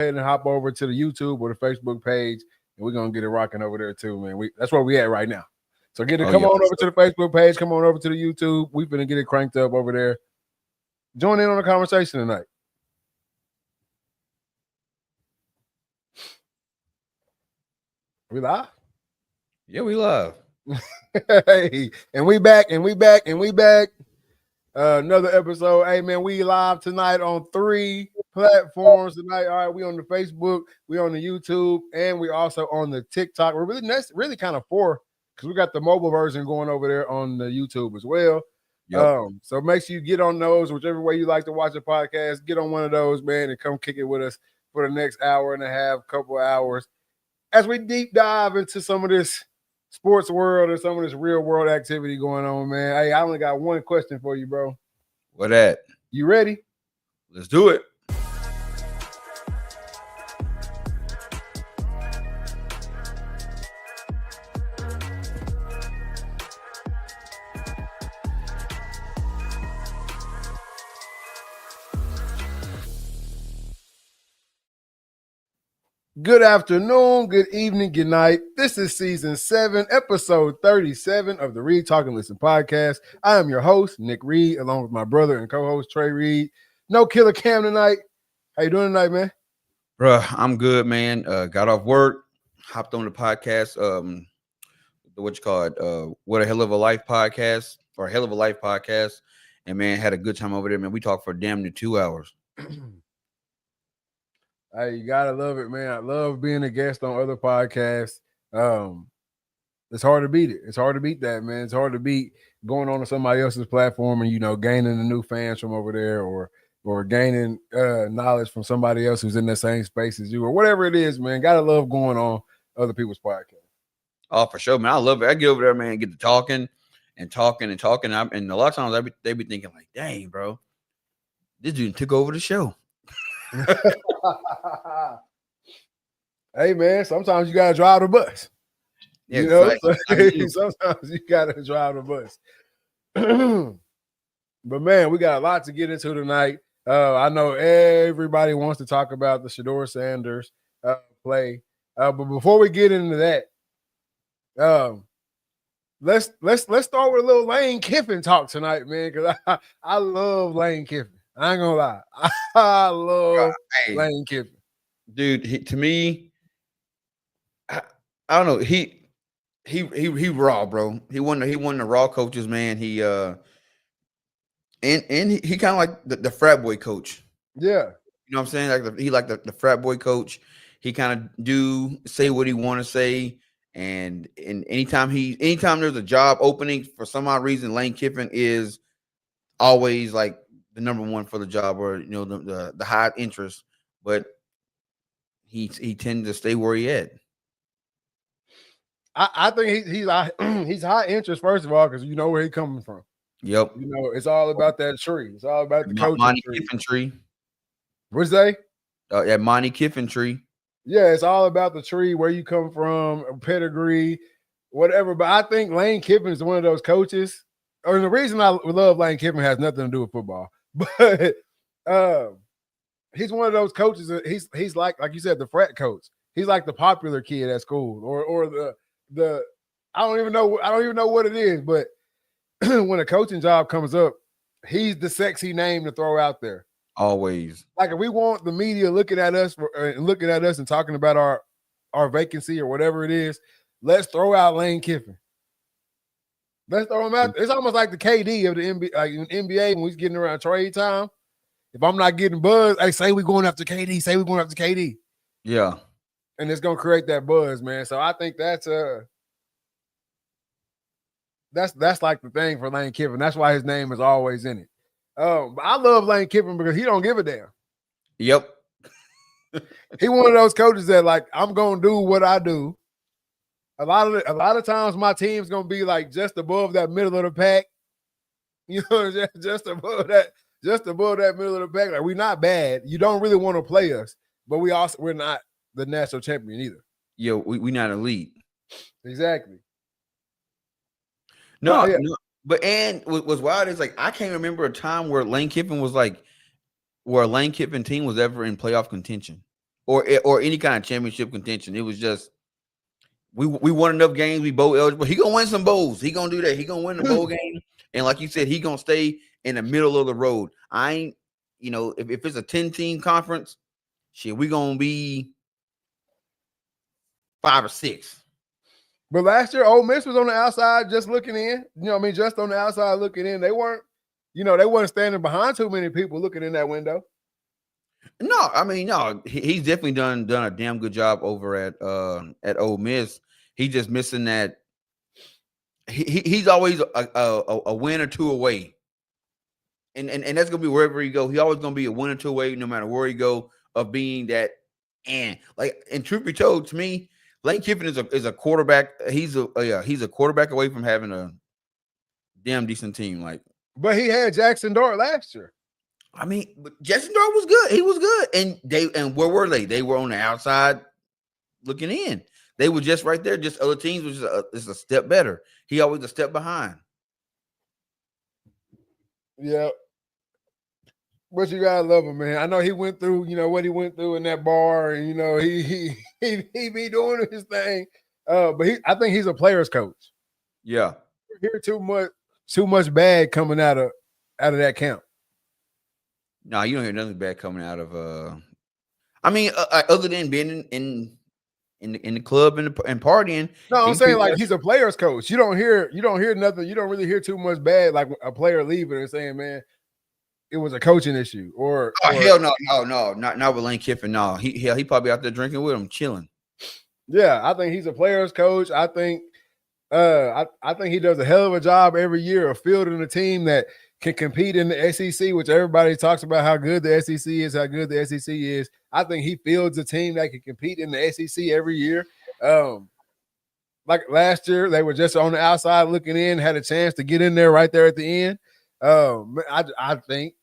ahead and hop over to the YouTube or the Facebook page, and we're gonna get it rocking over there too, man. That's where we at right now. So come on over to the Facebook page, come on over to the YouTube. We finna get it cranked up over there. Join in on the conversation tonight. We live? Yeah, we live. Hey, and we back. Another episode. Hey, man, we live tonight on 3 platforms tonight. All right, we on the Facebook, we on the YouTube, and we also on the TikTok. We're really kind of 4 because we got the mobile version going over there on the YouTube as well. Yep. So make sure you get on those, whichever way you like to watch a podcast. Get on one of those, man, and come kick it with us for the next hour and a half, couple of hours, as we deep dive into some of this sports world and some of this real world activity going on, man. Hey, I only got one question for you, bro. What that? You ready? Let's do it. Good afternoon, good evening, good night. This is season 7, episode 37 of the Read, Talk, and Listen podcast. I am your host, Nick Reed, along with my brother and co-host, Trey Reed. No Killer Cam tonight. How you doing tonight, man? Bruh, I'm good, man. Got off work, hopped on the podcast, what you call it, What a Hell of a Life podcast, or Hell of a Life podcast, and, man, had a good time over there, man. We talked for damn near 2 hours. Hey, you gotta love it, man. I love being a guest on other podcasts. It's hard to beat it. It's hard to beat that, man. It's hard to beat going on to somebody else's platform and, gaining the new fans from over there, or gaining knowledge from somebody else who's in the same space as you, or whatever it is, man. Gotta love going on other people's podcasts. Oh, for sure, man. I love it. I get over there, man, get to talking. And a lot of times they be thinking like, dang, bro, this dude took over the show. Hey, man, sometimes you gotta drive the bus. Yeah, sometimes you gotta drive the bus. But, man, we got a lot to get into tonight. I know everybody wants to talk about the Shedeur Sanders play. But before we get into that, let's start with a little Lane Kiffin talk tonight, man, because I love Lane Kiffin. I ain't gonna lie. I love Lane Kiffin. Dude, to me, I don't know. He raw, bro. He won the raw coaches, man. He and he kind of like the frat boy coach. Yeah. You know what I'm saying? He like the frat boy coach. He kind of say what he want to say. And anytime there's a job opening for some odd reason, Lane Kiffin is always like the number one for the job, or the high interest, but he tends to stay where he at. I think he's high interest, first of all, because you know where he's coming from. Yep. It's all about that tree. It's all about the coaching Kiffin tree. What's that? Monty Kiffin tree. Yeah, it's all about the tree, where you come from, pedigree, whatever. But I think Lane Kiffin is one of those coaches. Or the reason I love Lane Kiffin has nothing to do with football, but he's one of those coaches. He's like you said, the frat coach. He's like the popular kid at school, or the I don't even know what it is. But when a coaching job comes up, he's the sexy name to throw out there. Always. Like, if we want the media looking at us and talking about our vacancy or whatever it is, let's throw out Lane Kiffin. Let's throw him out. It's almost like the KD of the NBA, like in NBA when we're getting around trade time. If I'm not getting buzz, hey, say we're going after KD. Say we're going after KD. Yeah. And it's gonna create that buzz, man. So I think that's like the thing for Lane Kiffin. That's why his name is always in it. But I love Lane Kiffin because he don't give a damn. Yep. He one of those coaches that, like, I'm gonna do what I do. A lot of times my team's gonna be like just above that middle of the pack. Just above that middle of the pack. Like, we're not bad. You don't really want to play us, but we're not the national champion either. Yeah, we not elite. Exactly. No, but and what's wild is, like, I can't remember a time where Lane Kiffin was like, where a Lane Kiffin team was ever in playoff contention, or any kind of championship contention. It was just we won enough games. We bowl eligible. He gonna win some bowls. He gonna do that. He gonna win the bowl game. And like you said, he gonna stay in the middle of the road. I ain't, if it's a 10-team conference, shit, we gonna be 5 or 6. But last year, Ole Miss was on the outside just looking in. Just on the outside looking in. They weren't, they weren't standing behind too many people looking in that window. No, he's definitely done a damn good job over at Ole Miss. He's just missing that. He's always a win or two away, and that's gonna be wherever he go. He always gonna be a win or two away, no matter where he go, of being that. And truth be told, to me, Lane Kiffin is a quarterback. He's a quarterback away from having a damn decent team. But he had Jackson Dart last year. But Jackson Dart was good. He was good. And where were they? They were on the outside looking in. They were just right there. Just other teams was just a step better. He always a step behind. Yeah. But you gotta love him, man. I know he went through, what he went through in that bar, and he be doing his thing. But I think he's a player's coach. Yeah. You hear too much bad coming out of that camp. No, you don't hear nothing bad coming out of other than being in the club and partying. No, I'm saying he's a player's coach. You don't hear nothing. You don't really hear too much bad, like a player leaving and saying, man, it was a coaching issue. Hell no, not with Lane Kiffin. No, he probably out there drinking with him, chilling. Yeah, I think he's a player's coach. I think I think he does a hell of a job every year of fielding a team that can compete in the SEC, which everybody talks about how good the SEC is, how good the SEC is. I think he fields a team that can compete in the SEC every year. Like last year, they were just on the outside looking in, had a chance to get in there right there at the end. I think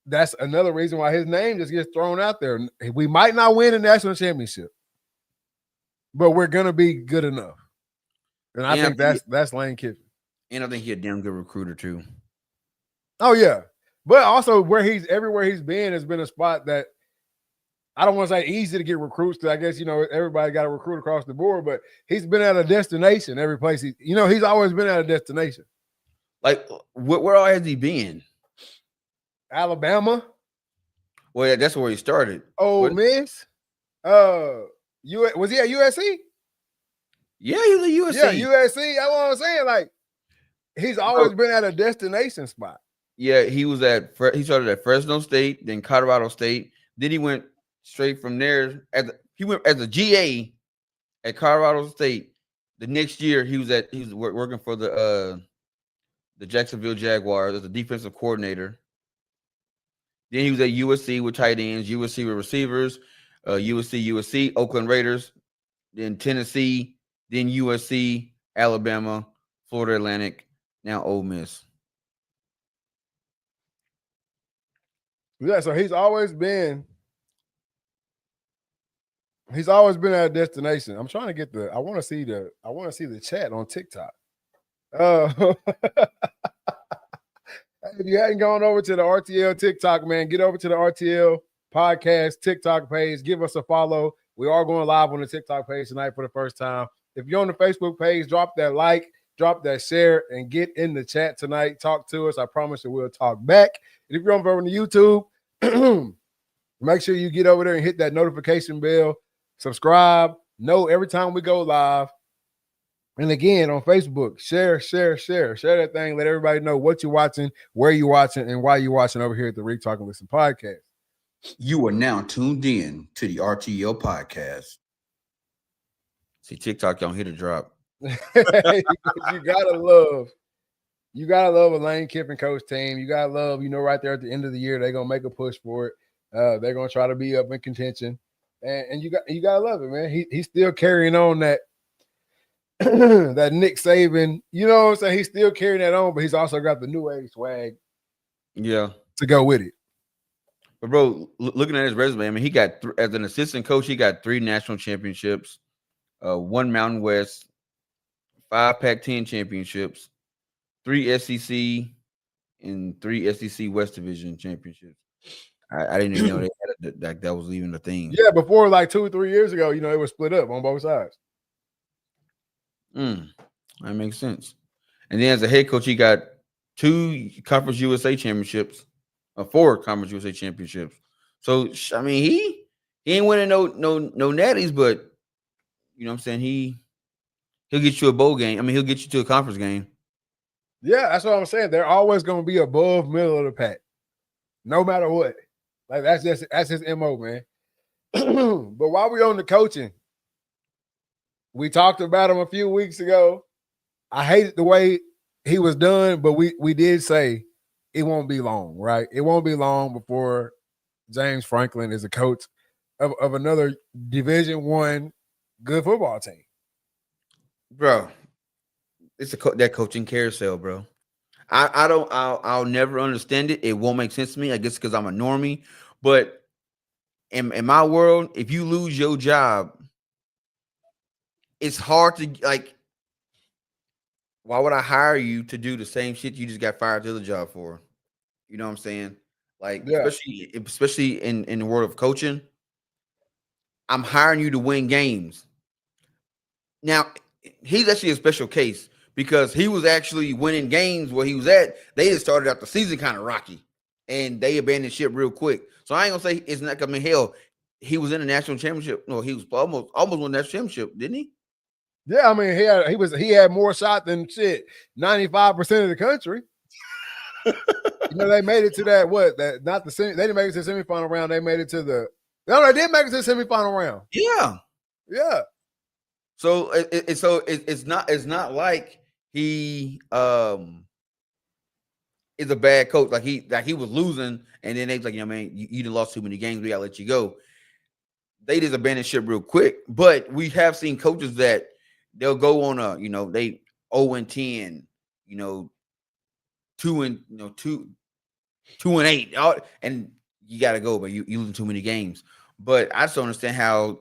that's another reason why his name just gets thrown out there. We might not win a national championship, but we're going to be good enough. And I think that's Lane Kiffin. And I think he's a damn good recruiter too. Oh yeah, but also everywhere he's been has been a spot that I don't want to say easy to get recruits, because I guess everybody got to recruit across the board. But he's been at a destination every place. He's always been at a destination. Like where all has he been? Alabama. Well, yeah, that's where he started. Ole Miss. Was he at USC? Yeah, he was at USC. Yeah, USC. That's what I'm saying. Like, he's always been at a destination spot. Yeah, he started at Fresno State, then Colorado State. Then he went straight from there. He went as a GA at Colorado State. The next year, he was working for the Jacksonville Jaguars as a defensive coordinator. Then he was at USC with tight ends, USC with receivers, USC, Oakland Raiders, then Tennessee, then USC, Alabama, Florida Atlantic, now Ole Miss. Yeah, so he's always been at a destination. I'm trying to get I want to see the chat on TikTok. If you hadn't gone over to the RTL TikTok, man, get over to the RTL podcast TikTok page. Give us a follow. We are going live on the TikTok page tonight for the first time. If you're on the Facebook page, drop that like, drop that share, and get in the chat tonight. Talk to us. I promise you we'll talk back. And if you're over on the YouTube, make sure you get over there and hit that notification bell. Subscribe. Know every time we go live. And again, on Facebook, share that thing. Let everybody know what you're watching, where you're watching, and why you're watching over here at the Read, Talk, and Listen podcast. You are now tuned in to the RTL podcast. See, TikTok don't hit a drop. You gotta love a Lane Kiffin coach team. You gotta love, right there at the end of the year, they're gonna make a push for it. They're gonna try to be up in contention, and you gotta love it, man. He's still carrying on that that Nick Saban. You know what I'm saying? He's still carrying that on, but he's also got the new age swag. Yeah, to go with it. But bro, looking at his resume, I mean, he got as an assistant coach, he got 3 national championships, 1 Mountain West, 5 Pac-10 championships, 3 SEC, and 3 SEC West Division championships. I didn't even know they had that was even a thing. Yeah, before like 2 or 3 years ago, it was split up on both sides. That makes sense. And then as a head coach, he got 2 Conference USA championships, 4 Conference USA championships. So I mean, he ain't winning no natties, but you know what I'm saying, he'll get you a bowl game. I mean, he'll get you to a conference game. Yeah, that's what I'm saying. They're always going to be above middle of the pack, no matter what. Like that's his MO, man. But while we're on the coaching, we talked about him a few weeks ago. I hated the way he was done, but we did say it won't be long, right? It won't be long before James Franklin is a coach of another Division I good football team. Bro, it's that coaching carousel, bro. I'll never understand it. It won't make sense to me. I guess because I'm a normie. But in my world, if you lose your job, it's hard to like. Why would I hire you to do the same shit you just got fired to the job for? You know what I'm saying? Like, Yeah. especially in the world of coaching, I'm hiring you to win games. Now, he's actually a special case because he was actually winning games where he was at. They just started out the season kind of rocky, and they abandoned ship real quick. So I ain't gonna say it's not coming. Hell, he was in the national championship. No, he was almost won that championship, didn't he? Yeah, I mean, he had more shot than 95% of the country. They made it to that they didn't make it to the semifinal round. They made it to they did make it to the semifinal round. Yeah. Yeah. So it's not like he is a bad coach. Like he was losing, and then they was like, man, you done lost too many games. We gotta let you go. They just abandoned ship real quick. But we have seen coaches that they'll go on they 0-10, 2-8, and you gotta go, but you lose too many games. But I just don't understand how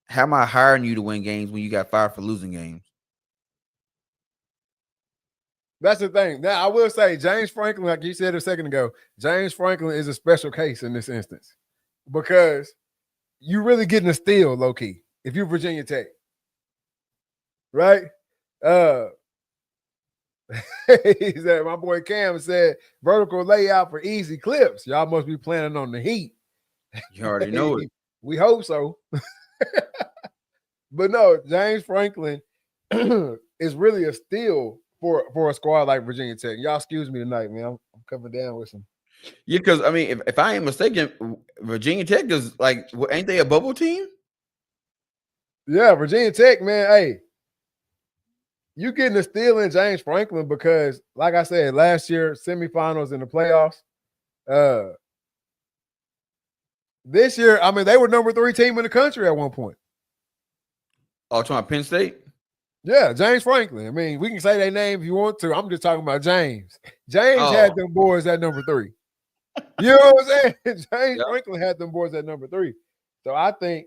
am I hiring you to win games when you got fired for losing games? That's the thing. Now, I will say James Franklin, like you said a second ago, James Franklin is a special case in this instance because you're really getting a steal, low key, if you're Virginia Tech. Right? He said, my boy Cam said, vertical layout for easy clips. Y'all must be planning on the heat. You already know it. We hope so. But no, James Franklin is really a steal for a squad like Virginia Tech. Y'all excuse me tonight, man. I'm coming down with some. Yeah, because I mean, if I ain't mistaken, Virginia Tech is like, ain't they a bubble team? Yeah, Virginia Tech, man. Hey, you getting a steal in James Franklin because, like I said, last year semifinals in the playoffs. This year, I mean, they were number 3 team in the country at one point. Oh, talking about Penn State? Yeah, James Franklin. I mean, we can say their name if you want to. I'm just talking about James. James had them boys at number 3. You know what I'm saying? James Franklin had them boys at number 3. So I think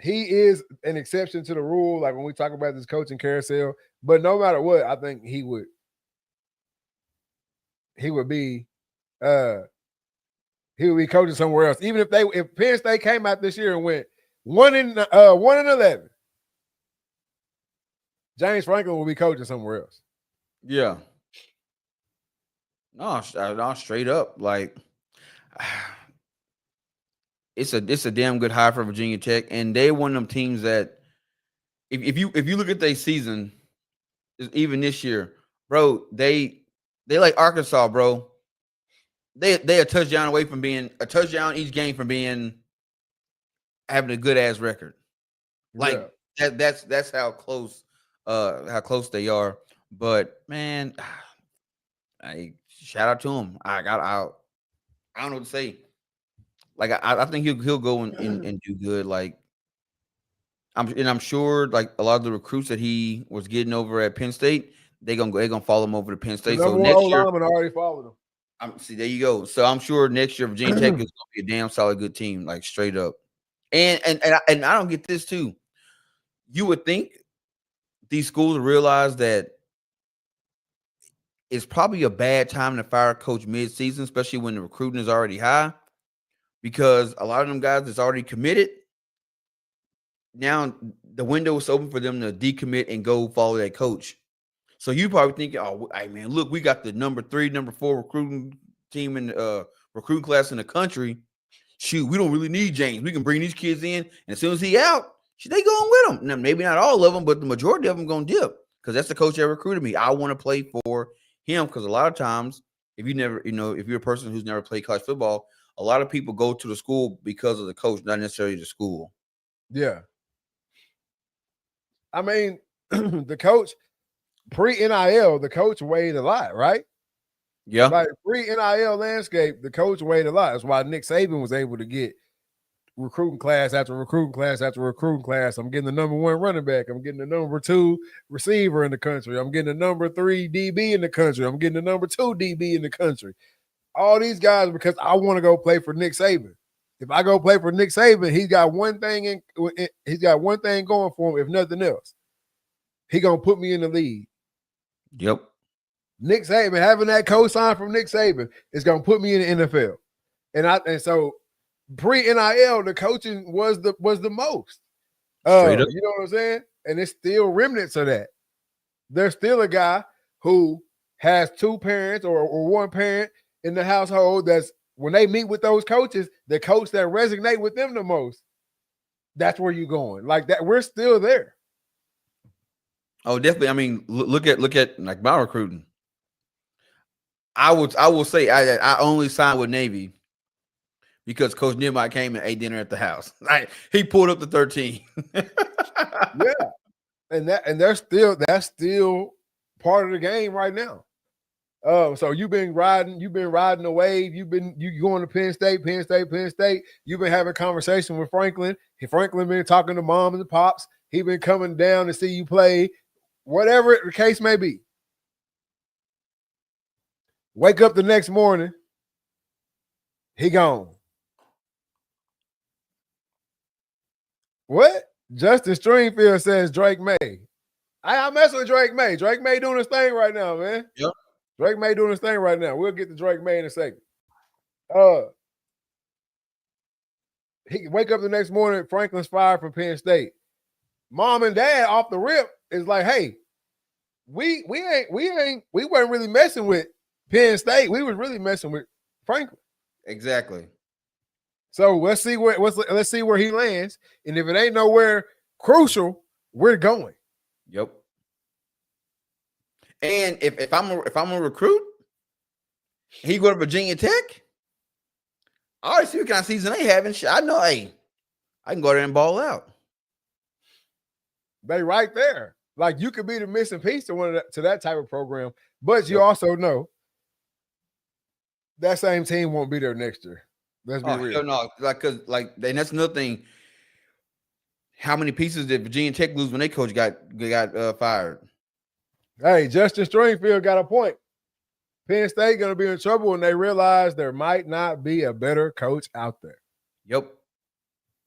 he is an exception to the rule. Like when we talk about this coaching carousel, but no matter what, I think he would be coaching somewhere else. Even if Penn State came out this year and went 1-11, James Franklin will be coaching somewhere else. Yeah. No, straight up. Like it's a damn good hire for Virginia Tech, and they one of them teams that if you look at their season, even this year, bro, they like Arkansas, bro. They a touchdown away from being a touchdown each game from having a good ass record. Like that's how close they are. But man, shout out to him. I don't know what to say. Like I think he'll go and do good. Like I'm sure like a lot of the recruits that he was getting over at Penn State, they're gonna follow him over to Penn State. So next year, already followed him. See, there you go. So I'm sure next year Virginia Tech is gonna be a damn solid good team, like straight up. And I don't get this too. You would think these schools realize that it's probably a bad time to fire a coach mid-season, especially when the recruiting is already high, because a lot of them guys that's already committed, now the window is open for them to decommit and go follow that coach. So you probably thinking, oh, hey man, look, we got the number 3, number 4 recruiting team in recruiting class in the country. Shoot, we don't really need James. We can bring these kids in, and as soon as he out, they going with him. Now, maybe not all of them, but the majority of them going to dip because that's the coach that recruited me. I want to play for him because a lot of times, if you're a person who's never played college football, a lot of people go to the school because of the coach, not necessarily the school. Yeah. I mean, the coach, pre-NIL, the coach weighed a lot, right? Yeah. Like pre-NIL landscape, the coach weighed a lot. That's why Nick Saban was able to get recruiting class after recruiting class after recruiting class. I'm getting the number 1 running back. I'm getting the number 2 receiver in the country. I'm getting the number 3 DB in the country. I'm getting the number 2 DB in the country. All these guys because I want to go play for Nick Saban. If I go play for Nick Saban, he's got one thing going for him, if nothing else. He gonna put me in the league. Yep. Nick Saban, having that co-sign from Nick Saban is gonna put me in the NFL. And so pre-NIL, the coaching was the most. Straight up. You know what I'm saying? And it's still remnants of that. There's still a guy who has 2 parents or 1 parent in the household that's when they meet with those coaches, the coach that resonate with them the most, that's where you're going. Like that, we're still there. Oh, definitely. I mean, look at like my recruiting. I will say I only signed with Navy because Coach Nehemiah came and ate dinner at the house. He pulled up the 13. Yeah, and that's still part of the game right now. So you've been riding the wave. You going to Penn State. You've been having conversation with Franklin. Franklin been talking to mom and the pops. He been coming down to see you play, whatever the case may be. Wake up the next morning, he gone. What? Justin Stringfield says Drake May. I mess with Drake May. Drake May doing his thing right now, man. Yep. Drake May doing his thing right now. We'll get to Drake May in a second. He wake up the next morning, Franklin's fired from Penn State. Mom and dad off the rip is like, hey, we weren't really messing with Penn State. We was really messing with Franklin. Exactly. So let's see where he lands. And if it ain't nowhere crucial, we're going. Yep. And if I'm a recruit, he go to Virginia Tech. I already see what kind of season they having. I know, hey, I can go there and ball out. They right there. Like you could be the missing piece to that type of program, but you also know that same team won't be there next year. Let's be real. No, and that's another thing. How many pieces did Virginia Tech lose when their coach got fired? Hey, Justin Stringfield got a point. Penn State going to be in trouble when they realize there might not be a better coach out there. Yep.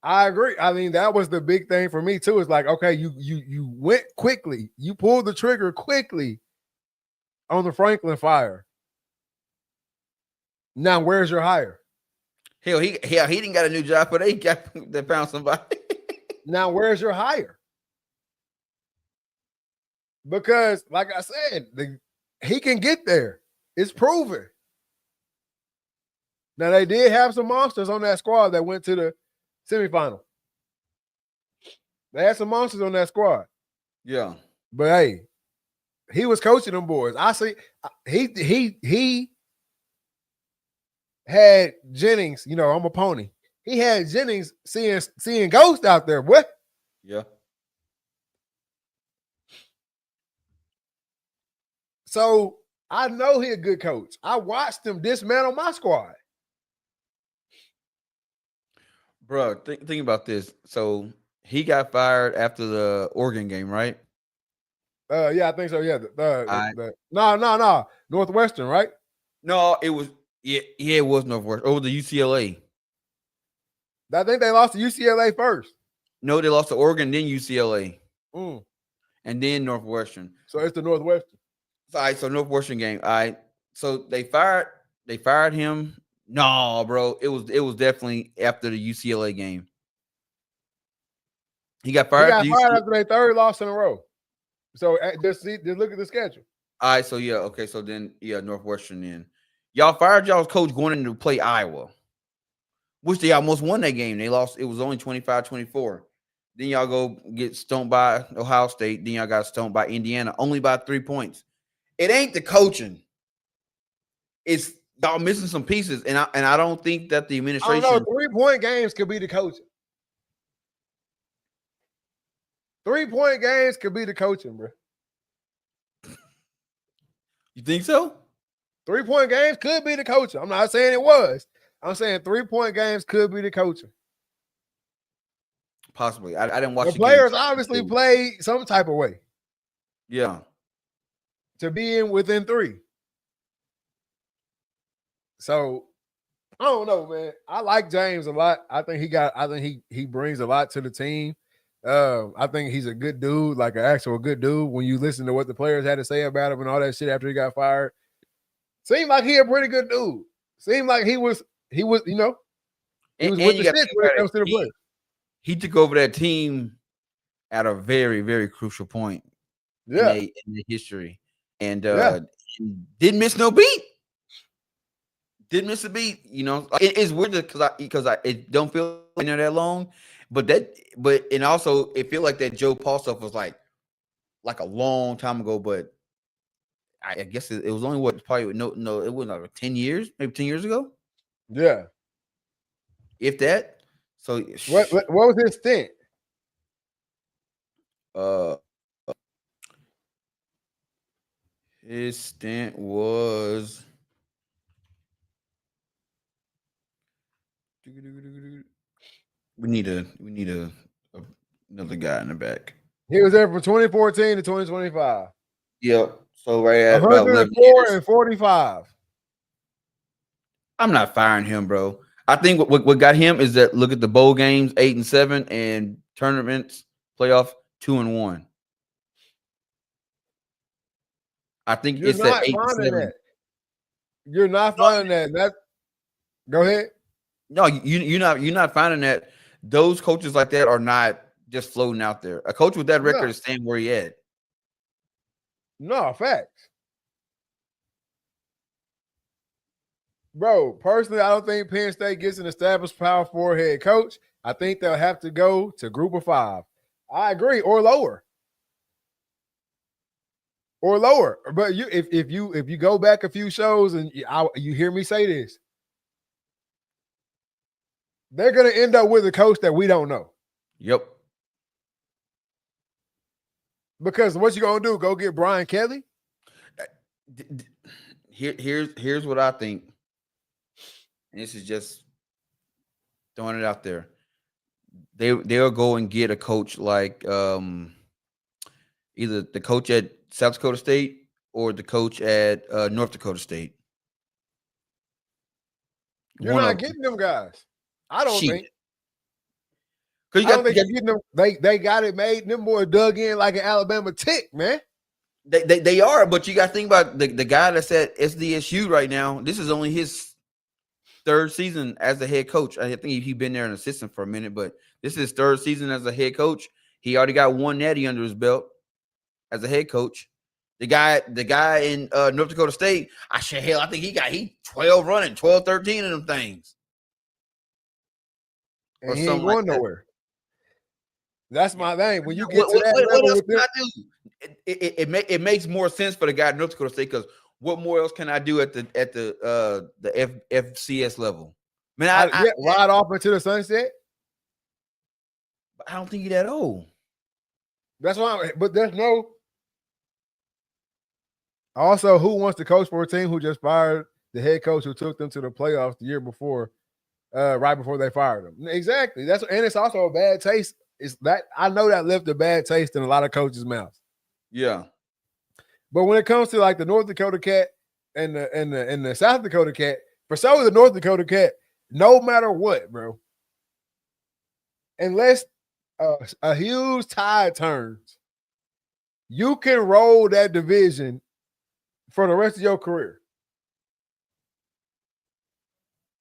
I agree. I mean, that was the big thing for me too. It's like, okay, you went quickly. You pulled the trigger quickly on the Franklin fire. Now, where's your hire? Hell, he didn't got a new job, but they found somebody. Now, where's your hire? Because, like I said, he can get there. It's proven. Now, they did have some monsters on that squad that went to the semifinal. They had some monsters on that squad. Yeah. But, hey, he was coaching them boys. I see he had Jennings, I'm a pony. He had Jennings seeing ghosts out there. What? Yeah. So I know he's a good coach. I watched him dismantle my squad. Bro, think about this. So he got fired after the Oregon game, right? Yeah, I think so. Yeah. No. Northwestern, right? No, it was it was Northwestern. Over the UCLA. I think they lost to UCLA first. No, they lost to Oregon, then UCLA. And then Northwestern. So it's the Northwestern. All right, so Northwestern game. All right, so they fired him. No, bro, it was definitely after the UCLA game. He got He fired got after fired UCLA. after their third loss in a row. So just look at the schedule. All right, so yeah, okay, so then Northwestern then. Y'all fired y'all's coach going in to play Iowa, which they almost won that game. They lost. It was only 25-24. Then y'all go get stoned by Ohio State. Then y'all got stoned by Indiana, only by 3 points. It ain't the coaching. It's y'all missing some pieces, and I don't think that the I administration. don't know. 3-point games could be the coaching. 3-point games could be the coaching, bro. You think so? 3-point games could be the coaching. I'm not saying it was. I'm saying 3-point games could be the coaching. Possibly. I didn't watch The the players game. obviously played some type of way Yeah. to be in within 3. So I don't know, man. I like James a lot. I think he brings a lot to the team. I think he's a good dude, like an actual good dude. When you listen to what the players had to say about him and all that shit after he got fired, seemed like he a pretty good dude. Seemed like he was, he was with the shit when it comes to the players. He took over that team at a very, very crucial point in the history. And didn't miss no beat. Didn't miss a beat. It's weird because it don't feel like that long. But also it feel like that Joe Paul stuff was like a long time ago, but I guess it was only it wasn't like 10 years, maybe 10 years ago. Yeah. If that. So what was his stint? His stint was we need another guy in the back. He was there from 2014 to 2025. Yep. So right at 104 and 45. I'm not firing him, bro. I think what got him is that look at the bowl games 8-7 and tournaments playoff 2-1. I think You're it's not that 8-7. that. You're not finding that. Go ahead. No, you're not finding that. Those coaches like that are not just floating out there. A coach with that record is staying where he at. No, facts. Bro, personally, I don't think Penn State gets an established Power 4 head coach. I think they'll have to go to Group of 5. I agree, or lower. But if you go back a few shows and you hear me say this, they're going to end up with a coach that we don't know. Yep. Because what you going to do? Go get Brian Kelly? Here's what I think. And this is just throwing it out there. They'll go and get a coach like either the coach at South Dakota State or the coach at North Dakota State. You're not getting them guys. I don't think. Because you're getting them. They got it made. Them boys dug in like an Alabama tick, man. They are, but you got to think about the guy that's at SDSU right now. This is only his third season as a head coach. I think he's been there an assistant for a minute, but this is his third season as a head coach. He already got one natty under his belt as a head coach. The guy in North Dakota State, I think he 12 running, 12, 13 of them things. And he ain't going nowhere. That's my thing. When you get to that level, what else can I do? It makes more sense for the guy in North Dakota State because what more else can I do at the FCS level? Man, ride off into the sunset. But I don't think you're that old. That's why. But there's no. Also, who wants to coach for a team who just fired the head coach who took them to the playoffs the year before, right before they fired him? Exactly. And it's also a bad taste. It's that I know that left a bad taste in a lot of coaches' mouths. Yeah. But when it comes to like the North Dakota Cat and the South Dakota Cat, for some of the North Dakota Cat, no matter what, bro, unless a huge tide turns, you can roll that division for the rest of your career.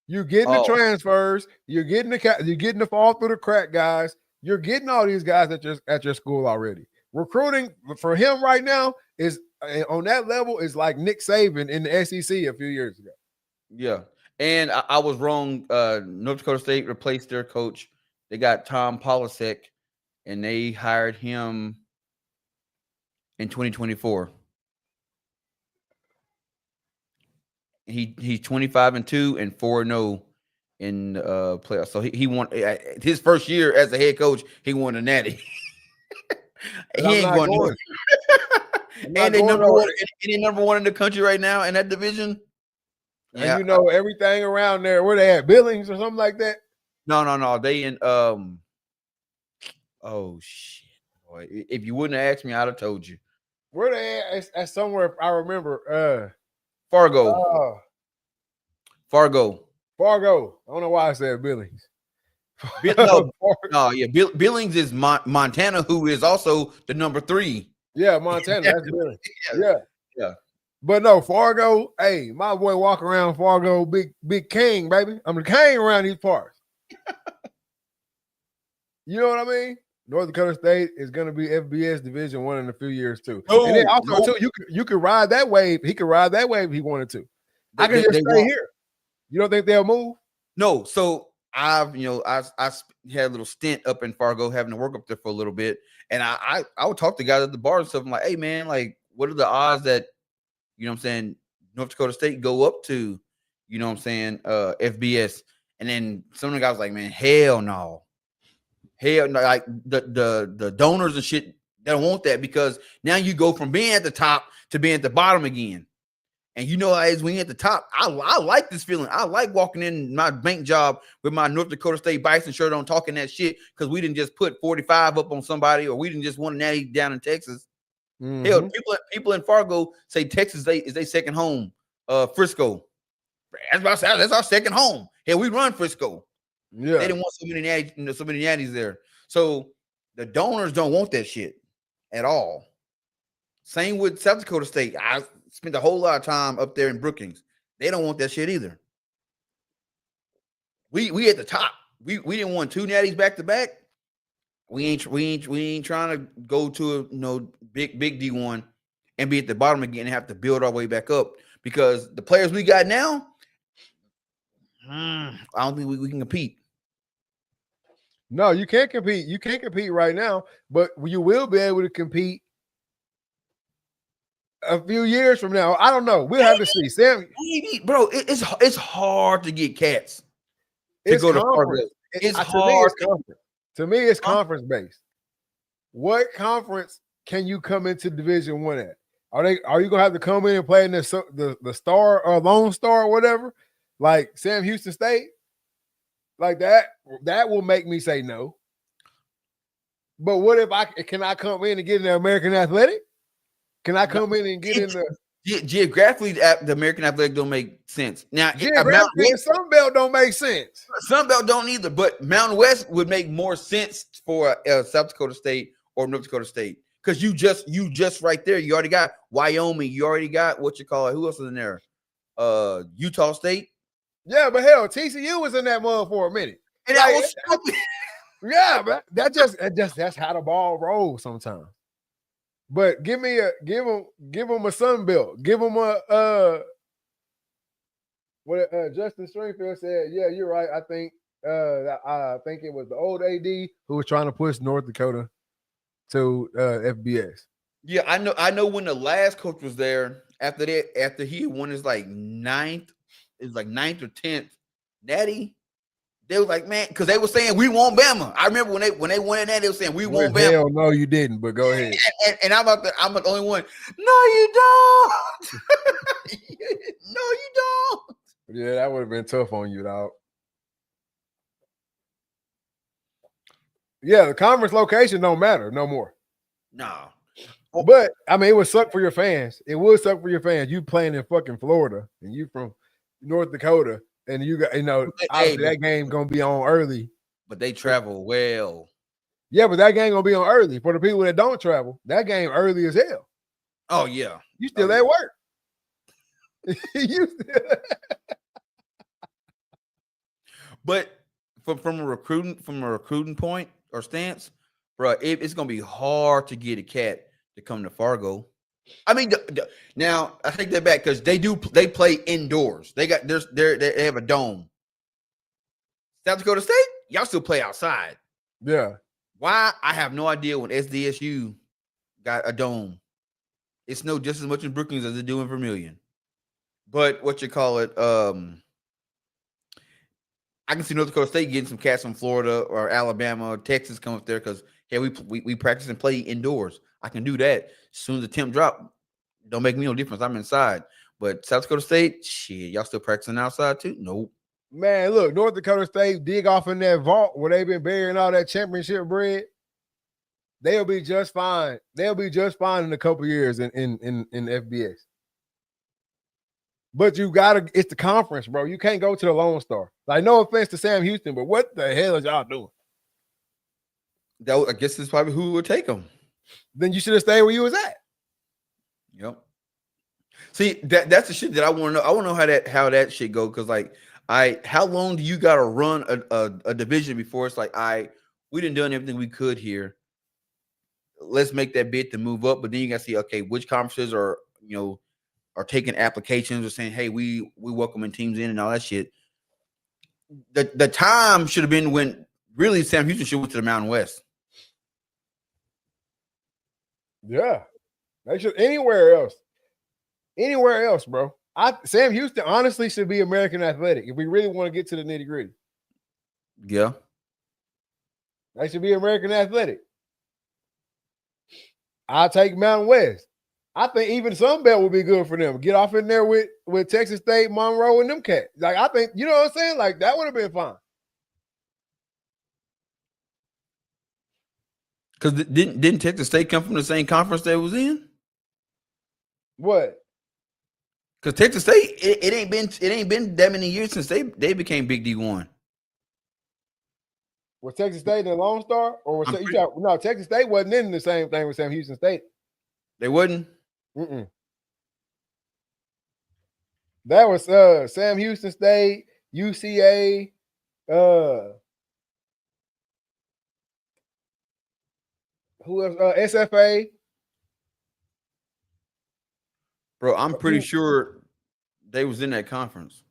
You're getting the transfers. You're getting the fall through the crack guys. You're getting all these guys at your school already. Recruiting for him right now is on that level is like Nick Saban in the SEC a few years ago. Yeah, and I was wrong. North Dakota State replaced their coach. They got Tom Polasek, and they hired him in 2024. He's 25-2 and 4-0 in playoffs. So he won his first year as a head coach. He won a natty. He ain't going nowhere. And they number one in the country right now in that division. And you know everything around there. Where they at? Billings or something like that? No. They in oh shit. Boy. If you wouldn't have asked me, I'd have told you. Where they at somewhere I remember. Fargo. Fargo. I don't know why I said Billings. Billings is Montana, who is also the number 3. Yeah, Montana. That's Billings. Yeah. But no, Fargo. Hey, my boy walk around Fargo, big king, baby. I'm the king around these parts. You know what I mean? North Dakota State is going to be FBS Division I in a few years too. And then also too, you could ride that wave. He could ride that wave if he wanted to. I can just stay here. You don't think they'll move? No. So I had a little stint up in Fargo, having to work up there for a little bit, and I would talk to guys at the bar and stuff. I'm like, hey man, like, what are the odds that, you know what I'm saying, North Dakota State go up to, you know what I'm saying, FBS? And then some of the guys like, man, hell no. Like the donors and shit, they don't want that, because now you go from being at the top to being at the bottom again. And you know, as when you're at the top, I like this feeling. I like walking in my bank job with my North Dakota State Bison shirt on, talking that shit, because we didn't just put 45 up on somebody, or we didn't just want a natty down in Texas. Mm-hmm. Hell, people in Fargo say Texas is their second home. Frisco, that's our second home. Hell, we run Frisco. Yeah, they didn't want so many natties there. So the donors don't want that shit at all. Same with South Dakota State. I spent a whole lot of time up there in Brookings. They don't want that shit either. We at the top. We didn't want 2 natties back to back. We ain't trying to go to a big D1 and be at the bottom again and have to build our way back up, because the players we got now, I don't think we can compete. No, you can't compete. You can't compete right now, but you will be able to compete a few years from now. I don't know. We'll have to see. Sam, bro, it's hard to get cats to go to Fargo. It's hard. To me, it's conference based. What conference can you come into Division I at? Are you gonna have to come in and play in the Star or Lone Star or whatever, like Sam Houston State? Like that will make me say no. But what if I come in and get in the American Athletic? Can I come in and get in the geographically, the American Athletic don't make sense. Now, geographically, Sun Belt don't make sense. Sun Belt don't either, but Mountain West would make more sense for South Dakota State or North Dakota State, because you just right there. You already got Wyoming. You already got who else is in there? Utah State. Yeah, but hell, TCU was in that mud for a minute. And that was stupid. Yeah, but that's how the ball rolls sometimes. But give them a Sun Belt. Give them a what Justin Stringfield said. Yeah, you're right. I think it was the old AD who was trying to push North Dakota to FBS. Yeah, I know when the last coach was there, after he won his like 9th, it was like 9th or 10th natty. They was like, man, because they were saying we want Bama. I remember when they won in that, they were saying we want Bama. Hell no, you didn't. But go ahead. And I'm the only one. No, you don't. No, you don't. Yeah, that would have been tough on you, dog. Yeah, the conference location don't matter no more. No. But I mean, it would suck for your fans. It would suck for your fans. You playing in fucking Florida and you from North Dakota. And you got, obviously that game gonna be on early. But they travel well. Yeah, but that game gonna be on early. For the people that don't travel, that game early as hell. Oh, yeah. You still at work. But from a recruiting point or stance, bro, it's gonna be hard to get a cat to come to Fargo. I mean, now I take that back because they play indoors. They have a dome. South Dakota State, y'all still play outside. Yeah. Why? I have no idea. When SDSU got a dome, it snowed just as much in Brookings as it do in Vermilion. But what you call it? I can see North Dakota State getting some cats from Florida or Alabama or Texas come up there because we practice and play indoors. I can do that. As soon as the temp drop, don't make me no difference. I'm inside. But South Dakota State, shit, y'all still practicing outside too? Nope. Man, look, North Dakota State dig off in that vault where they've been burying all that championship bread. They'll be just fine. They'll be just fine in a couple years in FBS. But it's the conference, bro. You can't go to the Lone Star. Like, no offense to Sam Houston, but what the hell is y'all doing? I guess that's probably who would take them. Then you should have stayed where you was at. Yep. See, that's the shit that I want to know. I want to know how that shit go because, like, how long do you got to run a division before it's like, we done done everything we could here. Let's make that bid to move up. But then you got to see, okay, which conferences are taking applications or saying, hey, we welcoming teams in and all that shit. The time should have been when really Sam Houston should went to the Mountain West. Yeah. They should anywhere else. Anywhere else, bro. Sam Houston honestly should be American Athletic if we really want to get to the nitty-gritty. Yeah. They should be American Athletic. I'll take Mountain West. I think even Sunbelt would be good for them. Get off in there with Texas State, Monroe, and them cats. Like, I think, you know what I'm saying? Like, that would have been fine. Because didn't Texas State come from the same conference they was in? What? Because Texas State, it ain't been that many years since they became Big D1. Was Texas State in Lone Star? Or was no, Texas State wasn't in the same thing with Sam Houston State. They wasn't? Mm-mm. That was Sam Houston State, UCA, who else? SFA. Bro, I'm pretty sure they was in that conference.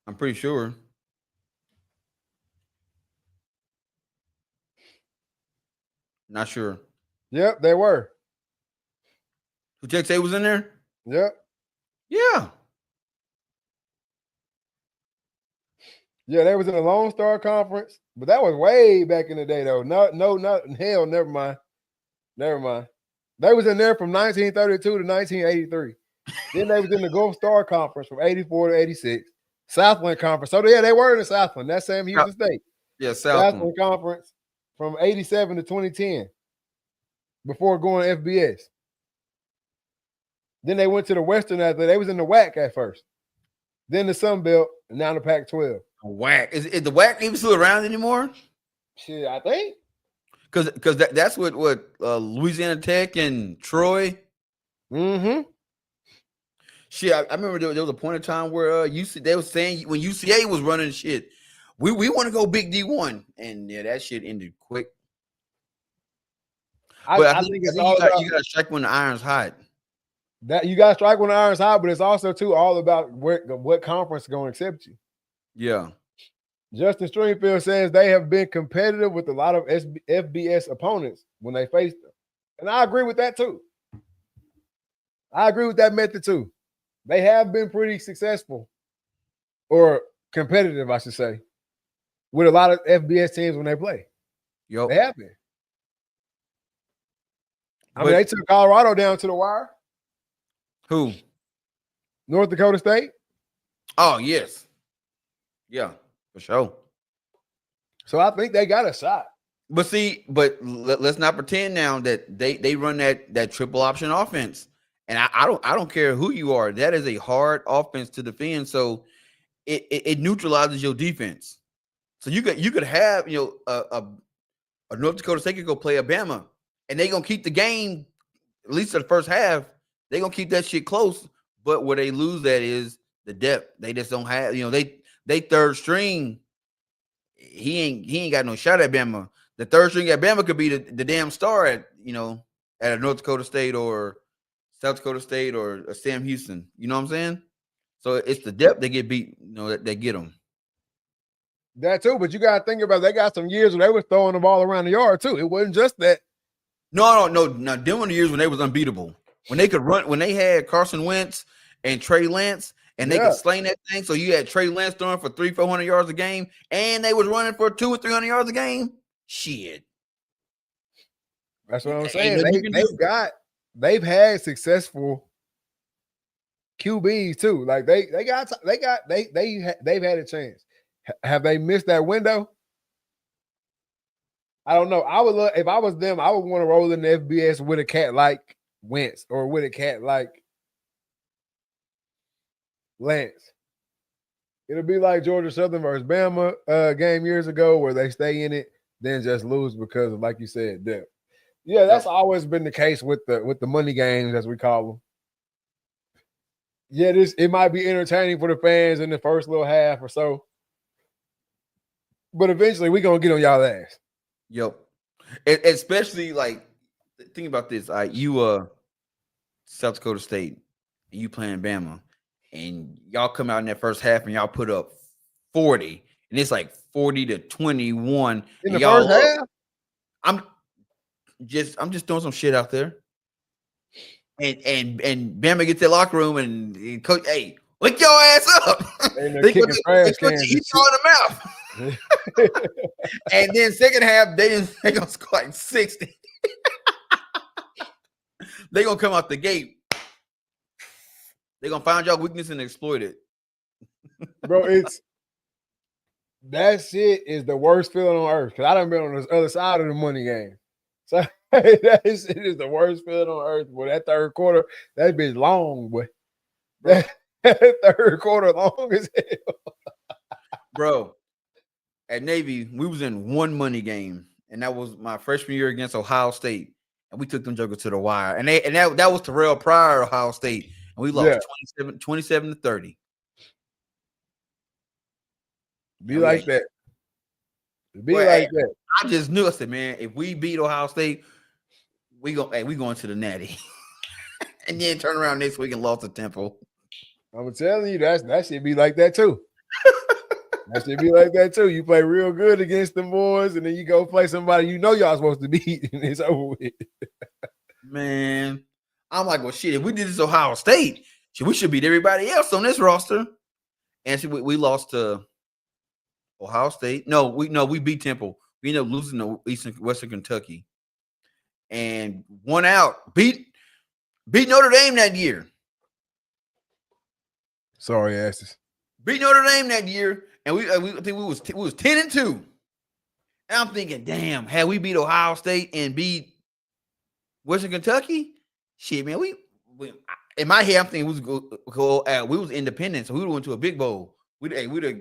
I'm pretty sure. Not sure. Yep, they were. Who Texas State was in there? Yep. Yeah. Yeah, they was in the Lone Star Conference, but that was way back in the day, though. Not hell, never mind. Never mind. They was in there from 1932 to 1983. Then they was in the Gulf Star Conference from 84 to 86. Southland Conference. So, yeah, they were in the Southland. That's Sam Houston State. Yeah, Southland Conference from 87 to 2010 before going to FBS. Then they went to the Western Athletic. They was in the WAC at first. Then the Sun Belt, and now the Pac-12. WAC. Is the WAC even still around anymore? Shit, I think. Because that's what Louisiana Tech and Troy. Mm-hmm. Shit, I remember there was a point in time where they was saying when UCA was running shit, we want to go Big D1, and yeah, that shit ended quick. I think you got to strike when the iron's hot. That you got to strike when the iron's hot, but it's also too all about what conference is going to accept you. Yeah. Justin Stringfield says they have been competitive with a lot of FBS opponents when they faced them. And I agree with that too. I agree with that method too. They have been pretty successful or competitive, I should say, with a lot of FBS teams when they play. Yep. They have been. I mean, they took Colorado down to the wire. Who? North Dakota State. Oh, yes. Yeah. For sure. So I think they got a shot. But let's not pretend now that they run that triple option offense. And I don't care who you are. That is a hard offense to defend. So it neutralizes your defense. So you could have a North Dakota State could go play Alabama, and they're gonna keep the game at least in the first half, they're gonna keep that shit close. But where they lose that is the depth. They just don't have, they third string. He ain't got no shot at Bama. The third string at Bama could be the damn star at a North Dakota State or South Dakota State or a Sam Houston. You know what I'm saying? So it's the depth they get beat. That they get them. That too, but you got to think about they got some years where they were throwing the ball around the yard too. It wasn't just that. No. Them were the years when they was unbeatable. When they could run, when they had Carson Wentz and Trey Lance, and they could sling that thing. So you had Trey Lance throwing for 300-400 yards a game, and they was running for 200 or 300 yards a game. Shit. That's what I'm saying. They've had successful QBs too. Like they've had a chance. Have they missed that window? I don't know. I would love, if I was them, I would want to roll in the FBS with a cat like Wentz or with a cat like Lance. It'll be like Georgia Southern versus Bama game years ago where they stay in it, then just lose because of, like you said, depth. Yeah, that's always been the case with the money games, as we call them. Yeah, it might be entertaining for the fans in the first little half or so, but eventually we're gonna get on y'all ass. Yep. Especially like think about this. You South Dakota State and you playing Bama, and y'all come out in that first half and y'all put up 40, and it's like 40-21 in the first half. I'm just throwing some shit out there. And Bama gets their locker room and coach, hey, wake your ass up. They kicking trash cans. He's throwing them out. And then second half, they gonna score like 60. They gonna come out the gate. They gonna find y'all weakness and exploit it. Bro, that shit is the worst feeling on earth. Because I done been on the other side of the money game. So that shit is the worst feeling on earth. Boy, that third quarter, that bitch long, boy. That third quarter long as hell. Bro, at Navy, we was in one money game, and that was my freshman year against Ohio State, and we took them jokers to the wire. And that was Terrell Pryor, Ohio State, and we lost 27-30. Be like that. Be like that. I just knew. I said, man, if we beat Ohio State, we going to the Natty. And then turn around next week and lost to Temple. I'm telling you, that should be like that too. That should be like that too. You play real good against them boys, and then you go play somebody you know y'all supposed to beat, and it's over with. Man, I'm like, well, shit, if we did this Ohio State, we should beat everybody else on this roster. And we lost to Ohio State. No, we beat Temple. We ended up losing to Western Kentucky. And won out. Beat Notre Dame that year. Sorry, asses. Beat Notre Dame that year, and we think we was 10-2. And I'm thinking, damn, had we beat Ohio State and beat Western Kentucky, shit, man, we in my head I'm thinking we was independent, so we went to a big bowl. We'd have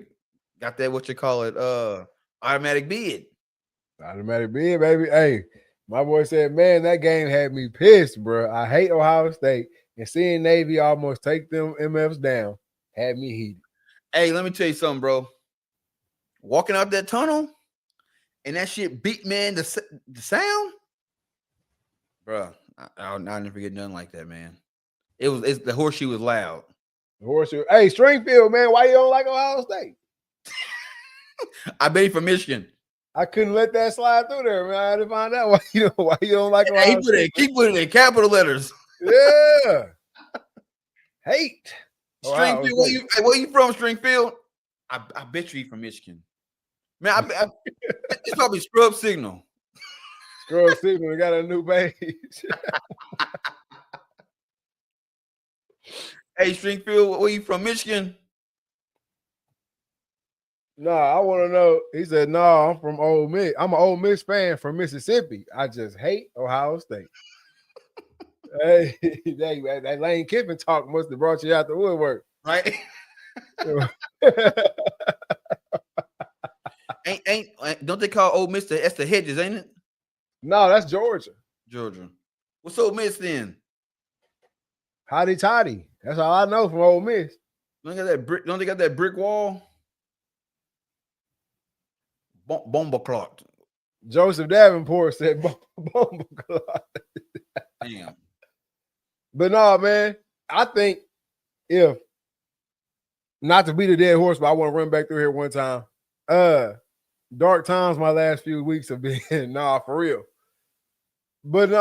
got that automatic bid. Automatic bid, baby. Hey, my boy said, man, that game had me pissed, bro. I hate Ohio State, and seeing Navy almost take them MFs down had me heated. Hey, let me tell you something, bro. Walking out that tunnel and that shit beat, man, the sound, bro. I'll never forget nothing like that, man. It's the horseshoe was loud. The horseshoe. Hey, Stringfield, man, why you don't like Ohio State? I bet he from Michigan. I couldn't let that slide through there, man. I had to find out why you don't like Ohio State. Keep putting it in capital letters. Yeah. Hate. Stringfield, where you from, Stringfield? I bet you from Michigan. Man, it's probably Scrub Signal. Scrub Signal, we got a new page. Hey, Stringfield, where you from, Michigan? No, I want to know. He said, no, I'm from Ole Miss. I'm an Ole Miss fan from Mississippi. I just hate Ohio State. Hey, that Lane Kiffin talk must have brought you out the woodwork. Right? Don't they call Ole Miss that's the Hedges, ain't it? No, that's Georgia. Georgia. What's Ole Miss then? Hotty toddy. That's all I know from Ole Miss. Don't they got that brick wall? Bomba clock. Joseph Davenport said bomba clock. Damn. But no, man, I think if not to beat a dead horse, but I want to run back through here one time. Dark times my last few weeks have been for real. But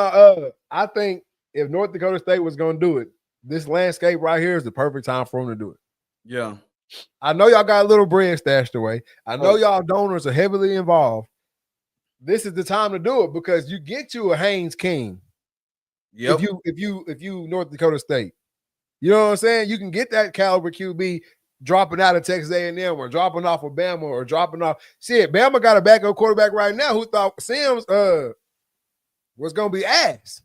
I think if North Dakota State was gonna do it, this landscape right here is the perfect time for them to do it. Yeah. I know y'all got a little bread stashed away. I know y'all donors are heavily involved. This is the time to do it because you get you a Haynes King. Yep. If you North Dakota State, you know what I'm saying? You can get that caliber QB dropping out of Texas A&M or dropping off of Bama or dropping off. Shit, Bama got a backup quarterback right now who thought Sims was gonna be ass.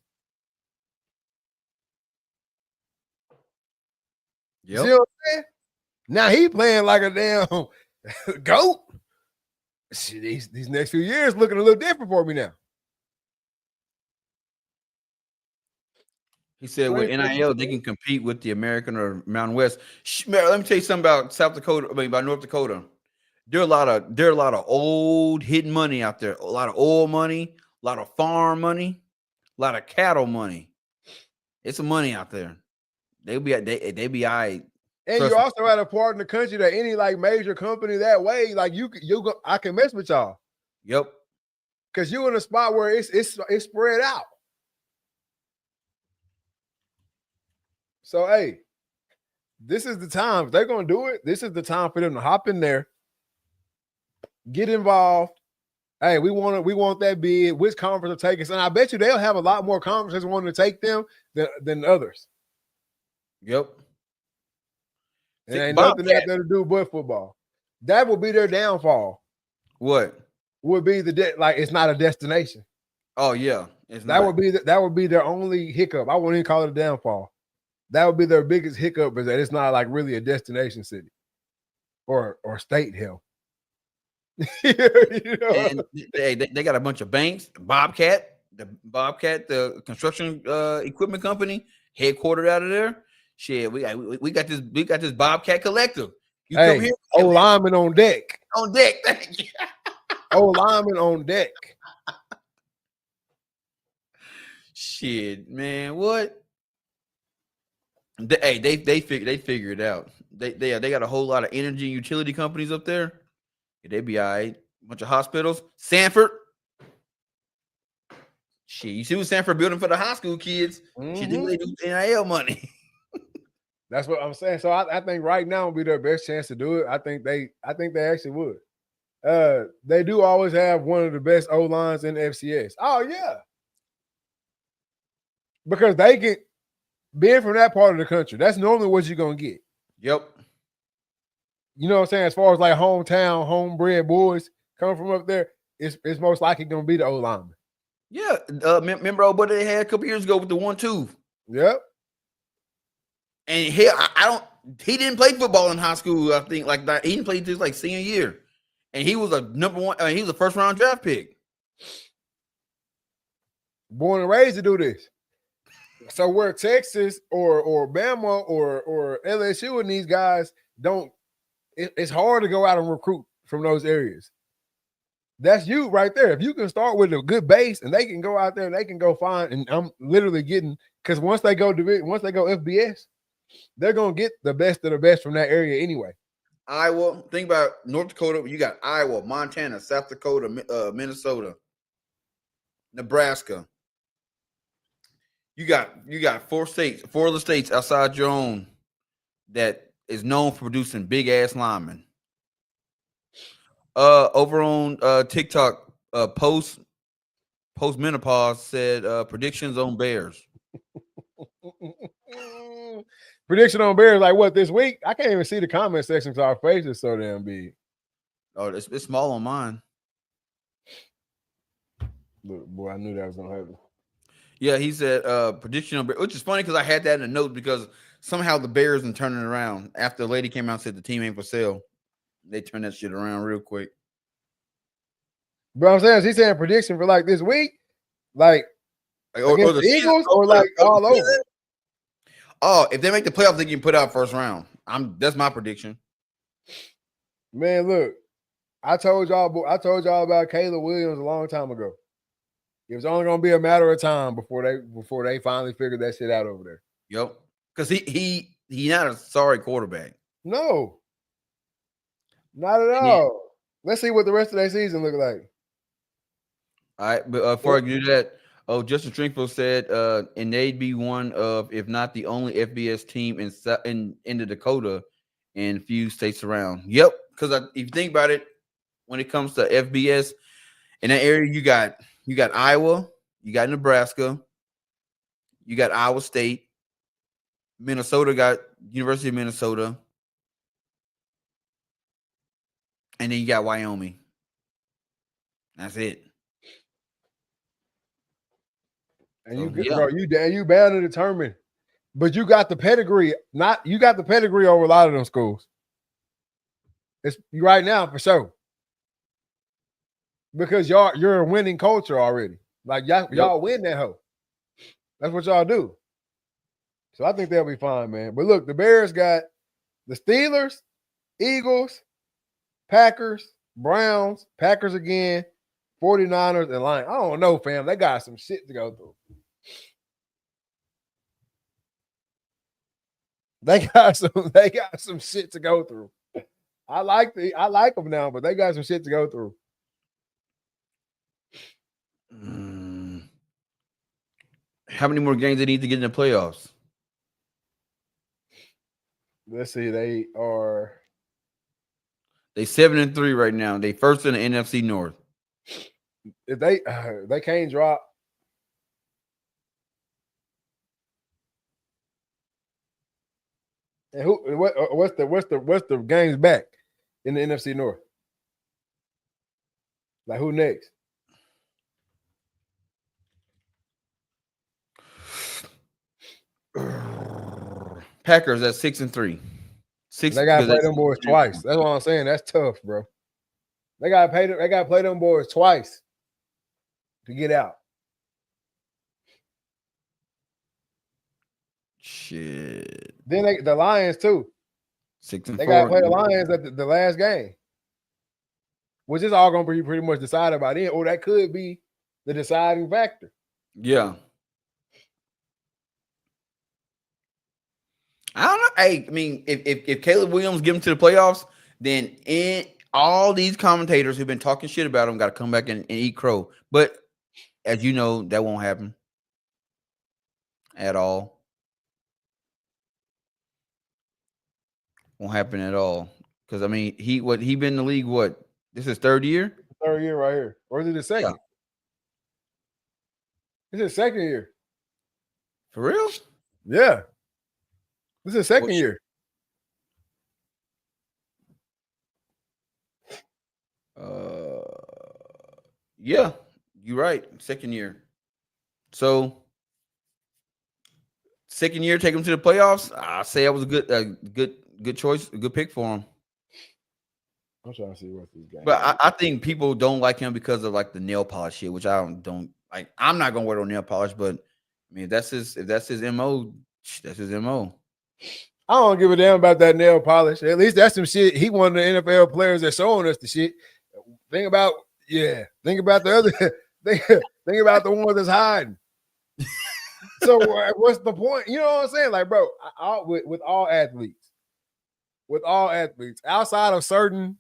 Yep. See what I'm saying? Now he playing like a damn goat. Shit, these next few years looking a little different for me now. He said with NIL, they can compete with the American or Mountain West. Let me tell you something about South Dakota. About North Dakota. There are a lot of old hidden money out there. A lot of oil money, a lot of farm money, a lot of cattle money. It's some money out there. They be all right. And you're also at a part in the country that any like major company that way, like I can mess with y'all. Yep. Because you're in a spot where it's spread out. So hey, this is the time. If they're gonna do it, this is the time for them to hop in there, get involved. Hey, we want that bid. Which conference will take us? And I bet you they'll have a lot more conferences wanting to take them than others. Yep. And ain't nothing out there to do but football. That will be their downfall. What? Would be it's not a destination. Oh yeah. That would be their only hiccup. I wouldn't even call it a downfall. That would be their biggest hiccup is that it's not like really a destination city or state hell. You know? And they got a bunch of banks. Bobcat, the construction equipment company, headquartered out of there. Shit, we got this Bobcat collective. You come here, lineman on deck. On deck, thank you. Lineman on deck. Shit, man, what? They figure it out. They got a whole lot of energy utility companies up there. They be all right. A bunch of hospitals. Sanford. Shit, you see what Sanford building for the high school kids? Mm-hmm. Shit, they do NIL money. That's what I'm saying. So I think right now would be their best chance to do it. I think they actually would. They do always have one of the best O lines in the FCS. Oh yeah, because they get being from that part of the country. That's normally what you're gonna get. Yep. You know what I'm saying? As far as like hometown, homebred boys coming from up there, it's most likely gonna be the O lineman. Yeah. Remember what they had a couple years ago with the 1-2. Yep. And he didn't play football in high school, I think, like that. He didn't play this like senior year. And he was a number one, he was a first round draft pick. Born and raised to do this. So where Texas or Bama or LSU and these guys it's hard to go out and recruit from those areas. That's you right there. If you can start with a good base and they can go out there and they can go find, and I'm literally getting, because once they go FBS, they're gonna get the best of the best from that area anyway. Iowa, think about North Dakota. You got Iowa, Montana, South Dakota, Minnesota, Nebraska. You got four of the states outside your own that is known for producing big ass linemen. Over on TikTok, post menopause said predictions on Bears. Prediction on Bears, like what, this week? I can't even see the comment section because our face is so damn big. Oh, it's small on mine. Look, boy, I knew that was gonna happen. Yeah, he said prediction on Bears, which is funny because I had that in the notes because somehow the Bears are turning around after the lady came out and said the team ain't for sale. They turned that shit around real quick. But I'm saying, he's saying prediction for like this week, like Against the Eagles or like all over? Oh, if they make the playoffs, they can put out first round. That's my prediction. Man, look, I told y'all about Caleb Williams a long time ago. It was only gonna be a matter of time before they finally figured that shit out over there. Yep, because he not a sorry quarterback. No, not at all. Let's see what the rest of their season look like. All right, but before I do that, Justin Stringfield said, and they'd be one of, if not the only FBS team in the Dakota and few states around. Yep, because if you think about it, when it comes to FBS in that area, you got Iowa, you got Nebraska, you got Iowa State, Minnesota got University of Minnesota, and then you got Wyoming. That's it. And you bound to determine, but you got the pedigree. You got the pedigree over a lot of them schools. It's right now for sure. Because you're a winning culture already. Like y'all win that hoe. That's what y'all do. So I think they'll be fine, man. But look, the Bears got the Steelers, Eagles, Packers, Browns, Packers again, 49ers, and Lions. I don't know, fam. They got some shit to go through. They got some shit to go through. I like them now, but they got some shit to go through. How many more games they need to get in the playoffs? Let's see. They 7-3 right now. They first in the NFC North. If they can't drop. And what's the games back in the NFC North? Like who next? Packers at 6-3. They gotta play them boys twice. That's what I'm saying. That's tough, bro. They gotta play them boys twice to get out. Shit. Then the Lions too. 6-4. They gotta play the Lions at the last game, which is all gonna be pretty much decided by then. Or that could be the deciding factor. Yeah. I don't know. Hey, I mean, if Caleb Williams get him to the playoffs, then all these commentators who've been talking shit about him got to come back and eat crow. But as you know, that won't happen at all. Won't happen at all. Because I mean, he been in the league, what? This is third year? Third year right here. Or is it the second? Yeah. This is second year. For real? Yeah. This is second year. Yeah, you're right. Second year. So second year, take him to the playoffs. I say that was a good choice, a good pick for him. I'm trying to see what these guys. But I think people don't like him because of like the nail polish shit, which I don't like. I'm not gonna wear no nail polish, but I mean, if that's his MO, that's his MO. I don't give a damn about that nail polish. At least that's some shit. He one of the NFL players that's showing us the shit. Think about the other. think about the one that's hiding. So what's the point? You know what I'm saying? Like, bro, with all athletes, outside of certain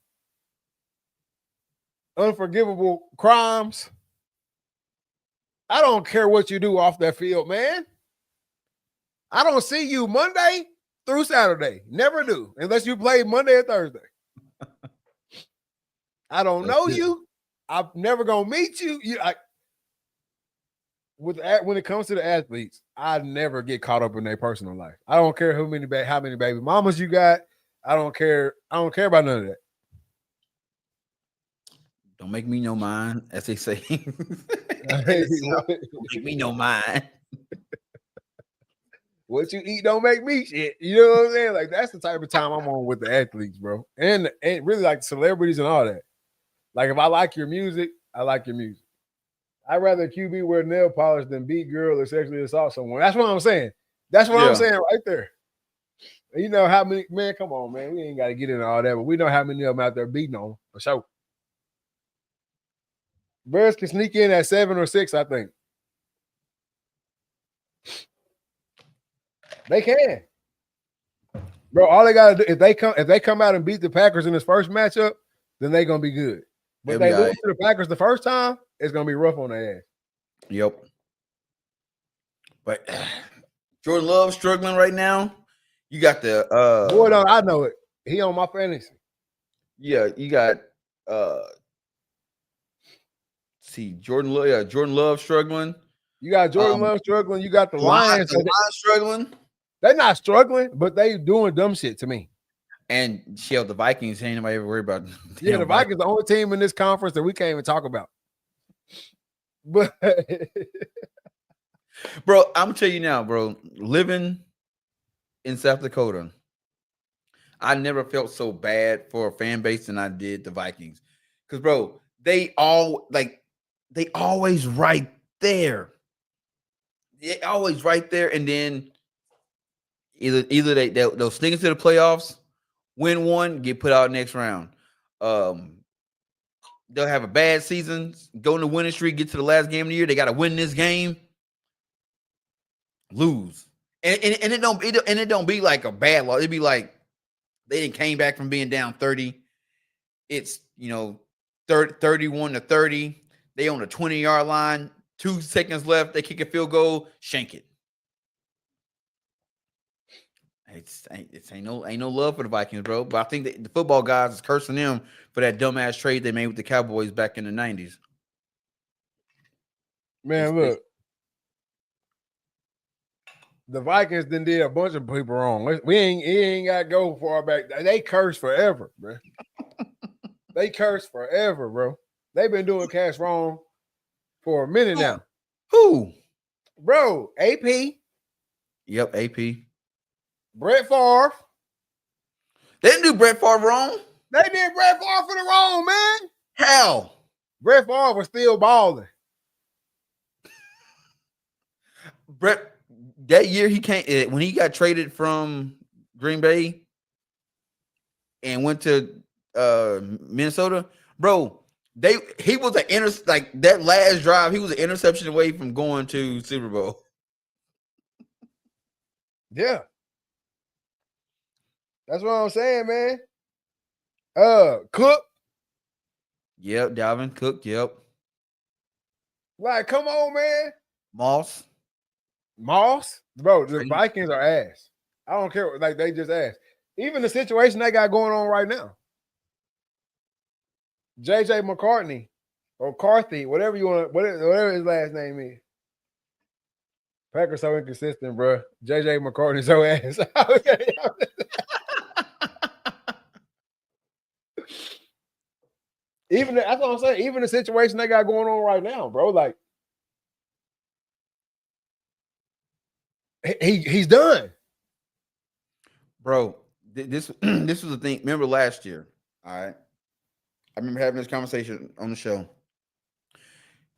unforgivable crimes, I don't care what you do off that field, man. I don't see you Monday through Saturday. Never do, unless you play Monday or Thursday. I don't know you. I'm never gonna meet you. When it comes to the athletes, I never get caught up in their personal life. I don't care how many baby mamas you got. I don't care. I don't care about none of that. Don't make me no mind, as they say. Don't make me no mind. What you eat don't make me shit. You know what I'm saying? Like, that's the type of time I'm on with the athletes, bro. And really like celebrities and all that. Like, if I like your music, I like your music. I'd rather QB wear nail polish than beat girl or sexually assault someone. That's what I'm saying. That's what I'm saying right there. You know how many, man, come on, man. We ain't got to get into all that, but we know how many of them out there beating on them, for sure. Bears can sneak in at 7 or 6, I think. They can. Bro, all they gotta do, if they come out and beat the Packers in this first matchup, then they're gonna be good. But they lose to the Packers the first time, it's gonna be rough on their ass. Yep. But Jordan Love struggling right now. You got the boy, I know it. He on my fantasy. Yeah, you got Jordan Love struggling. You got Jordan Love struggling. You got the Lions struggling. They're not struggling, but they doing dumb shit to me. And the Vikings ain't nobody ever worried about. Yeah, the Vikings the only team in this conference that we can't even talk about. But bro, I'm gonna tell you now, bro. Living in South Dakota, I never felt so bad for a fan base than I did the Vikings. Because, bro, they always right there. They always right there, and then either they'll sneak into the playoffs, win one, get put out next round. They'll have a bad season, go in the winning streak, get to the last game of the year. They got to win this game, lose, and it don't be like a bad loss. It'd be like they didn't came back from being down 30. It's 31-30. They on the 20-yard line. 2 seconds left. They kick a field goal, shank it. Ain't no love for the Vikings, bro. But I think the football guys is cursing them for that dumbass trade they made with the Cowboys back in the 90s. Man, look. The Vikings did a bunch of people wrong. We ain't got to go far back. They curse forever, bro. They curse forever, bro. They've been doing cash wrong for a minute now. Who? Bro, AP. Yep, AP. Brett Favre. They didn't do Brett Favre wrong. They did Brett Favre for the wrong, man. How? Brett Favre was still balling. Brett, that year he came when he got traded from Green Bay and went to Minnesota, bro. He was that last drive. He was an interception away from going to Super Bowl. Yeah. That's what I'm saying, man. Cook. Yep, Dalvin Cook. Yep. Like, come on, man. Moss. Bro, the Vikings are ass. I don't care. Like, they just ass. Even the situation they got going on right now. JJ McCarthy or Carthy, whatever you want, whatever his last name is. Packers so inconsistent, bro. JJ McCarthy so ass. Even that's what I'm saying. Even the situation they got going on right now, bro. Like he's done, bro. This was the thing. Remember last year? All right, I remember having this conversation on the show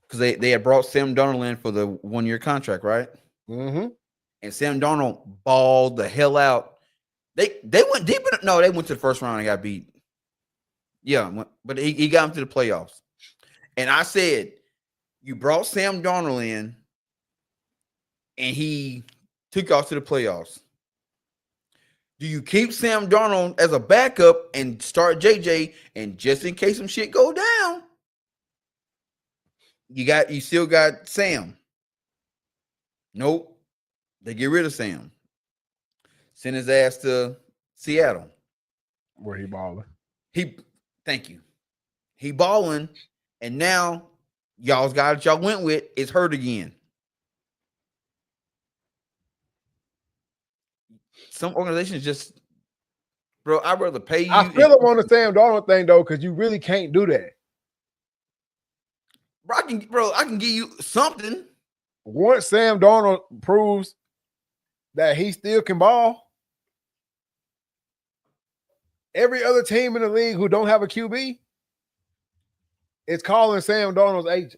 because they had brought Sam Darnold in for the 1-year contract, right? Mm-hmm. And Sam Darnold balled the hell out. They went deep in. No, they went to the first round and got beat. Yeah, but he got him to the playoffs. And I said, you brought Sam Darnold in, and he took y'all to the playoffs. Do you keep Sam Darnold as a backup and start JJ, and just in case some shit go down, you still got Sam? Nope. They get rid of Sam. Send his ass to Seattle. Where he balling. Thank you. He balling, and now y'all's guy that y'all went with is hurt again. Some organizations just, bro, I'd rather pay you. I feel him on the Sam Darnold thing, though, because you really can't do that. Bro, I can give you something. Once Sam Darnold proves that he still can ball, every other team in the league who don't have a QB is calling Sam Darnold's agent.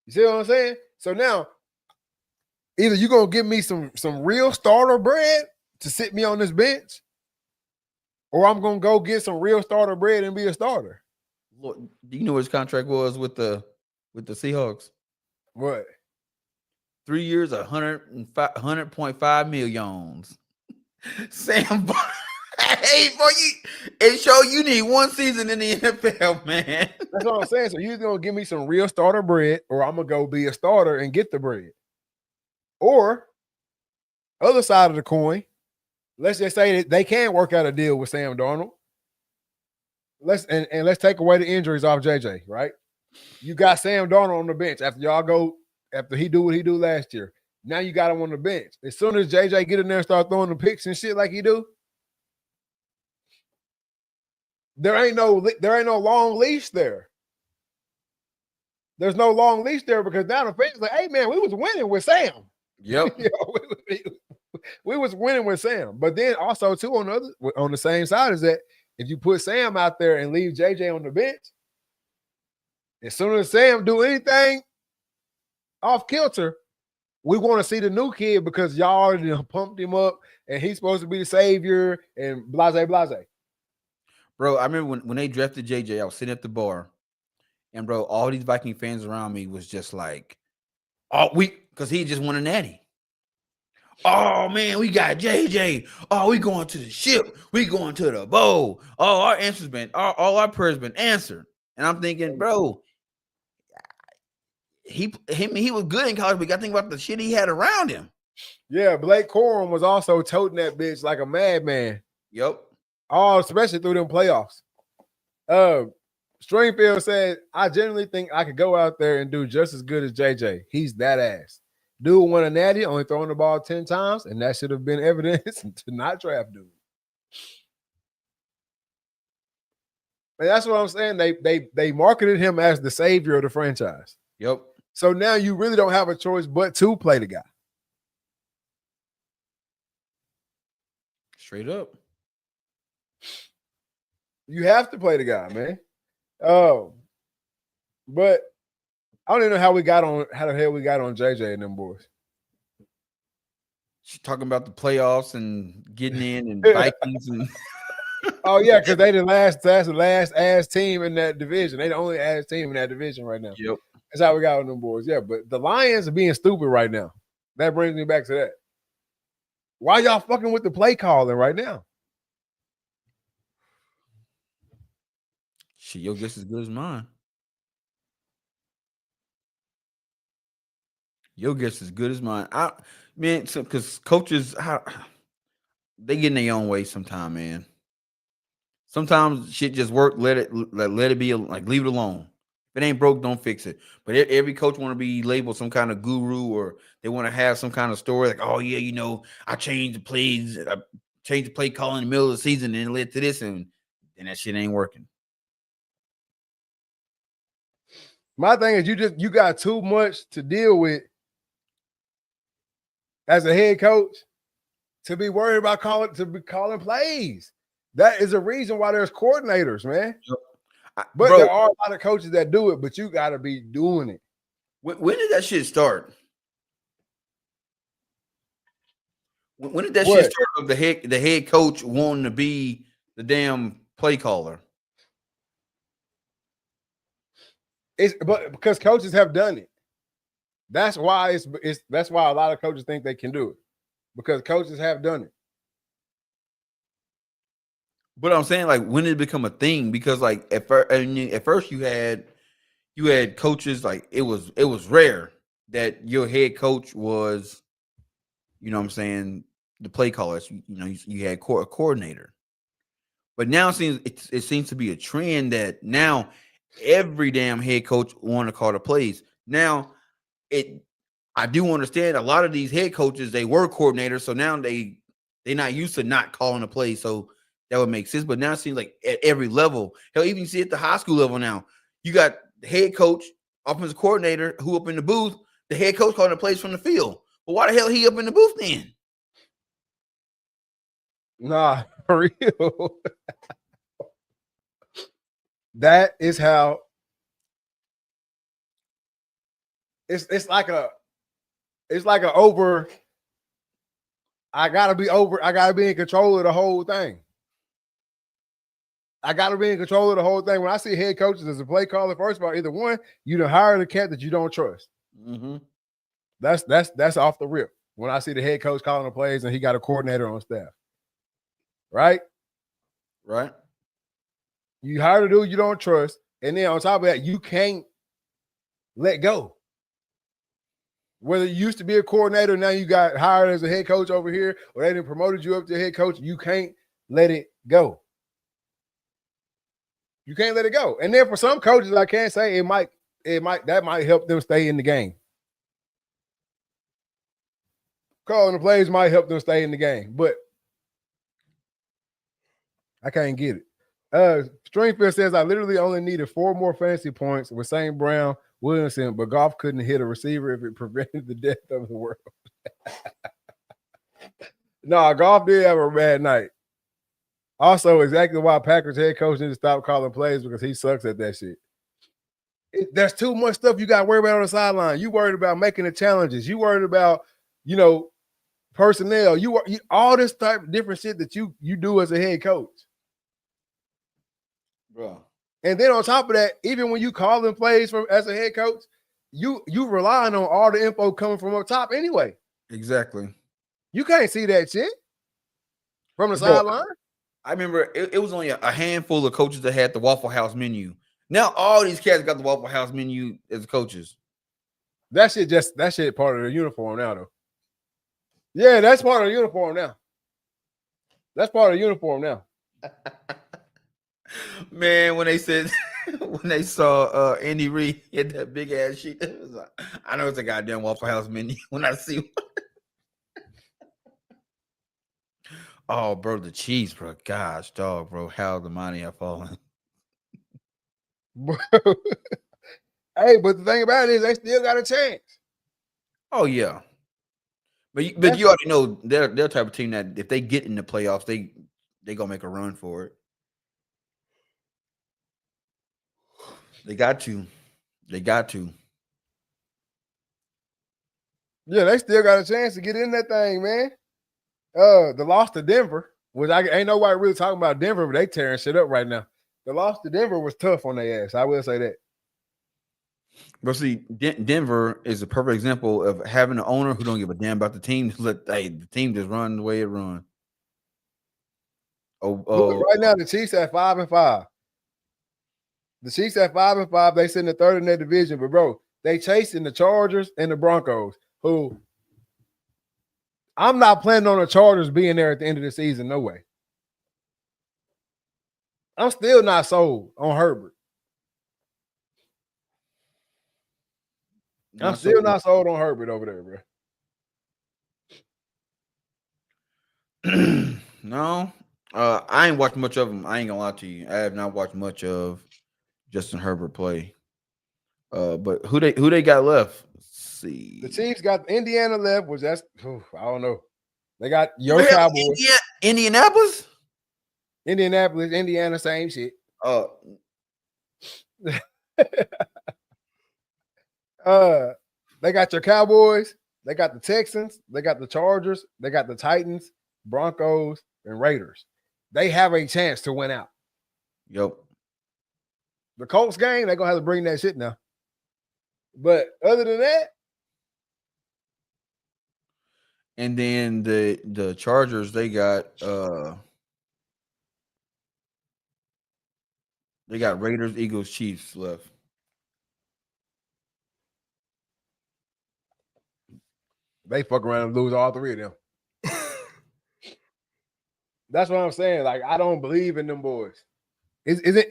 You see what I'm saying? So now, either you're gonna give me some real starter bread to sit me on this bench, or I'm gonna go get some real starter bread and be a starter. Lord, do you know what his contract was with the Seahawks? What? 3 years, 100.5 millions. Sam, hey, boy, it show you need one season in the NFL, man. That's what I'm saying. So you're gonna give me some real starter bread, or I'm gonna go be a starter and get the bread. Or other side of the coin, let's just say that they can work out a deal with Sam Darnold. Let's take away the injuries off JJ, right? You got Sam Darnold on the bench after he do what he do last year. Now you got him on the bench. As soon as JJ get in there and start throwing the picks and shit like he do, there ain't no long leash there. There's no long leash there because now the fans like, hey man, we was winning with Sam. Yep. We was winning with Sam. But then also too on the same side is that if you put Sam out there and leave JJ on the bench, as soon as Sam do anything off kilter, we want to see the new kid because y'all already pumped him up and he's supposed to be the savior and blase. Bro, I remember when they drafted JJ, I was sitting at the bar, and bro, all these Viking fans around me was just like, because he just won a natty. Oh man, we got JJ. Oh, we going to the ship. We going to the bowl. Oh, our answer's been all our prayers been answered. And I'm thinking, bro, he was good in college, but you got to think about the shit he had around him. Yeah, Blake Corum was also toting that bitch like a madman. Yep. Oh, especially through them playoffs. Stringfield said, I genuinely think I could go out there and do just as good as JJ. He's that ass. Dude won a natty, only throwing the ball 10 times, and that should have been evidence to not draft dude. And that's what I'm saying. They marketed him as the savior of the franchise. Yep. So now you really don't have a choice but to play the guy. Straight up. You have to play the guy, man. Oh, but I don't even know how the hell we got on JJ and them boys. She's talking about the playoffs and getting in and Vikings and oh yeah, because that's the last ass team in that division. They the only ass team in that division right now. Yep. That's how we got on them boys. Yeah, but the Lions are being stupid right now. That brings me back to that. Why y'all fucking with the play calling right now? Shit, your guess as good as mine. Your guess as good as mine. Because coaches, they get in their own way sometimes, man. Sometimes shit just work. Let it be. Like leave it alone. If it ain't broke, don't fix it. But every coach want to be labeled some kind of guru, or they want to have some kind of story like, oh yeah, I changed the plays, I changed the play call in the middle of the season, and it led to this, and that shit ain't working. My thing is you got too much to deal with as a head coach to be worried about calling plays. That is a reason why there's coordinators, man. But there are a lot of coaches that do it, but you got to be doing it. When did that shit start? When did that shit start of the head coach wanting to be the damn play caller? But because coaches have done it. That's why that's why a lot of coaches think they can do it. Because coaches have done it. But I'm saying, like, when did it become a thing? Because, like, at first you had coaches, like, it was rare that your head coach was, you know what I'm saying, the play callers. You had a coordinator. But now it seems to be a trend that now every damn head coach want to call the plays. Now, I do understand a lot of these head coaches, they were coordinators, so now they're not used to not calling the plays, so that would make sense. But now it seems like at every level, hell, even see at the high school level now, you got the head coach, offensive coordinator, who up in the booth, the head coach calling the plays from the field. But why the hell he up in the booth then? Nah, for real. That is how it's like a over. I gotta be in control of the whole thing. I gotta be in control of the whole thing. When I see head coaches as a play caller, first of all, either one, you done hired a cat that you don't trust. Mm-hmm. That's off the rip. When I see the head coach calling the plays and he got a coordinator on staff, right? Right. You hired a dude you don't trust, and then on top of that, you can't let go. Whether you used to be a coordinator, now you got hired as a head coach over here, or they done promoted you up to head coach, you can't let it go. You can't let it go. And then for some coaches, I can't say that might help them stay in the game. Calling the plays might help them stay in the game, but I can't get it. Stringfield says I literally only needed 4 more fantasy points with St. Brown, Williamson, but Goff couldn't hit a receiver if it prevented the death of the world. No, Goff did have a bad night. Also, exactly why Packers head coach needs to stop calling plays because he sucks at that shit. There's too much stuff you got to worry about on the sideline. You worried about making the challenges. You worried about, personnel. You all this type of different shit that you do as a head coach. Bro. And then on top of that, even when you calling plays as a head coach, you relying on all the info coming from up top anyway. Exactly. You can't see that shit from the sideline. I remember it was only a handful of coaches that had the Waffle House menu. Now all these cats got the Waffle House menu as coaches. That shit part of the uniform now, though. Yeah, that's part of the uniform now. That's part of the uniform now. Man, when they saw Andy Reid hit that big ass sheet, it was like, I know it's a goddamn Waffle House menu when I see one. Oh, bro, the Chiefs, bro. Gosh, dog, bro. How the money have fallen. Bro. Hey, but the thing about it is they still got a chance. Oh, yeah. But you already know they're the type of team that if they get in the playoffs, they gonna make a run for it. They got to. Yeah, they still got a chance to get in that thing, man. The loss to Denver, which ain't nobody really talking about Denver, but they tearing shit up right now. The loss to Denver was tough on their ass. I will say that. But see, Denver is a perfect example of having an owner who don't give a damn about the team. Let the team just run the way it runs. Look, right now, the Chiefs at 5-5. The Chiefs at 5-5. They sit in the third in their division, but bro, they chasing the Chargers and the Broncos, who I'm not planning on the Chargers being there at the end of the season. No way. I'm still not sold on Herbert. I'm still not sold on Herbert over there, bro. No. I ain't watched much of him. I ain't gonna lie to you. I have not watched much of Justin Herbert play. But who they got left? Let's see. The Chiefs got Indiana left, which I don't know. They got your Cowboys. Indianapolis, Indiana, same shit. They got your Cowboys, they got the Texans, they got the Chargers, they got the Titans, Broncos, and Raiders. They have a chance to win out. Yep. The Colts game, they're gonna have to bring that shit now. But other than that, and then the Chargers, they got Raiders, Eagles, Chiefs left. They fuck around and lose all 3 of them. That's what I'm saying. Like, I don't believe in them boys.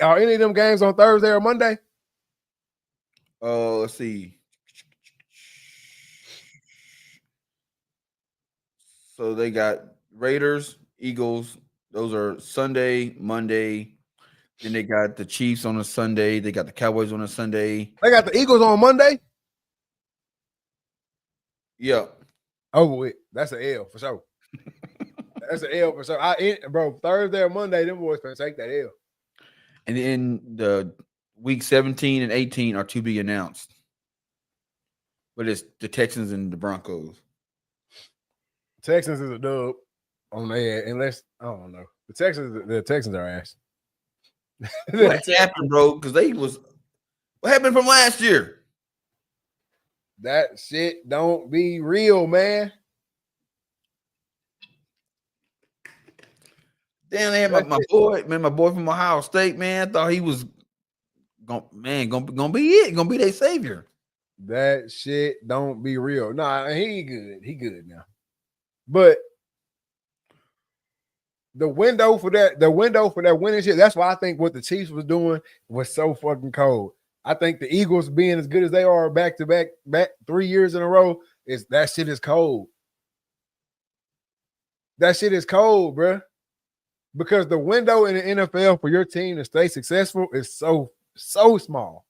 Are any of them games on Thursday or Monday? Let's see. So they got Raiders, Eagles. Those are Sunday, Monday. Then they got the Chiefs on a Sunday. They got the Cowboys on a Sunday. They got the Eagles on Monday? Yeah. Over with. That's an L for sure. That's an L for sure. Bro, Thursday or Monday, them boys can take that L. And then the week 17 and 18 are to be announced. But it's the Texans and the Broncos. Texans is a dub on their unless I don't know. The Texans are ass. What happened, bro? Because what happened from last year? That shit don't be real, man. Damn, they had my boy from Ohio State, man. I thought he was gonna be it, gonna be their savior. That shit don't be real. Nah, he good. He good now. But the window for that winning shit, that's why I think what the Chiefs was doing was so fucking cold. I think the Eagles being as good as they are back 3 years in a row is that shit is cold. That shit is cold, bro. Because the window in the NFL for your team to stay successful is so small.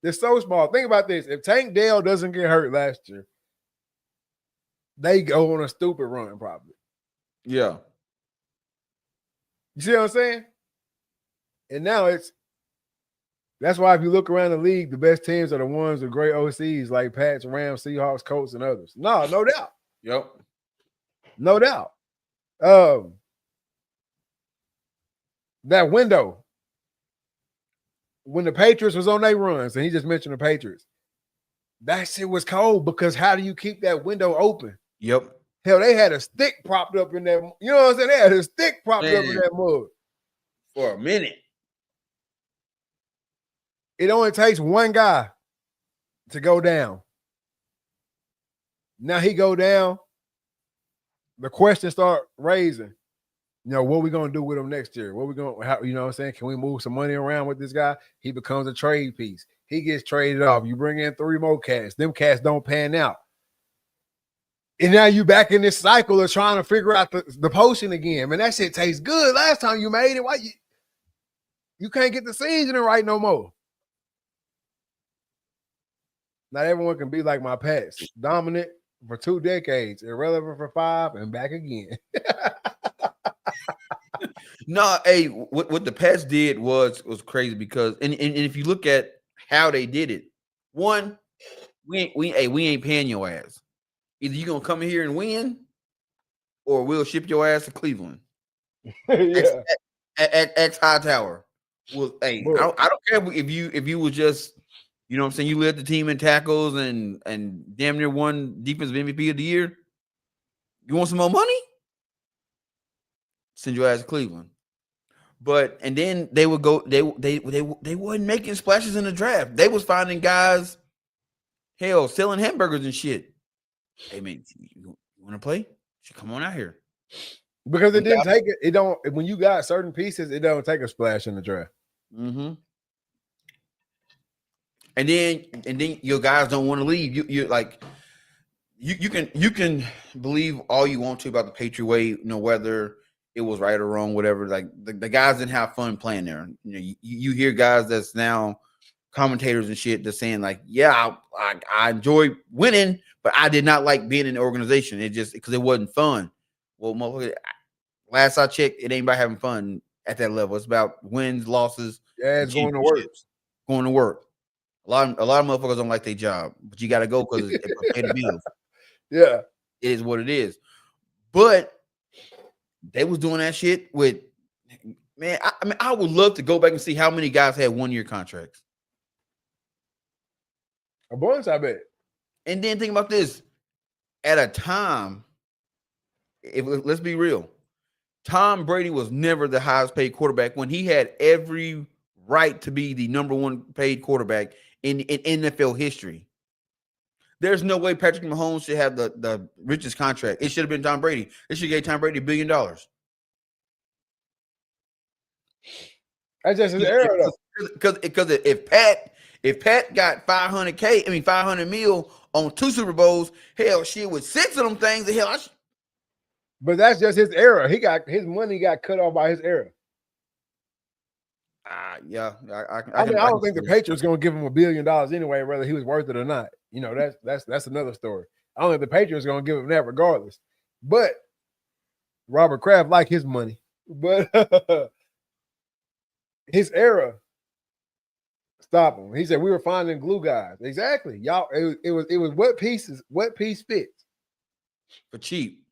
It's so small. Think about this. If Tank Dell doesn't get hurt last year, they go on a stupid run probably. Yeah. You see what I'm saying? And now that's why if you look around the league, the best teams are the ones with great OCs like Pats, Rams, Seahawks, Colts, and others. No doubt. Yep. No doubt. That window, when the Patriots was on their runs, and he just mentioned the Patriots, that shit was cold because how do you keep that window open? Yep. Hell, they had a stick propped up in that. You know what I'm saying? They had a stick propped up in that mud. For a minute. It only takes one guy to go down. Now he go down. The questions start raising. You know, what we going to do with him next year? You know what I'm saying? Can we move some money around with this guy? He becomes a trade piece. He gets traded off. You bring in 3 more cats. Them cats don't pan out. And now you back in this cycle of trying to figure out the potion again. Man, that shit tastes good. Last time you made it, why you can't get the seasoning right no more? Not everyone can be like my Pats. Dominant for 2 decades, irrelevant for 5, and back again. No, hey, what the Pats did was crazy because and if you look at how they did it, one, we ain't paying your ass. Either you gonna come in here and win, or we'll ship your ass to Cleveland. Yeah. X Hightower. Well, hey, I don't care if you was just, you know what I'm saying, you led the team in tackles and damn near won defensive MVP of the year. You want some more money? Send your ass to Cleveland. And then they would go, they wasn't making splashes in the draft. They was finding guys, hell, selling hamburgers and shit. Hey man, you want to play? Come on out here. Because it didn't take it. It don't. When you got certain pieces, it don't take a splash in the draft. Mm-hmm. And then your guys don't want to leave. You like you can believe all you want to about the Patriot way, you know, whether it was right or wrong, whatever. Like the guys didn't have fun playing there. You know, you hear guys that's now commentators and shit that's saying like, yeah, I enjoy winning, but I did not like being in the organization. It just because it wasn't fun. Well, motherfucker, last I checked, it ain't about having fun at that level. It's about wins, losses. Yeah, it's going to work. Going to work. A lot of motherfuckers don't like their job, but you got to go because it pay the bills. Yeah, it is what it is. But they was doing that shit with, man. I mean, I would love to go back and see how many guys had 1-year contracts. A bunch, I bet. And then think about this: at a time, let's be real, Tom Brady was never the highest paid quarterback when he had every right to be the number 1 paid quarterback in NFL history. There's no way Patrick Mahomes should have the richest contract. It should have been Tom Brady. It should have gave Tom Brady $1 billion. That's just his era, though. Because if Pat got $500 million on 2 Super Bowls, hell, shit, with 6 of them things, the hell, but that's just his era. His money got cut off by his era. Yeah. I don't think the Patriots going to give him $1 billion anyway, whether he was worth it or not. You know, that's another story. I don't think the Patriots going to give him that regardless. But Robert Kraft liked his money. But his era stop them. He said we were finding glue guys. Exactly, y'all. It was what pieces? What piece fits? For cheap.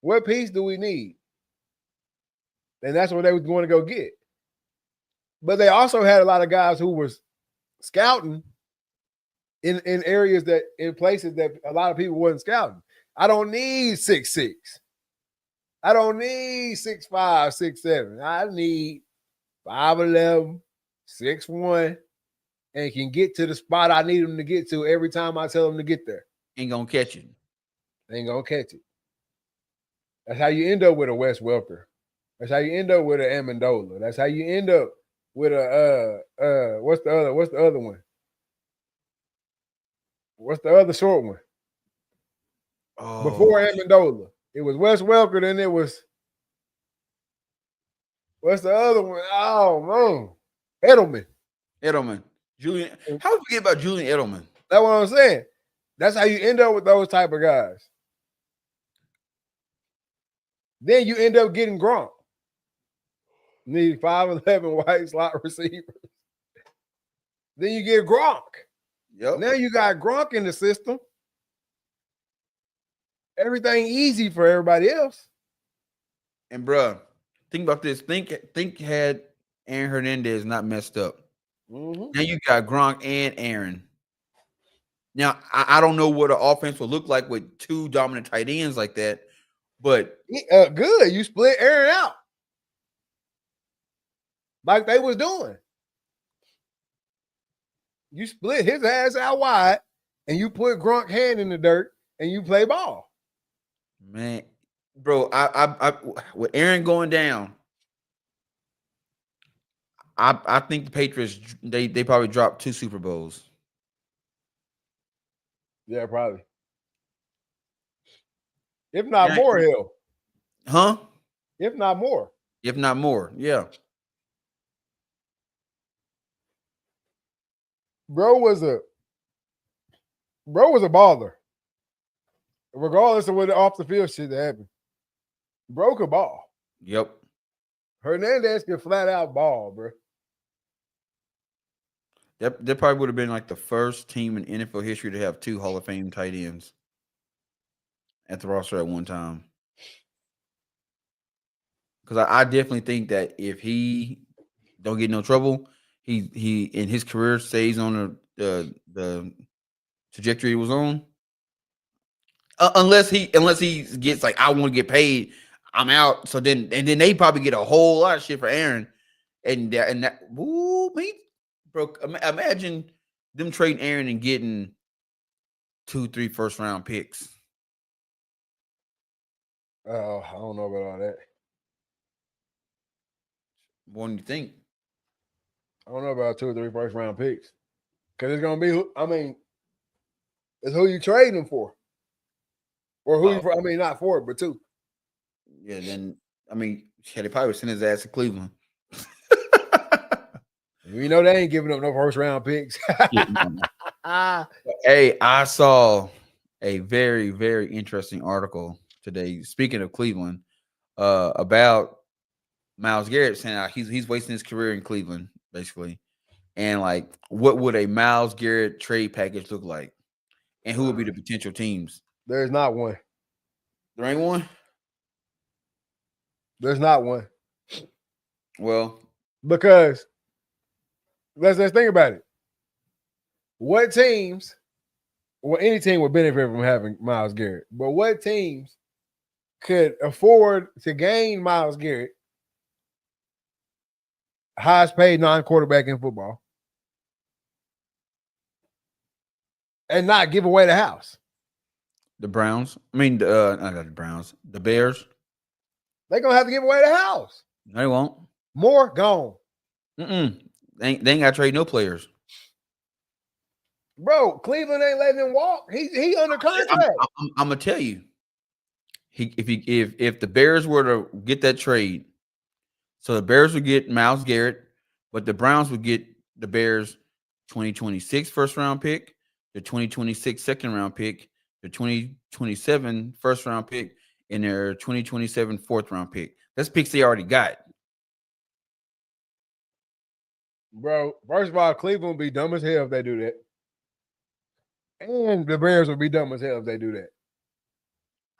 What piece do we need? And that's what they was going to go get. But they also had a lot of guys who were scouting in areas that in places that a lot of people wasn't scouting. I don't need 6'6". I don't need 6'5", 6'7". I need 5'11", 6'1", and can get to the spot I need them to get to every time I tell them to get there. Ain't gonna catch it. Ain't gonna catch it. That's how you end up with a Wes Welker. That's how you end up with an Amendola. That's how you end up with a what's the other one? What's the other short one? Oh. Before Amendola. It was Wes Welker, then it was what's the other one? Oh man. Edelman. Julian. How did we forget about Julian Edelman? That's what I'm saying. That's how you end up with those type of guys. Then you end up getting Gronk. Need 5'11" white slot receivers. Then you get Gronk. Yep. Now you got Gronk in the system. Everything easy for everybody else. And bruh, think about this. Think had Aaron Hernandez not messed up. Mm-hmm. Now you got Gronk and Aaron. Now I don't know what an offense will look like with two dominant tight ends like that, but good. You split Aaron out like they was doing. You split his ass out wide, and you put Gronk hand in the dirt, and you play ball. Man, bro, I with Aaron going down, I think the Patriots they probably dropped 2 Super Bowls. Yeah, probably. If not more, hell. Huh? If not more. If not more, yeah. Bro was a baller. Regardless of what the off the field shit that happened. Bro could ball. Yep. Hernandez can flat out ball, bro. That probably would have been like the first team in NFL history to have 2 Hall of Fame tight ends at the roster at one time. Because I definitely think that if he don't get no trouble, he in his career stays on the trajectory he was on. Unless he gets like, I want to get paid, I'm out. So then they probably get a whole lot of shit for Aaron, and that me, bro. Imagine them trading Aaron and getting 2-3 first round picks. Oh, I don't know about all that. What do you think? I don't know about 2 or 3 first round picks. Because it's gonna be, I mean, it's who you trading them for. Or who you, I mean, not for, but 2. Yeah, then I mean, they probably send his ass to Cleveland. We know they ain't giving up no first round picks. Hey, I saw a very, very interesting article today. Speaking of Cleveland, about Miles Garrett saying he's wasting his career in Cleveland, basically, and like, what would a Miles Garrett trade package look like, and who would be the potential teams? There's not one. There ain't one. There's not one. Well, because let's think about it. What teams? Well, any team would benefit from having Miles Garrett, but what teams could afford to gain Miles Garrett, highest paid non-quarterback in football, and not give away the house? The Browns. I mean, not the Browns. The Bears. They're gonna have to give away the house. No, they won't. More gone. They ain't got to trade no players. Bro, Cleveland ain't letting him walk. He under contract. I'm gonna tell you. If the Bears were to get that trade, so the Bears would get Miles Garrett, but the Browns would get the Bears 2026 first round pick, the 2026 second round pick, the 2027 first round pick, and their 2027 fourth round pick. That's picks they already got. Bro, first of all, Cleveland would be dumb as hell if they do that. And the Bears would be dumb as hell if they do that.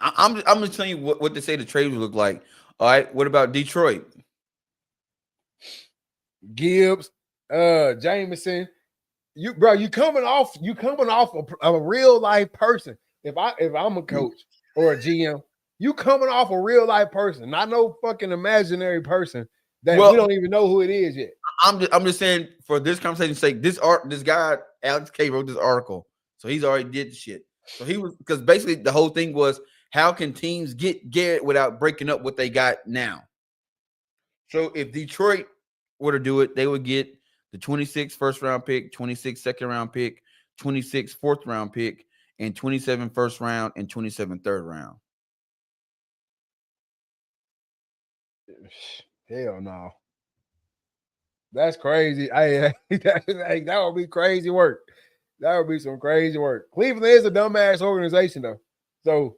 I'm just telling you what they say the trade would look like. All right, what about Detroit? Gibbs, Jameson. You coming off a real life person. If I'm a coach or a GM, you coming off a real life person, not no fucking imaginary person that we don't even know who it is yet. I'm just saying for this conversation's sake, this guy Alex K wrote this article, so he's already did the shit. So he was, because basically the whole thing was, how can teams get Garrett without breaking up what they got now? So if Detroit were to do it, they would get the 26th first round pick, 26th second round pick, 26th fourth round pick, and 27 first round and 27 third round. Hell no. That's crazy. That would be crazy work. That would be some crazy work. Cleveland is a dumbass organization, though. So,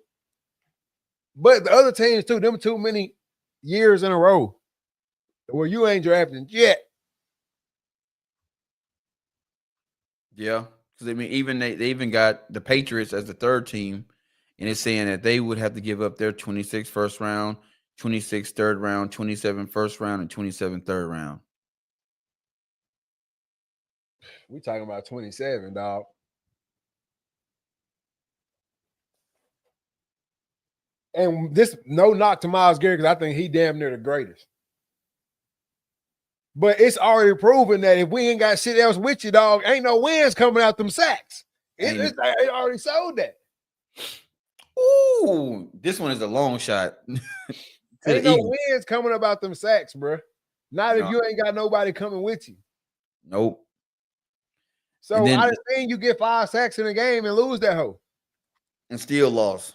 but the other teams too, them too many years in a row where you ain't drafting yet. Yeah, because I mean, even they even got the Patriots as the third team, and it's saying that they would have to give up their 26 first round, 26 third round, 27 first round, and 27 third round. We talking about 27, dog. And this, no knock to Miles Garrett, because I think he damn near the greatest. But it's already proven that if we ain't got shit else with you, dog, ain't no wins coming out them sacks. It already sold that. Ooh, this one is a long shot. Ain't no wins coming about them sacks, bro. Not if you ain't got nobody coming with you. Nope. So I just think you get 5 sacks in a game and lose that hoe. And still lost.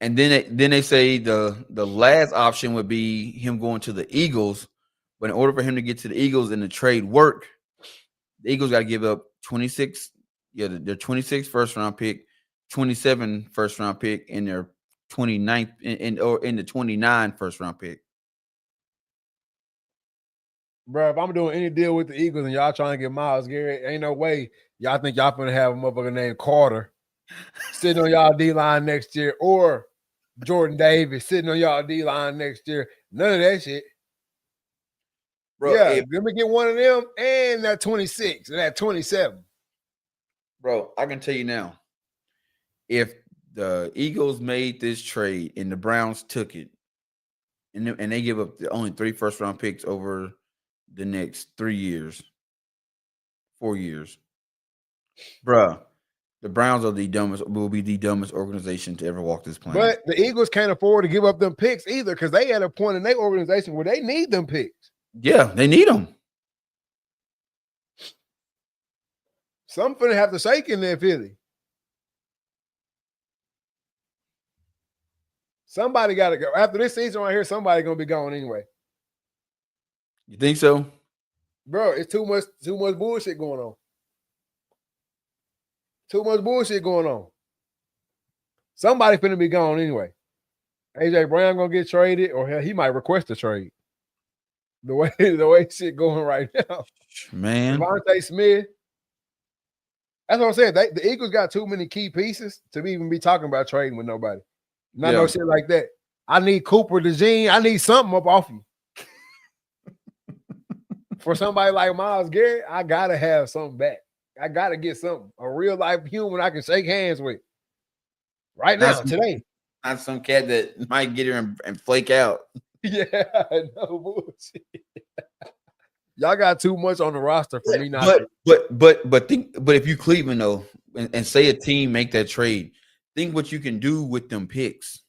And then they say the last option would be him going to the Eagles. But in order for him to get to the Eagles and the trade work, the Eagles got to give up 26, their 26 first round pick, 27 first round pick, and their 29th in the 29 first round pick. Bro, if I'm doing any deal with the Eagles and y'all trying to get Miles Garrett, ain't no way y'all think y'all gonna have a motherfucker named Carter sitting on y'all D-line next year, or Jordan Davis sitting on y'all D-line next year. None of that shit. Bro, yeah, let me get one of them and that 26 and that 27. Bro, I can tell you now, if the Eagles made this trade and the Browns took it, and they give up only 3 first round picks over the next 4 years, bro, the Browns will be the dumbest organization to ever walk this planet. But the Eagles can't afford to give up them picks either, because they at a point in their organization where they need them picks. Yeah, they need them. Something finna have to shake in there, Philly. Somebody got to go. After this season right here, somebody gonna be gone anyway. You think so? Bro, it's too much bullshit going on. Too much bullshit going on. Somebody finna be gone anyway. AJ Brown gonna get traded, or hell, he might request a trade. The way shit going right now. Man. Devontae Smith. That's what I'm saying. The Eagles got too many key pieces to even be talking about trading with nobody. No shit like that. I need Cooper DeJean. I need something up off you. For somebody like Miles Garrett, I gotta have something back. I gotta get something. A real life human I can shake hands with. Right now, today. Not some cat that might get here and flake out. Yeah, no bullshit. Y'all got too much on the roster for me not. But if you Cleveland though, and say a team make that trade, think what you can do with them picks.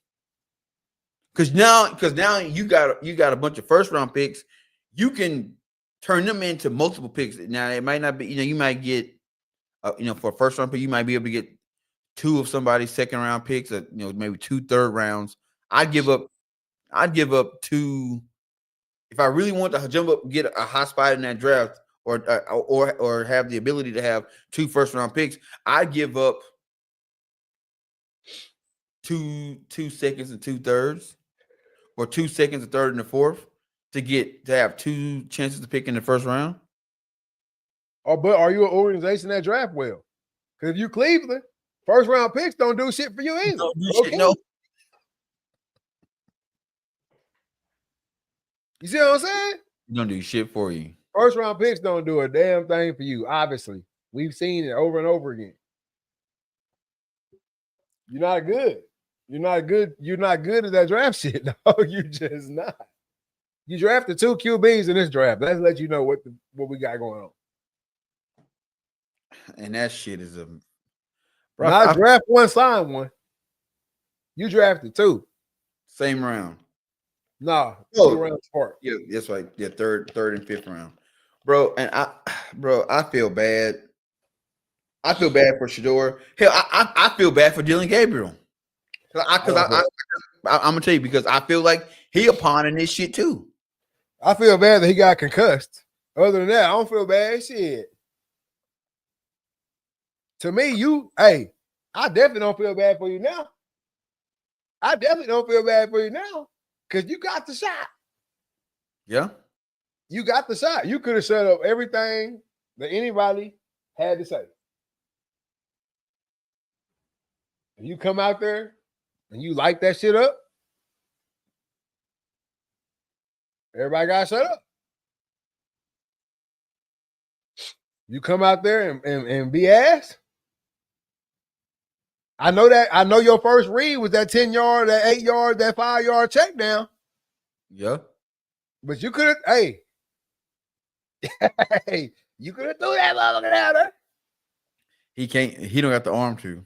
Because now you got a bunch of first round picks. You can turn them into multiple picks. Now it might not be, you might get, for a first round pick, you might be able to get 2 of somebody's second round picks, maybe 2 third rounds. I'd give up 2 if I really want to jump up and get a high spot in that draft, or have the ability to have 2 first round picks. I'd give up 2 seconds and 2 thirds, or 2 seconds, a third, and a fourth to have 2 chances to pick in the first round. But are you an organization that draft well? Because if you Cleveland, first round picks don't do shit for you either. Don't do Okay. shit, no. You see what I'm saying? Don't do shit for you. First round picks don't do a damn thing for you. Obviously, we've seen it over and over again. You're not good. You're not good. You're not good at that draft shit. No, you just not. You drafted 2 QBs in this draft. Let's let you know what we got going on. And that shit is a Not draft one, sign one. You drafted 2. Same round. No, 2 rounds apart. Yeah, that's right. Yeah, third and fifth round. Bro, and I feel bad. I feel bad for Shedeur. Hell, I feel bad for Dylan Gabriel. I'm gonna tell you because I feel like he a pawn in this shit too. I feel bad that he got concussed. Other than that, I don't feel bad. Shit. To me, I definitely don't feel bad for you now. I definitely don't feel bad for you now because you got the shot. Yeah. You got the shot. You could have set up everything that anybody had to say. If you come out there and you light that shit up, everybody got to shut up. You come out there and be ass. I know that. I know your first read was that 10-yard, that 8-yard, that 5-yard check down. Yeah. But you could have, you could have threw that motherfucker down there. He can't, he don't got the arm to.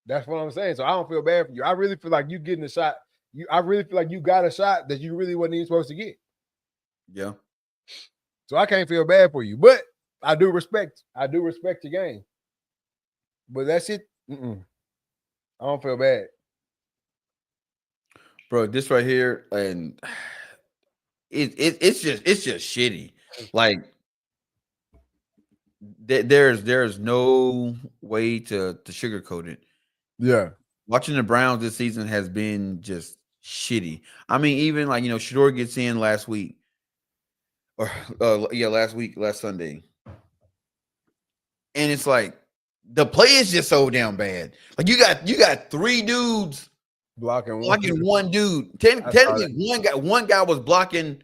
That's what I'm saying. So I don't feel bad for you. I really feel like you getting a shot. I really feel like you got a shot that you really wasn't even supposed to get. Yeah. So I can't feel bad for you. But I do respect your game. But that shit, I don't feel bad. Bro, this right here, and it's just shitty. Like there's no way to sugarcoat it. Yeah. Watching the Browns this season has been just shitty. I mean, even like, Shedeur gets in last week. Or last Sunday. And it's like the play is just so damn bad. Like you got 3 dudes blocking one dude. Technically, one guy was blocking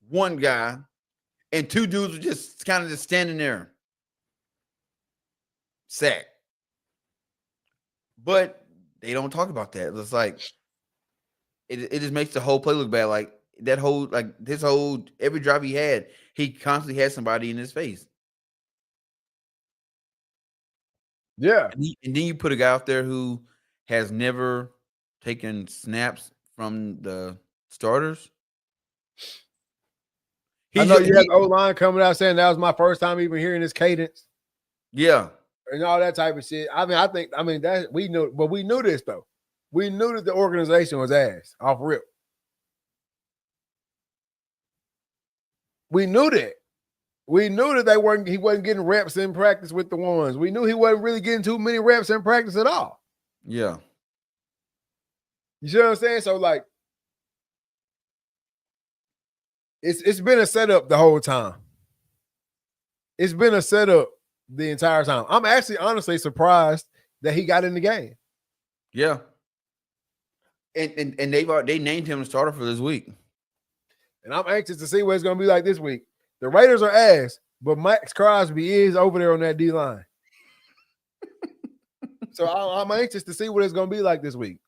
one guy, and 2 dudes were just kind of just standing there. Sack. But they don't talk about that. It's like it just makes the whole play look bad. Like that whole every drive he had, he constantly had somebody in his face. Yeah. And then you put a guy out there who has never taken snaps from the starters. I know you had the O-line coming out saying that was my first time even hearing this cadence. Yeah. And all that type of shit. I mean, that we knew, but we knew this though. We knew that the organization was ass off rip. We knew that. We knew that he wasn't getting reps in practice with the ones. We knew he wasn't really getting too many reps in practice at all. Yeah. You see what I'm saying? So like it's been a setup the whole time. It's been a setup the entire time. I'm actually honestly surprised that he got in the game. Yeah. And they named him the starter for this week. And I'm anxious to see what it's going to be like this week. The Raiders are ass, but Max Crosby is over there on that D-line. So I'm anxious to see what it's going to be like this week.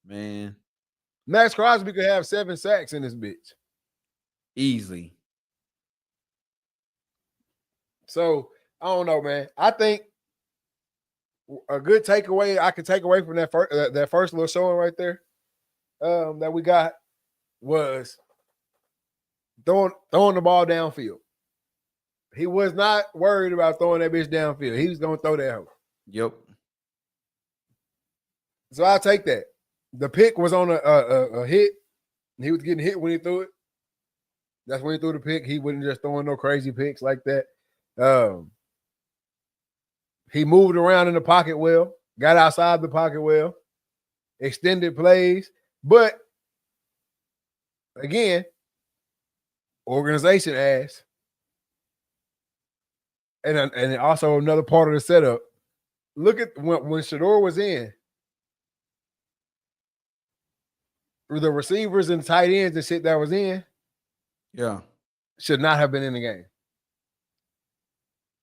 Man. Max Crosby could have 7 sacks in this bitch. Easily. So, I don't know, man. I think a good takeaway I could take away from that first little showing right there that we got was throwing the ball downfield. He was not worried about throwing that bitch downfield. He was going to throw that hoe. Yep. So I'll take that. The pick was on a hit. He was getting hit when he threw it. That's when he threw the pick. He wasn't just throwing no crazy picks like that. He moved around in the pocket well, got outside the pocket well, extended plays. But, again, organization ass. And also another part of the setup. Look at when Shedeur was in, the receivers and tight ends and shit that was in, Yeah. should not have been in the game.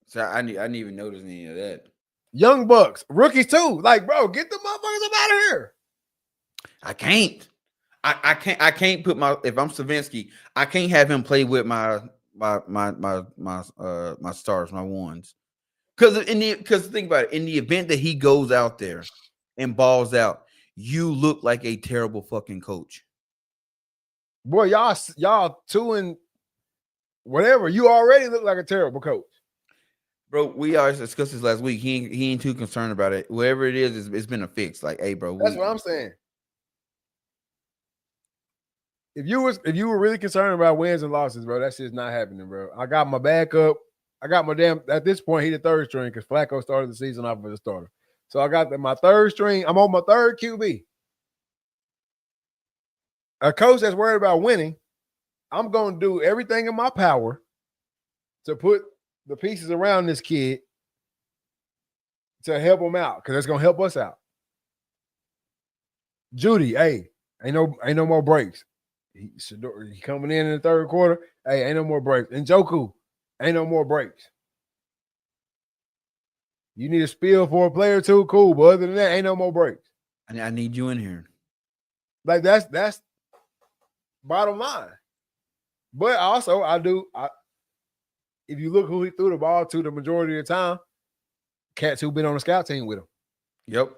So I didn't even notice any of that. Young Bucks, rookies too. Like, bro, get the motherfuckers up out of here. I can't. I can't put if I'm Savinsky, I can't have him play with my stars, my ones. Because think about it, in the event that he goes out there and balls out, you look like a terrible fucking coach. Boy, y'all 2 and whatever. You already look like a terrible coach. Bro, we already discussed this last week. He ain't too concerned about it. Whatever it is, it's been a fix. Like, hey, bro. That's what I'm saying. If you were really concerned about wins and losses, bro, that shit's not happening, bro. I got my backup. I got my at this point, he the third string because Flacco started the season off as a starter. So I got my third string. I'm on my third QB. A coach that's worried about winning, I'm going to do everything in my power to put the pieces around this kid to help him out because it's going to help us out. Judy, hey, ain't no more breaks. He coming in the third quarter. Hey, ain't no more breaks. And Njoku, ain't no more breaks. You need a spill for a player or two, cool. But other than that, ain't no more breaks. I need you in here. Like that's bottom line. But also, if you look who he threw the ball to the majority of the time, cats who been on the scout team with him. Yep.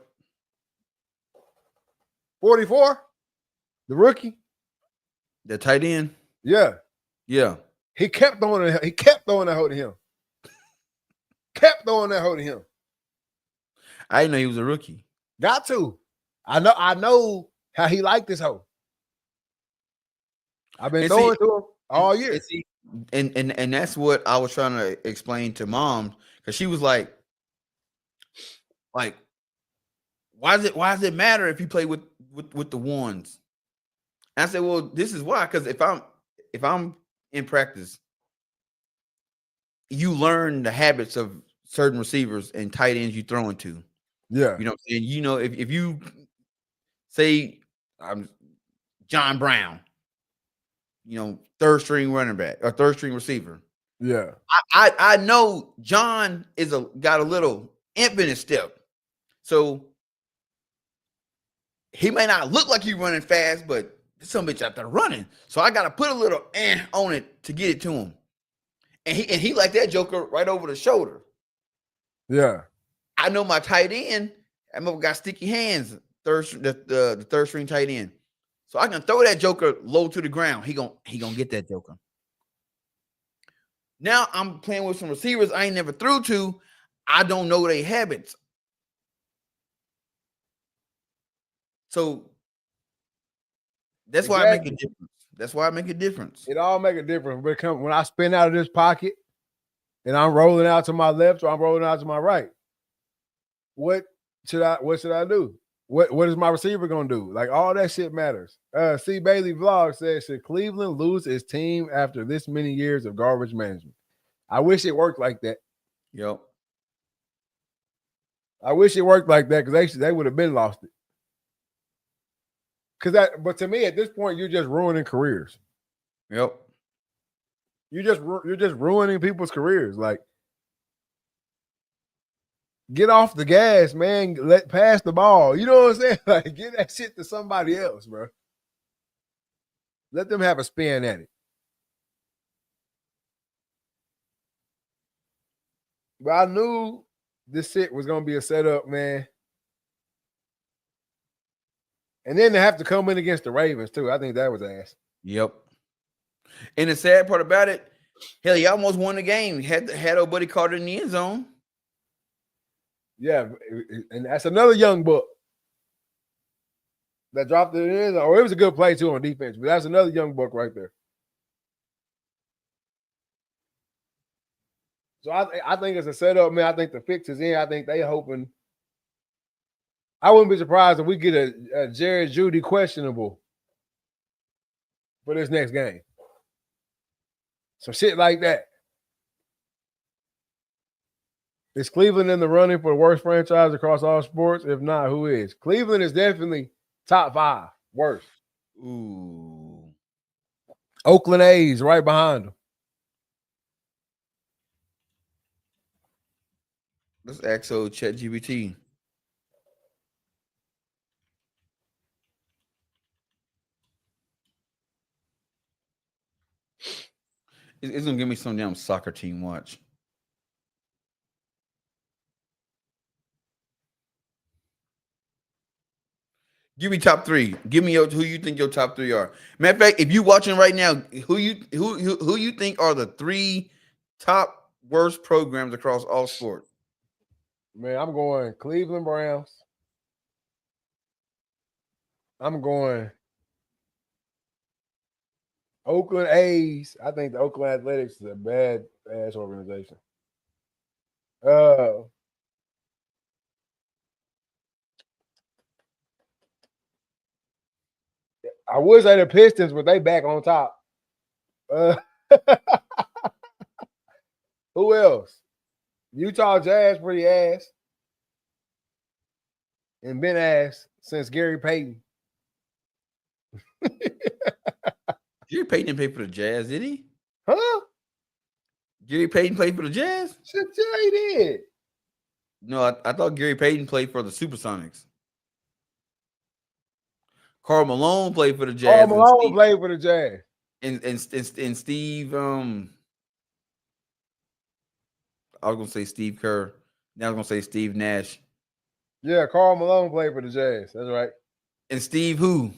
44, the rookie. The tight end. Yeah. Yeah. He kept throwing that hoe to him. Kept throwing that hoe to him. I didn't know he was a rookie. Got to. I know how he liked this hoe. I've been throwing to him all year. And that's what I was trying to explain to mom because she was like, why does it matter if you play with the ones? And I said, well, this is why, because if I'm in practice, you learn the habits of certain receivers and tight ends you throw into. Yeah. You know what I'm saying? You know, if you say I'm John Brown, you know, third string running back or third string receiver. Yeah. I know John got a little imp in his step. So he may not look like he's running fast, but some bitch out there running. So I gotta put a little on it to get it to him. And he like that joker right over the shoulder. Yeah. I know my tight end, that mother got sticky hands, the third string tight end. So I can throw that joker low to the ground. He gonna get that joker. Now I'm playing with some receivers I ain't never threw to. I don't know their habits. So that's why I make a difference. That's why I make a difference. It all make a difference. When I spin out of this pocket and I'm rolling out to my left or I'm rolling out to my right, what should I do? What is my receiver gonna do? Like all that shit matters. C. Bailey Vlog says, should Cleveland lose its team after this many years of garbage management? I wish it worked like that. Yep. I wish it worked like that because they would have been lost it. But to me, at this point, you're just ruining careers. Yep. You're just ruining people's careers. Like, get off the gas, man. Pass the ball. You know what I'm saying? Like, give that shit to somebody else, bro. Let them have a spin at it. But I knew this shit was gonna be a setup, man. And then they have to come in against the Ravens, too. I think that was ass. Yep. And the sad part about it, hell, he almost won the game. Had old buddy Carter in the end zone. Yeah, and that's another young buck that dropped it in the end zone. Or it was a good play, too, on defense. But that's another young buck right there. So I think it's a setup, man. I think the fix is in. I think they hoping. I wouldn't be surprised if we get a Jared Judy questionable for this next game. Some shit like that. Is Cleveland in the running for the worst franchise across all sports? If not, who is? Cleveland is definitely top 5 worst. Ooh. Oakland A's right behind them. Let's ask ChatGPT. It's gonna give me some damn soccer team. Watch. Give me top 3. Give me who you think your top 3 are. Matter of fact, if you watching right now, who you think are the 3 top worst programs across all sports? Man, I'm going Cleveland Browns. I'm going Oakland A's. I think the Oakland Athletics is a bad ass organization. I would say the Pistons, but they back on top. Who else? Utah Jazz pretty ass. And been ass since Gary Payton. Gary Payton didn't play for the Jazz, did he? Huh? Gary Payton played for the Jazz? Shit, yeah, he did. No, I thought Gary Payton played for the Supersonics. Karl Malone played for the Jazz. Karl Malone played for the Jazz. And Steve, I was gonna say Steve Kerr. Now I was gonna say Steve Nash. Yeah, Karl Malone played for the Jazz. That's right. And Steve who?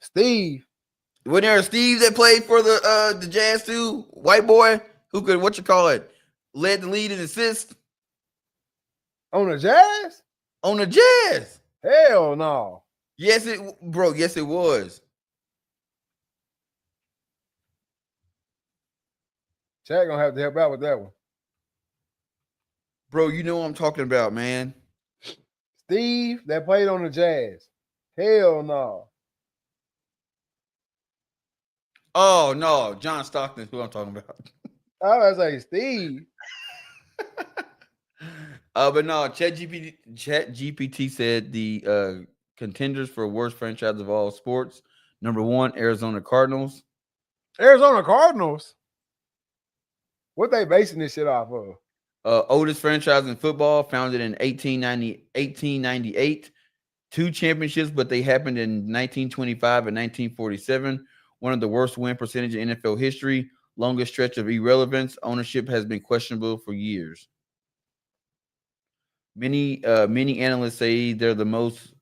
Steve. Wasn't there a Steve that played for the Jazz too? White boy who could led the lead in assists on the Jazz? On the Jazz. Hell no. Yes, it was. Chad gonna have to help out with that one. Bro, you know what I'm talking about, man. Steve that played on the Jazz. Hell no. Oh no, John Stockton is who I'm talking about. I was like Steve. But no, ChatGPT said the contenders for worst franchise of all sports. Number 1, Arizona Cardinals. Arizona Cardinals? What they basing this shit off of? Oldest franchise in football, founded in 1898. 2 championships, but they happened in 1925 and 1947. One of the worst win percentage in NFL history. Longest stretch of irrelevance. Ownership has been questionable for years. Many analysts say they're the most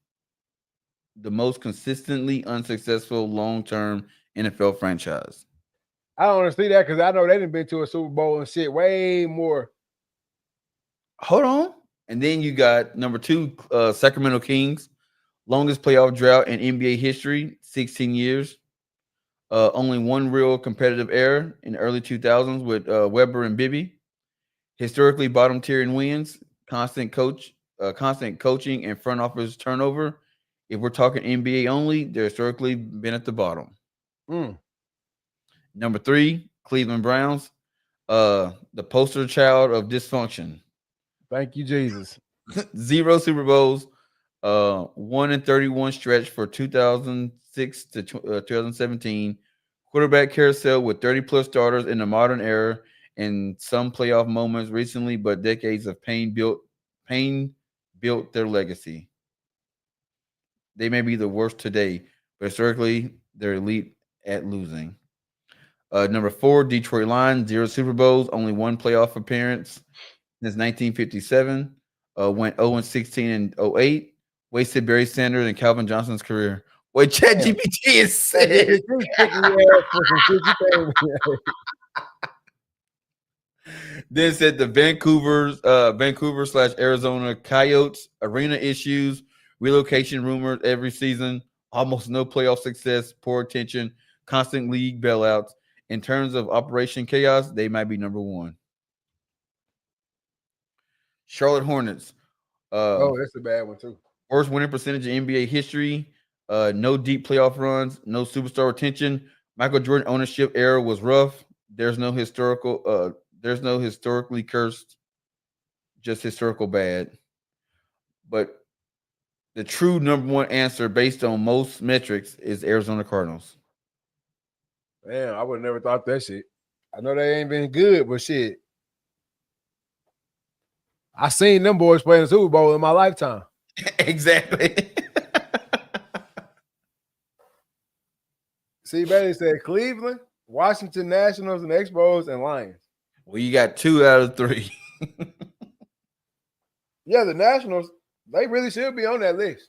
consistently unsuccessful long-term NFL franchise. I don't understand that because I know they done been to a Super Bowl and shit way more. Hold on. And then you got number 2, Sacramento Kings. Longest playoff drought in NBA history, 16 years. Only one real competitive era in the early 2000s with Weber and Bibby. Historically bottom tier in wins, constant coaching and front office turnover. If we're talking NBA only, they're historically been at the bottom. Number 3, Cleveland Browns. The poster child of dysfunction. Thank you, Jesus. 0 Super Bowls, 1-31 stretch for 2006 to 2017. Quarterback carousel with 30-plus starters in the modern era and some playoff moments recently, but decades of pain built their legacy. They may be the worst today, but historically, they're elite at losing. Number 4, Detroit Lions, 0 Super Bowls, only 1 playoff appearance since 1957. Went 0-16 in 08. Wasted Barry Sanders and Calvin Johnson's career. What ChatGPT is saying. Then said the Vancouver/Arizona Coyotes, arena issues, relocation rumors every season, almost no playoff success, poor attention, constant league bailouts. In terms of operation chaos, they might be number 1. Charlotte Hornets. That's a bad one too. Worst winning percentage in NBA history. No deep playoff runs. No superstar retention. Michael Jordan ownership era was rough. There's no historical There's no historically cursed, just historical bad. But the true number one answer based on most metrics is Arizona Cardinals. Man, I would have never thought that shit. I know they ain't been good, but shit. I seen them boys play in the Super Bowl in my lifetime. Exactly. See, Bailey said Cleveland, Washington Nationals, and Expos, and Lions. Well, you got 2 out of 3. Yeah, the Nationals, they really should be on that list.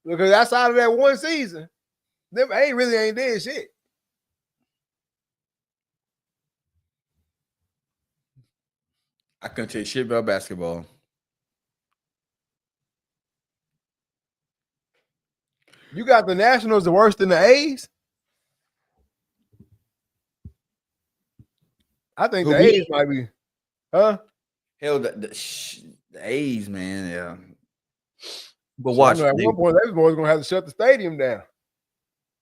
Because outside of that one season, them ain't did shit. I couldn't tell you shit about basketball. You got the Nationals the worse than the A's? I think the A's might be. Huh? Hell, the A's, man, yeah. But So watch. at one point, they was going to have to shut the stadium down.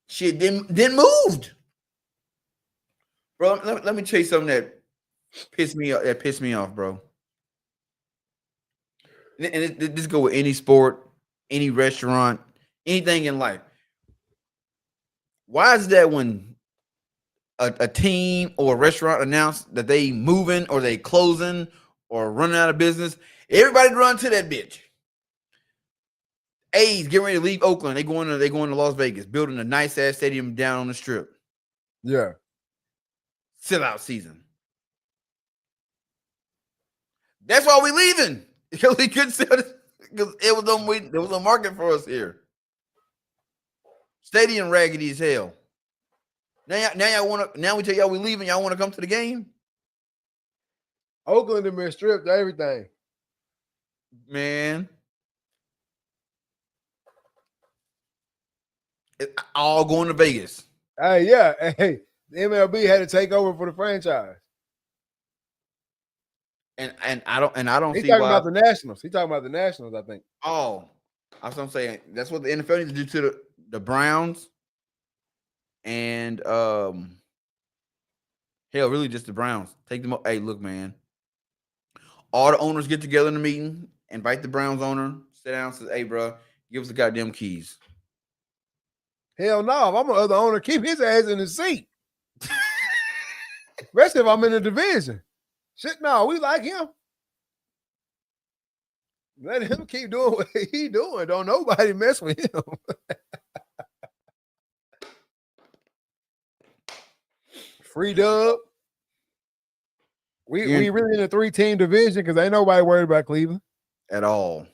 Shit, then moved. Bro, let me tell you something that pissed me off, bro. And this go with any sport, any restaurant, anything in life. Why is that when a team or a restaurant announce that they moving or they closing or running out of business, everybody run to that bitch? A's getting ready to leave Oakland. They going to Las Vegas, building a nice ass stadium down on the strip. Yeah. Sellout season. That's why we leaving. Because we couldn't sell it. Because there was no market for us here. Stadium raggedy as hell. Now we tell y'all we leaving. Y'all want to come to the game? Oakland have been stripped of everything. Man. All going to Vegas. Hey, yeah. Hey, the MLB had to take over for the franchise. And I don't see why. He's talking about the Nationals. He's talking about the Nationals, I think. Oh, that's what I'm saying. That's what the NFL needs to do to the Browns. And hell, really just the Browns. Take them up. Hey, look, man. All the owners get together in the meeting, invite the Browns owner, sit down, says, hey, bro, give us the goddamn keys. Hell no. If I'm another owner, keep his ass in the seat. Especially if I'm in the division. Shit, no, we like him. Let him keep doing what he doing. Don't nobody mess with him. Free dub. We really in a 3-team division because ain't nobody worried about Cleveland at all.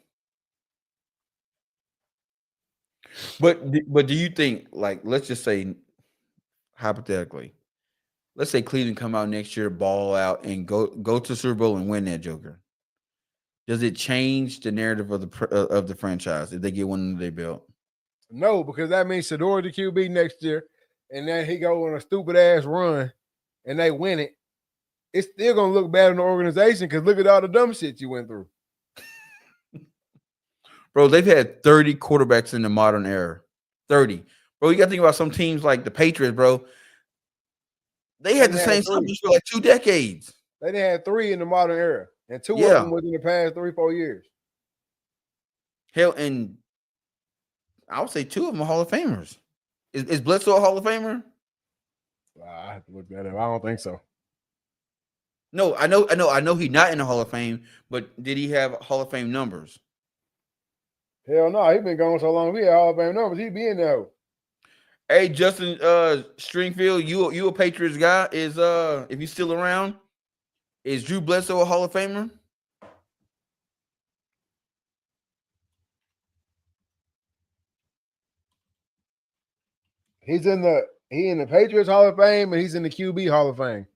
But do you think, like, let's just say hypothetically, let's say Cleveland come out next year, ball out, and go to Super Bowl and win that joker? Does it change the narrative of the franchise if they get one under their belt? No, because that means Shedeur the QB next year, and then he go on a stupid ass run, and they win it. It's still gonna look bad in the organization because look at all the dumb shit you went through. Bro, they've had 30 quarterbacks in the modern era. 30. Bro, you got to think about some teams like the Patriots, bro. They had the same subject for like 2 decades. They didn't have 3 in the modern era, and 2 of them was in the past 3-4 years. Hell, and I would say 2 of them are Hall of Famers. Is Bledsoe a Hall of Famer? I have to look that up. I don't think so. No, I know he's not in the Hall of Fame, but did he have Hall of Fame numbers? Hell no, he's been gone so long. We had Hall of Fame numbers. He'd be in there. Hey, Justin Stringfield, you a Patriots guy? Is if he's still around, is Drew Bledsoe a Hall of Famer? He in the Patriots Hall of Fame, and he's in the QB Hall of Fame.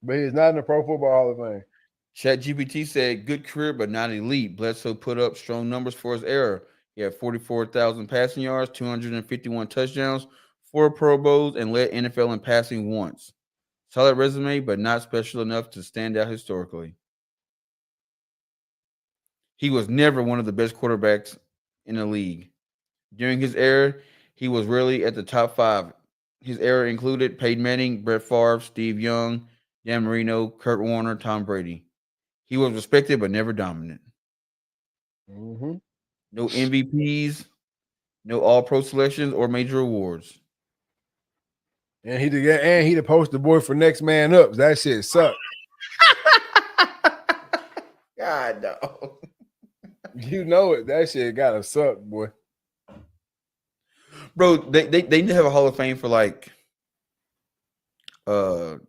But he's not in the Pro Football Hall of Fame. ChatGPT said, good career, but not elite. Bledsoe put up strong numbers for his era. He had 44,000 passing yards, 251 touchdowns, 4 Pro Bowls, and led NFL in passing once. Solid resume, but not special enough to stand out historically. He was never one of the best quarterbacks in the league. During his era, he was rarely at the top 5 His era included Peyton Manning, Brett Favre, Steve Young, Dan Marino, Kurt Warner, Tom Brady. He was respected but never dominant. Mm-hmm. No MVPs, no All-Pro selections or major awards. And he the poster boy for next man up. That shit sucked. God no. You know it. That shit gotta suck, boy. Bro, they need to have a Hall of Fame for like a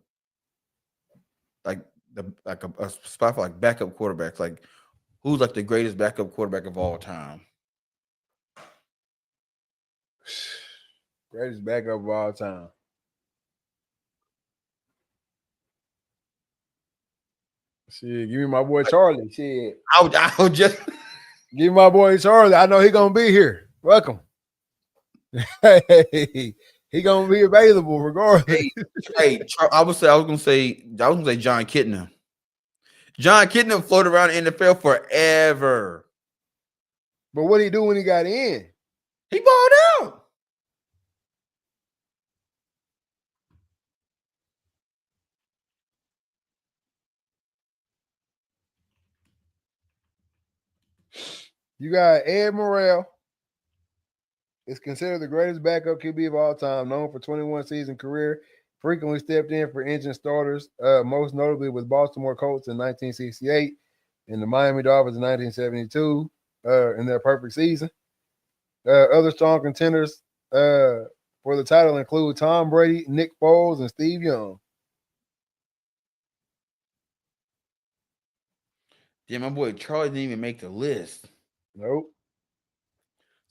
spot for like backup quarterbacks. Like who's like the greatest backup quarterback of all time? Greatest backup of all time. Shit, give me my boy Charlie. Shit. I would just Give me my boy Charlie. I know he gonna be here. Welcome. Hey, he gonna be available regardless. I was gonna say John Kitna. John Kitna floated around the NFL forever. But what did he do when he got in? He balled out. You got Ed Morrell. Is considered the greatest backup QB of all time, known for 21 season career. Frequently stepped in for engine starters, most notably with Baltimore Colts in 1968 and the Miami Dolphins in 1972 in their perfect season. Other strong contenders for the title include Tom Brady, Nick Foles, and Steve Young. Yeah, my boy Charlie didn't even make the list. Nope.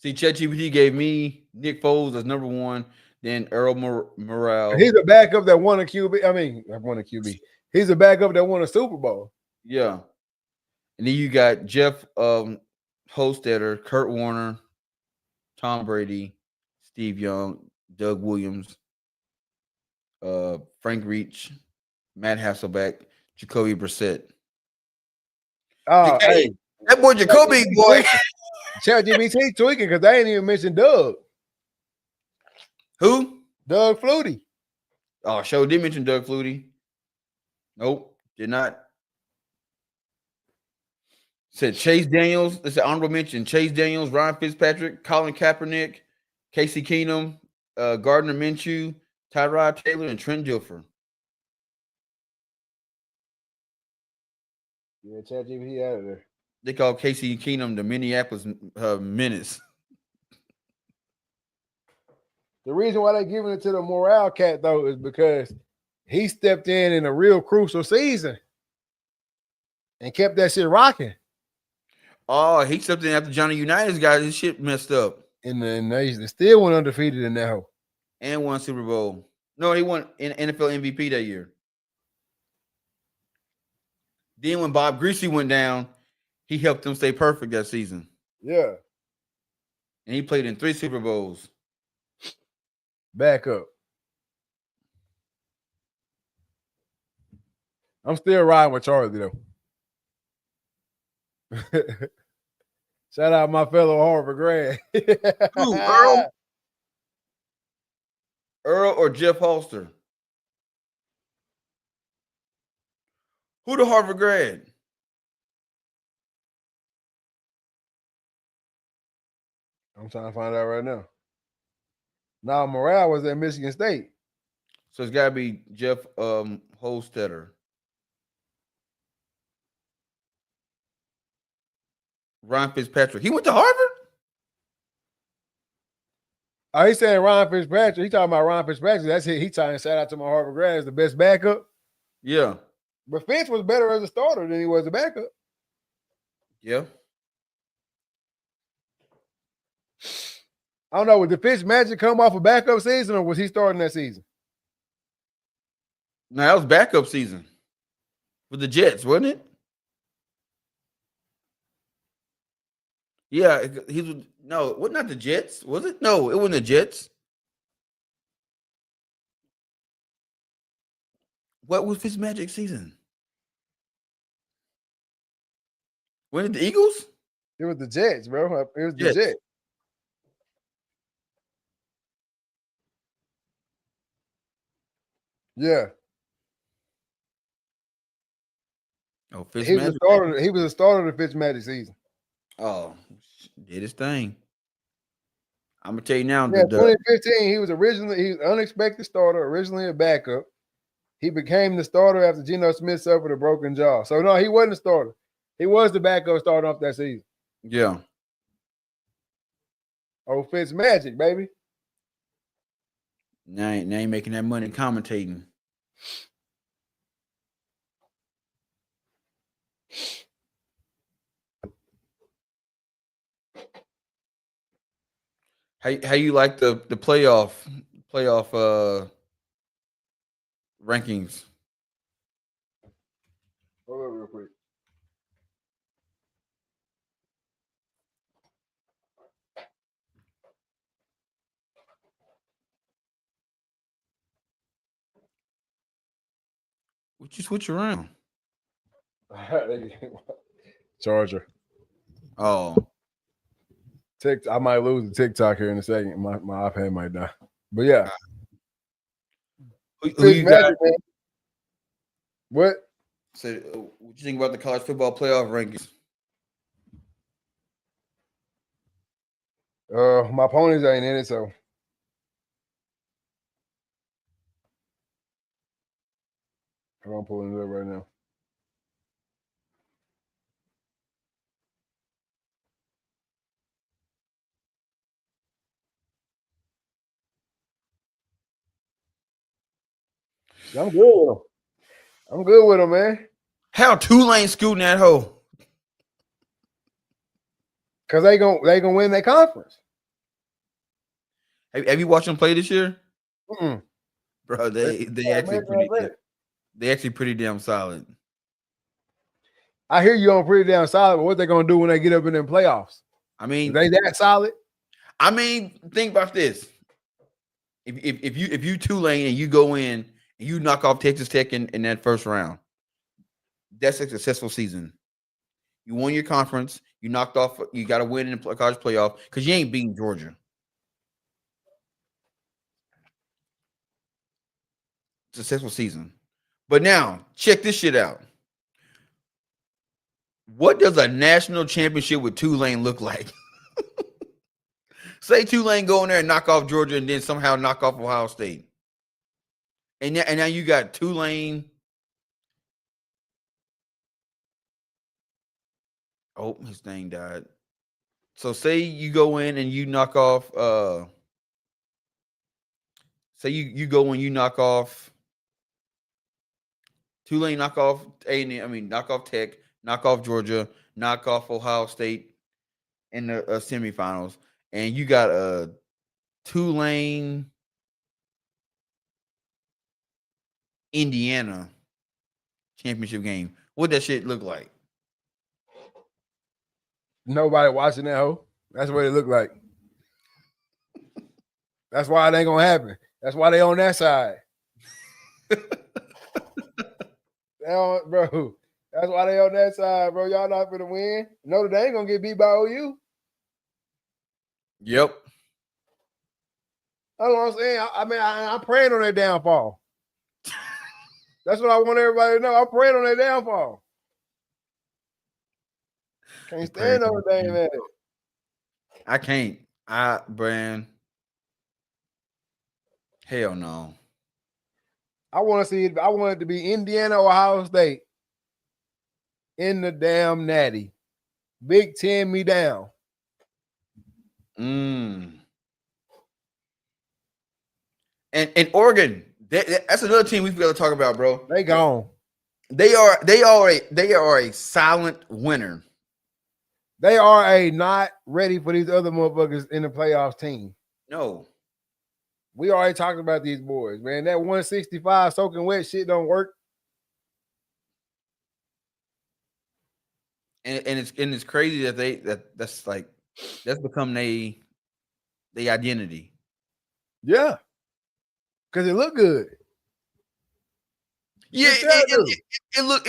See, ChatGPT gave me Nick Foles as number one, then Earl Morrell. He's a backup that won a QB. I mean, I won a QB. He's a backup that won a Super Bowl. Yeah. And then you got Jeff Hostetler, Kurt Warner, Tom Brady, Steve Young, Doug Williams, Frank Reich, Matt Hasselbeck, Jacoby Brissett. Oh, hey. That boy Jacoby, boy. ChatGPT tweaking because they ain't even mentioned Doug. Who? Doug Flutie. Oh, show did mention Doug Flutie. Nope, did not. Said Chase Daniels. It's an honorable mention. Chase Daniels, Ryan Fitzpatrick, Colin Kaepernick, Casey Keenum, Gardner Minshew, Tyrod Taylor, and Trent Dilfer. Yeah, ChatGPT out of there. They call Casey Keenum the Minneapolis Menace. The reason why they're giving it to the Morale cat, though, is because he stepped in a real crucial season and kept that shit rocking. Oh, he stepped in after Johnny Unitas got his shit messed up. And then they still went undefeated in that hole. And won Super Bowl. No, he won NFL MVP that year. Then when Bob Greasy went down, he helped them stay perfect that season. Yeah. And he played in 3 Super Bowls. Back up. I'm still riding with Charlie, though. Shout out my fellow Harvard grad. Who, Earl? Earl or Jeff Holster? Who the Harvard grad? I'm trying to find out right now. Now, Morale was at Michigan State. So it's got to be Jeff Hostetler. Ryan Fitzpatrick. He went to Harvard? Oh, he's saying Ryan Fitzpatrick. He talking about Ryan Fitzpatrick. That's it. He trying to shout out to my Harvard grad as the best backup. Yeah. But Fitz was better as a starter than he was a backup. Yeah. I don't know. Did Fitz magic come off a backup season or was he starting that season? No, that was backup season with the Jets, wasn't it? Yeah, he was. No, it wasn't not the Jets, was it? No, it wasn't the Jets. What was his magic season? When did the Eagles? It was the Jets, bro. It was the Jets. Jets. Yeah. Oh, He was a starter. He was a starter of the Fitzmagic season. Oh, did his thing. I'm gonna tell you now. Yeah, 2015. He was an unexpected starter, originally a backup. He became the starter after Geno Smith suffered a broken jaw. So no, he wasn't a starter. He was the backup starting off that season. Yeah. Oh, Fitzmagic, baby. Now you making that money commentating. How you like the playoff rankings? Hold on real quick. What you switch around? Charger. Oh. I might lose the TikTok here in a second. My iPad might die. But yeah. Who you got? Man. What? So, what you think about the college football playoff rankings? My ponies ain't in it, so I'm pulling it up right now. I'm good with them. I'm good with them, man. How Tulane scooting that hoe? Cause they gonna win their conference. Have you watched them play this year? Mm-mm. Bro, they actually pretty damn solid. I hear you on pretty damn solid, but what they gonna do when they get up in them playoffs? I mean, they that solid? I mean, think about this. If you Tulane and you go in and you knock off Texas Tech in that first round, that's a successful season. You won your conference. You knocked off. You got to win in the college playoff because you ain't beating Georgia. Successful season. But now, check this shit out. What does a national championship with Tulane look like? Say Tulane go in there and knock off Georgia and then somehow knock off Ohio State. And now you got Tulane. Oh, his thing died. So say you go in and you knock off say you go and you knock off Tulane, knock off knock off Tech, knock off Georgia, knock off Ohio State in the semifinals, and you got a Tulane, Indiana championship game. What that shit look like? Nobody watching that hoe. That's what it look like. That's why it ain't gonna happen. That's why they on that side. Bro. That's why they on that side, bro. Y'all not gonna win. Notre Dame gonna get beat by OU. Yep. That's what I'm saying. I'm praying on their downfall. That's what I want everybody to know. I'm praying on their downfall. Can't stand Notre Dame, man. I can't. Brand. Hell no. I want it to be Indiana, Ohio State in the damn natty. Big 10 me down. And Oregon, that's another team we forgot to talk about, bro. They gone. They are a silent winner. They are a not ready for these other motherfuckers in the playoffs team. No. We already talked about these boys, man. That 165 soaking wet shit don't work. And it's crazy that that's become their identity. Yeah. Because it looked good. Yeah, it looked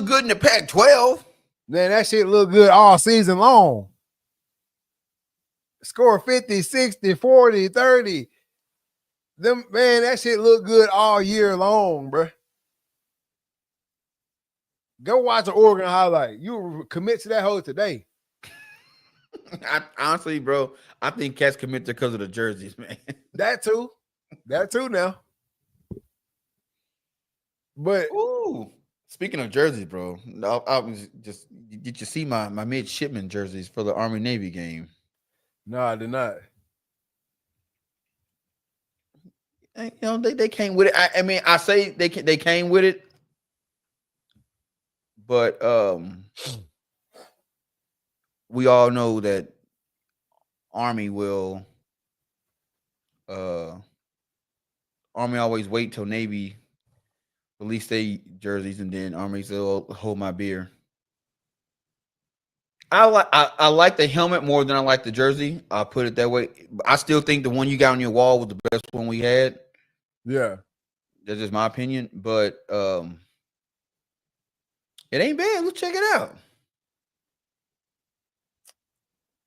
good in the Pac-12. Man, that shit looked good all season long. Score 50, 60, 40, 30. Them man, that shit look good all year long, bro. Go watch an Oregon highlight. You commit to that hole today. Honestly, bro, I think cats commit because of the jerseys, man. That too now. But Ooh, speaking of jerseys, bro, I was just did you see my midshipman jerseys for the Army Navy game? no, I did not. And, they came with it. I mean, I say they came with it, but we all know that Army will Army always wait till Navy release their jerseys, and then Army still hold my beer. I like the helmet more than I like the jersey. I'll put it that way. I still think the one you got on your wall was the best one we had. Yeah. That's just my opinion. But it ain't bad. Let's check it out.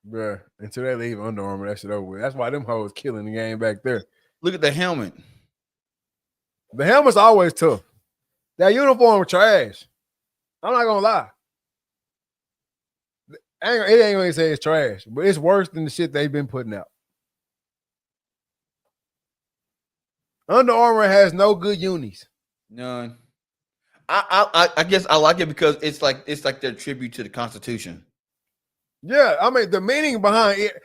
Bruh, until they leave Under Armour, that shit over with. That's why them hoes killing the game back there. Look at the helmet. The helmet's always tough. That uniform trash. I'm not gonna lie. It ain't gonna say it's trash, but it's worse than the shit they've been putting out. Under Armour has no good unis. None. I guess I like it because it's like their tribute to the Constitution. Yeah, I mean the meaning behind it,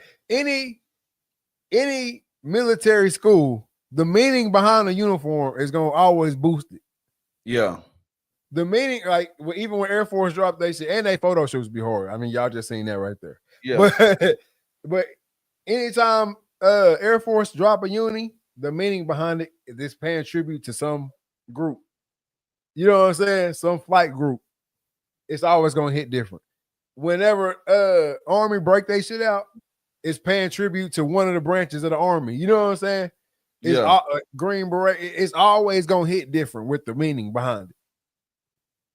any military school, the meaning behind the uniform is gonna always boost it. Yeah. The meaning, like even when Air Force dropped, they said, and they photo shoots be hard. I mean, y'all just seen that right there. Yeah. But anytime Air Force drop a uni, the meaning behind it is this paying tribute to some group. You know what I'm saying? Some flight group. It's always gonna hit different. Whenever Army break they shit out, it's paying tribute to one of the branches of the Army. You know what I'm saying? It's Green Beret. It's always gonna hit different with the meaning behind it.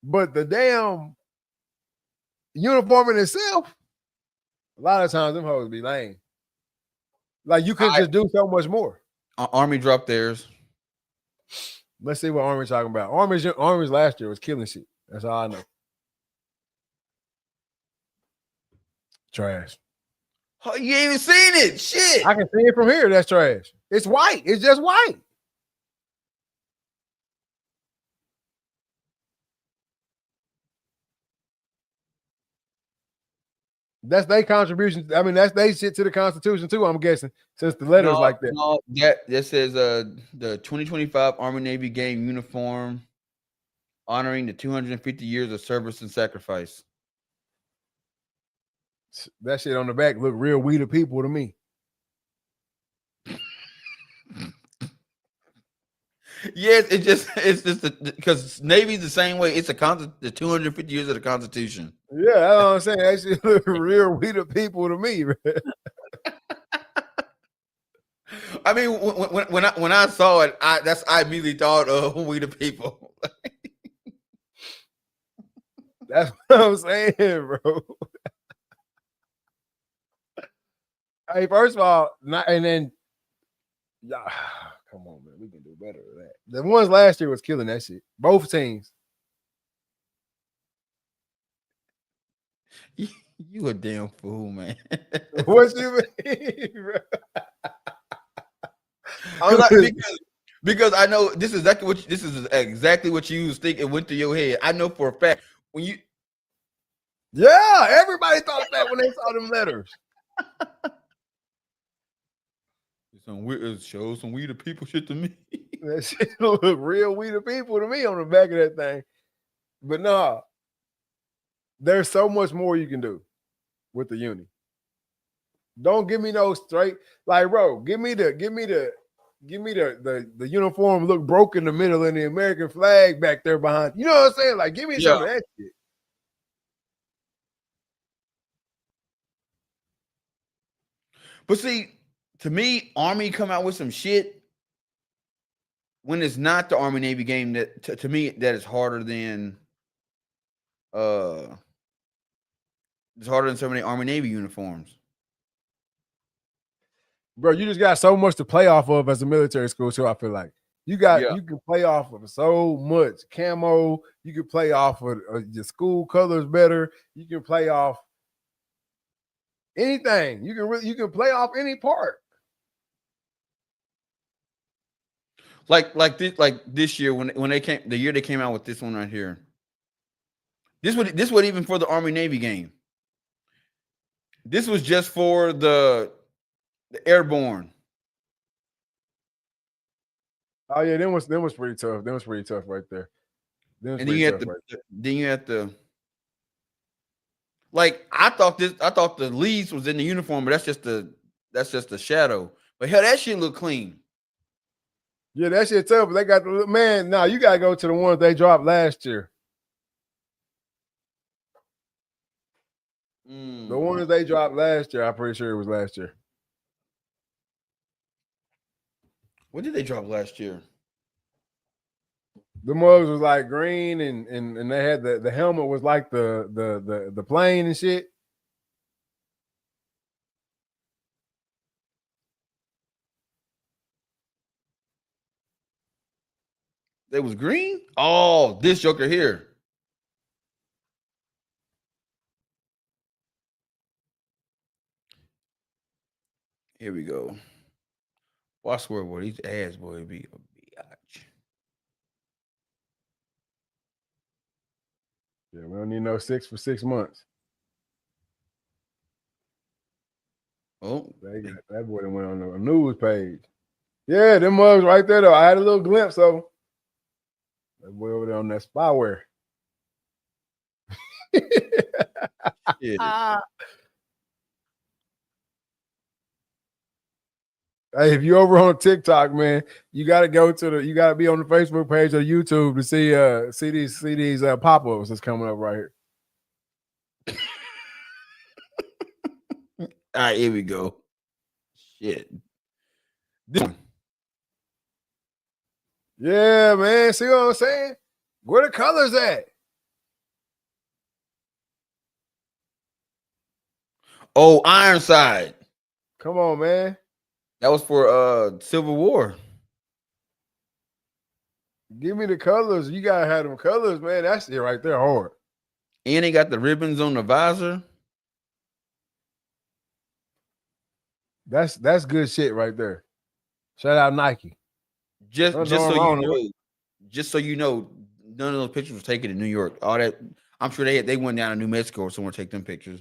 But the damn uniform in itself, a lot of times them hoes be lame. Like you could just do so much more. Army dropped theirs. Let's see what Army's talking about. Army's last year was killing shit. That's all I know. Trash. Oh, you ain't even seen it. Shit. I can see it from here. That's trash. It's white. It's just white. That's their contribution. I mean, that's they shit to the Constitution too. I'm guessing since the letters like that. No, that says the 2025 Army Navy game uniform honoring the 250 years of service and sacrifice. That shit on the back look real we the people to me. Yes, it's just because Navy's the same way. It's the 250 years of the Constitution. Yeah, that's what I'm saying. That shit look real we the people to me. I mean, when I saw it, I immediately thought of we the people. That's what I'm saying, bro. Hey, first of all, and then come on, man, we can do better than that. The ones last year was killing that shit. Both teams. You a damn fool, man. What you mean, bro? I'm like, because I know this is exactly what you was thinking. Went through your head. I know for a fact when you. Yeah, everybody thought that when they saw them letters. It shows some we the people shit to me. That shit look real we the people to me on the back of that thing. But nah, there's so much more you can do with the uni. Don't give me no straight, like, bro, give me the uniform look broke in the middle and the American flag back there behind. You know what I'm saying? Like, give me some of that shit. But see, to me, Army come out with some shit when it's not the Army Navy game that to me that is harder than it's harder than so many Army Navy uniforms. Bro, you just got so much to play off of as a military school, so I feel like you can play off of so much camo. You can play off of your school colors better. You can play off anything. You can play off any part. Like this year when they came, the year they came out with this one right here. This was even for the Army Navy game. This was just for the airborne. Oh yeah, them was pretty tough. Them was pretty tough right there. And then you had to like I thought the leads was in the uniform, but that's just the shadow. But hell, that shit look clean. Yeah, that shit tough. But they got the man. Now you gotta go to the ones they dropped last year. The ones they dropped last year, I'm pretty sure it was last year. What did they drop last year? The mugs was like green and they had the helmet was like the plane and shit. They was green? Oh, this joker here. Here we go. Watch where boy, these ass boy be a biatch. Yeah, we don't need no 6 for 6 months. Oh, that boy that went on the news page. Yeah, them mugs right there though. I had a little glimpse of them. That boy over there on that spyware. yeah. Hey, if you're over on TikTok, man, you gotta be on the Facebook page or YouTube to see these pop-ups that's coming up right here. All right, here we go. Shit. This one. Yeah, man. See what I'm saying? Where the colors at? Oh, Ironside. Come on, man. That was for Civil War. Give me the colors. You gotta have them colors, man. That's it right there, hard. And they got the ribbons on the visor. That's good shit right there. Shout out Nike. Just so you know, none of those pictures were taken in New York. All that, I'm sure they went down to New Mexico or somewhere to take them pictures.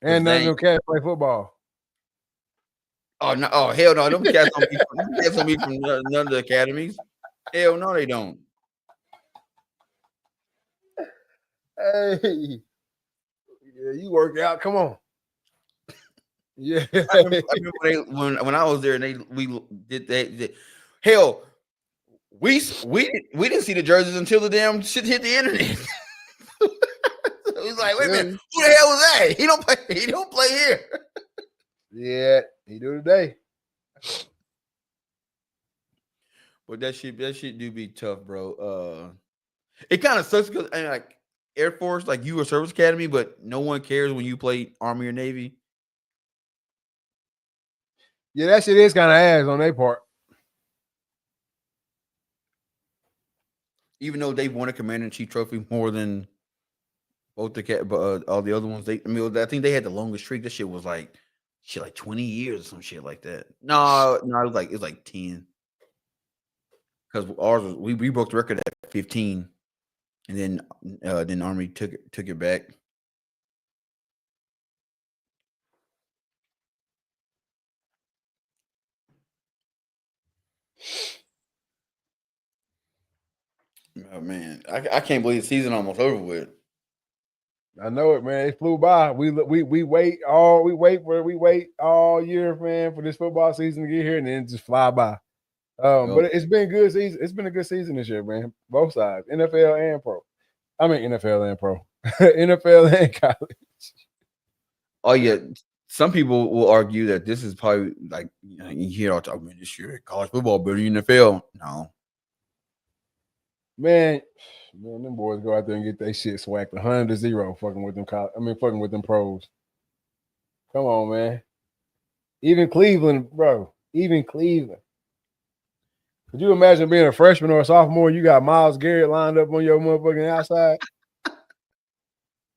And none of them cats play football. Oh no! Oh hell no! Them cats don't be from none of the academies. Hell no, they don't. Hey, yeah, you work out. Come on. Yeah, I remember when I was there and we did that. Hell, we didn't see the jerseys until the damn shit hit the internet. It was like, wait a minute, who the hell was that? He don't play here. Yeah, he do today. But that shit do be tough, bro. It kind of sucks because like Air Force, like you were service academy, but no one cares when you play Army or Navy. Yeah, that shit is kind of ass on their part. Even though they've won a Commander-in-Chief trophy more than both all the other ones. I think they had the longest streak. That shit was like 20 years or some shit like that. No, it was like 10. Because ours was we broke the record at 15, and then Army took it back. Oh man, I can't believe the season almost over with. I know it, man. It flew by. We wait all year, man, for this football season to get here, and then just fly by. But it's been a good season. It's been a good season this year, man. Both sides, NFL and pro. I mean, NFL and pro, NFL and college. Oh yeah, some people will argue that this is probably like you hear all talk about this year college football better than NFL. No, man, them boys go out there and get their shit swacked 100-0, fucking with them pros. Come on, man. Even Cleveland, bro. Even Cleveland. Could you imagine being a freshman or a sophomore? You got Miles Garrett lined up on your motherfucking outside,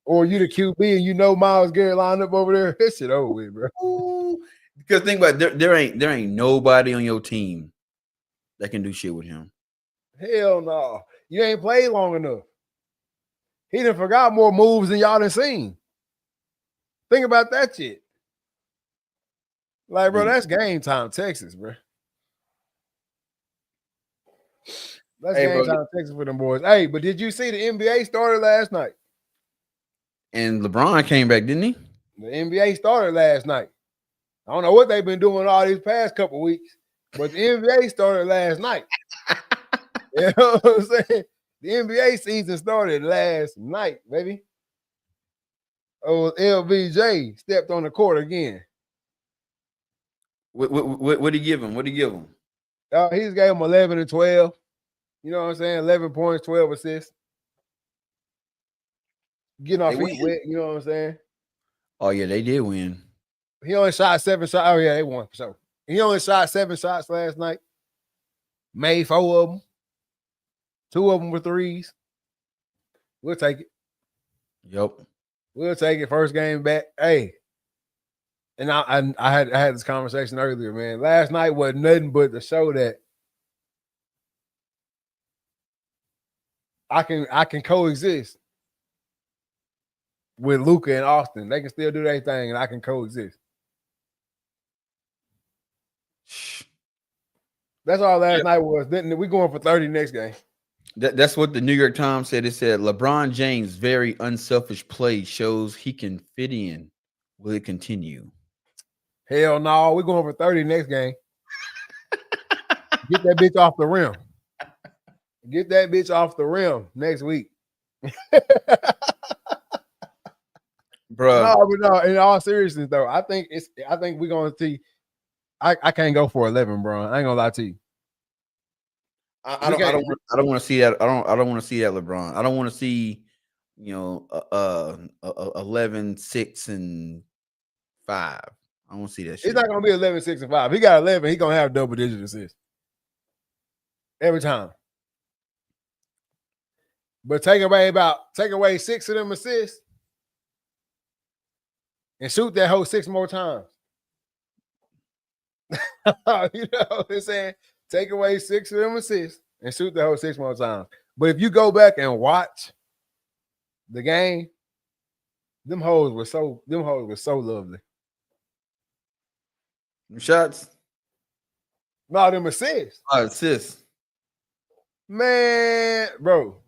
or you the QB and you know Miles Garrett lined up over there. This shit over with, bro. Ooh. Because think about it, there ain't nobody on your team that can do shit with him. Hell no. You ain't played long enough. He done forgot more moves than y'all done seen. Think about that shit. Like, bro, that's game time, Texas, bro. That's game time, Texas for them boys. Hey, but did you see the NBA started last night? And LeBron came back, didn't he? The NBA started last night. I don't know what they've been doing all these past couple weeks, but the NBA started last night. You know what I'm saying? The NBA season started last night, baby. Oh, LBJ stepped on the court again. What did he give him? What did he give him? He just gave him 11 and 12. You know what I'm saying? 11 points, 12 assists. Getting our feet wet, you know what I'm saying? Oh, yeah, they did win. He only shot 7 shots. Oh, yeah, they won for sure. He only shot 7 shots last night. Made 4 of them. 2 of them were threes. We'll take it. Yep. We'll take it. First game back. Hey. And I had this conversation earlier, man. Last night wasn't nothing but to show that I can coexist with Luka and Austin. They can still do their thing, and I can coexist. That's all last night was. Then we going for 30 next game. That's what the New York Times said. It said LeBron James' very unselfish play shows he can fit in. Will it continue? Hell no, we're going for 30 next game. Get that bitch off the rim. Get that bitch off the rim next week. Bro. No, in all seriousness though, I think we're gonna see. I can't go for 11, bro. I ain't gonna lie to you. I don't want to see that. I don't want to see that, LeBron. I don't want to see, 11, 6, and 5. I don't see that shit. It's not gonna be 11, 6, and 5. He got 11. He gonna have double digit assists every time. But take away 6 of them assists and shoot that whole 6 more times. You know what I'm saying? Take away 6 of them assists and shoot the whole 6 more times. But if you go back and watch the game, them hoes were so lovely. Shots? No, them assists. Assists. Man, bro.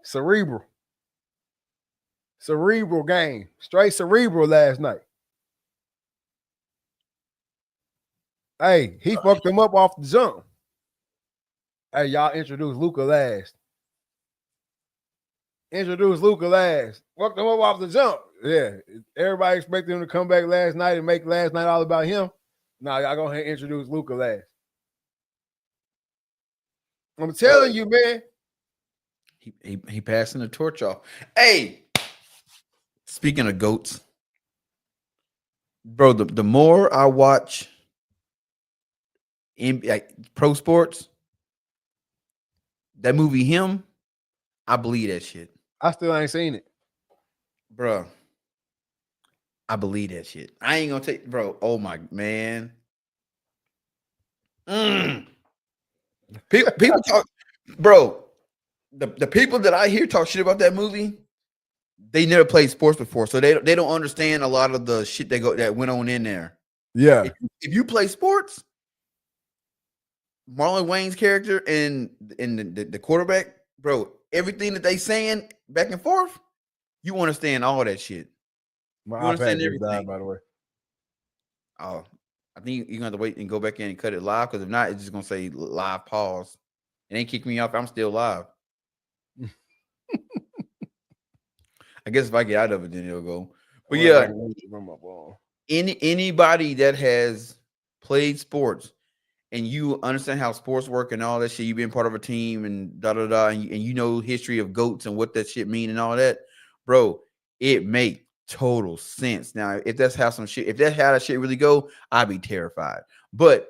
Cerebral game. Straight cerebral last night. Hey, he fucked him up off the jump. Hey, y'all introduce Luka last. Fucked him up off the jump. Yeah. Everybody expected him to come back last night and make last night all about him. Now y'all go ahead and introduce Luka last. I'm telling you, man. He passing the torch off. Hey, speaking of GOATs, bro, the more I watch in pro sports, that movie Him, I believe that shit. I still ain't seen it, bro. I believe that shit. I ain't gonna take, bro. Oh my man. People talk, bro. The people that I hear talk shit about that movie, they never played sports before, so they don't understand a lot of the shit that went on in there. Yeah. If you play sports, Marlon Wayne's character and the quarterback, bro, everything that they saying back and forth, you understand all that shit. My iPad just died, by the way. Oh, I think you're gonna have to wait and go back in and cut it live, because if not, it's just gonna say live pause. It ain't kick me off. I'm still live. I guess if I get out of it, then it'll go. But yeah, anybody that has played sports and you understand how sports work and all that shit, you've been part of a team and and you know history of GOATs and what that shit mean and all that, bro, it make total sense. Now, if that's how that shit really go, I'd be terrified. But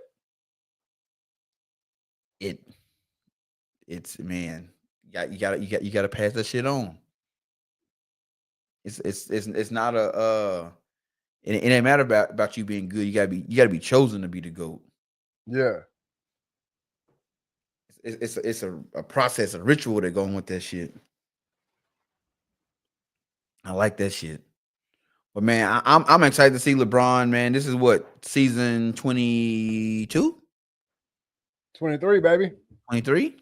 it's man, you gotta pass that shit on. It's not a it ain't matter about you being good. You gotta be chosen to be the GOAT. Yeah. It's a process, a ritual that going with that shit. I like that shit. But man, I'm excited to see LeBron, man. This is what, season 22? 23, baby. 23?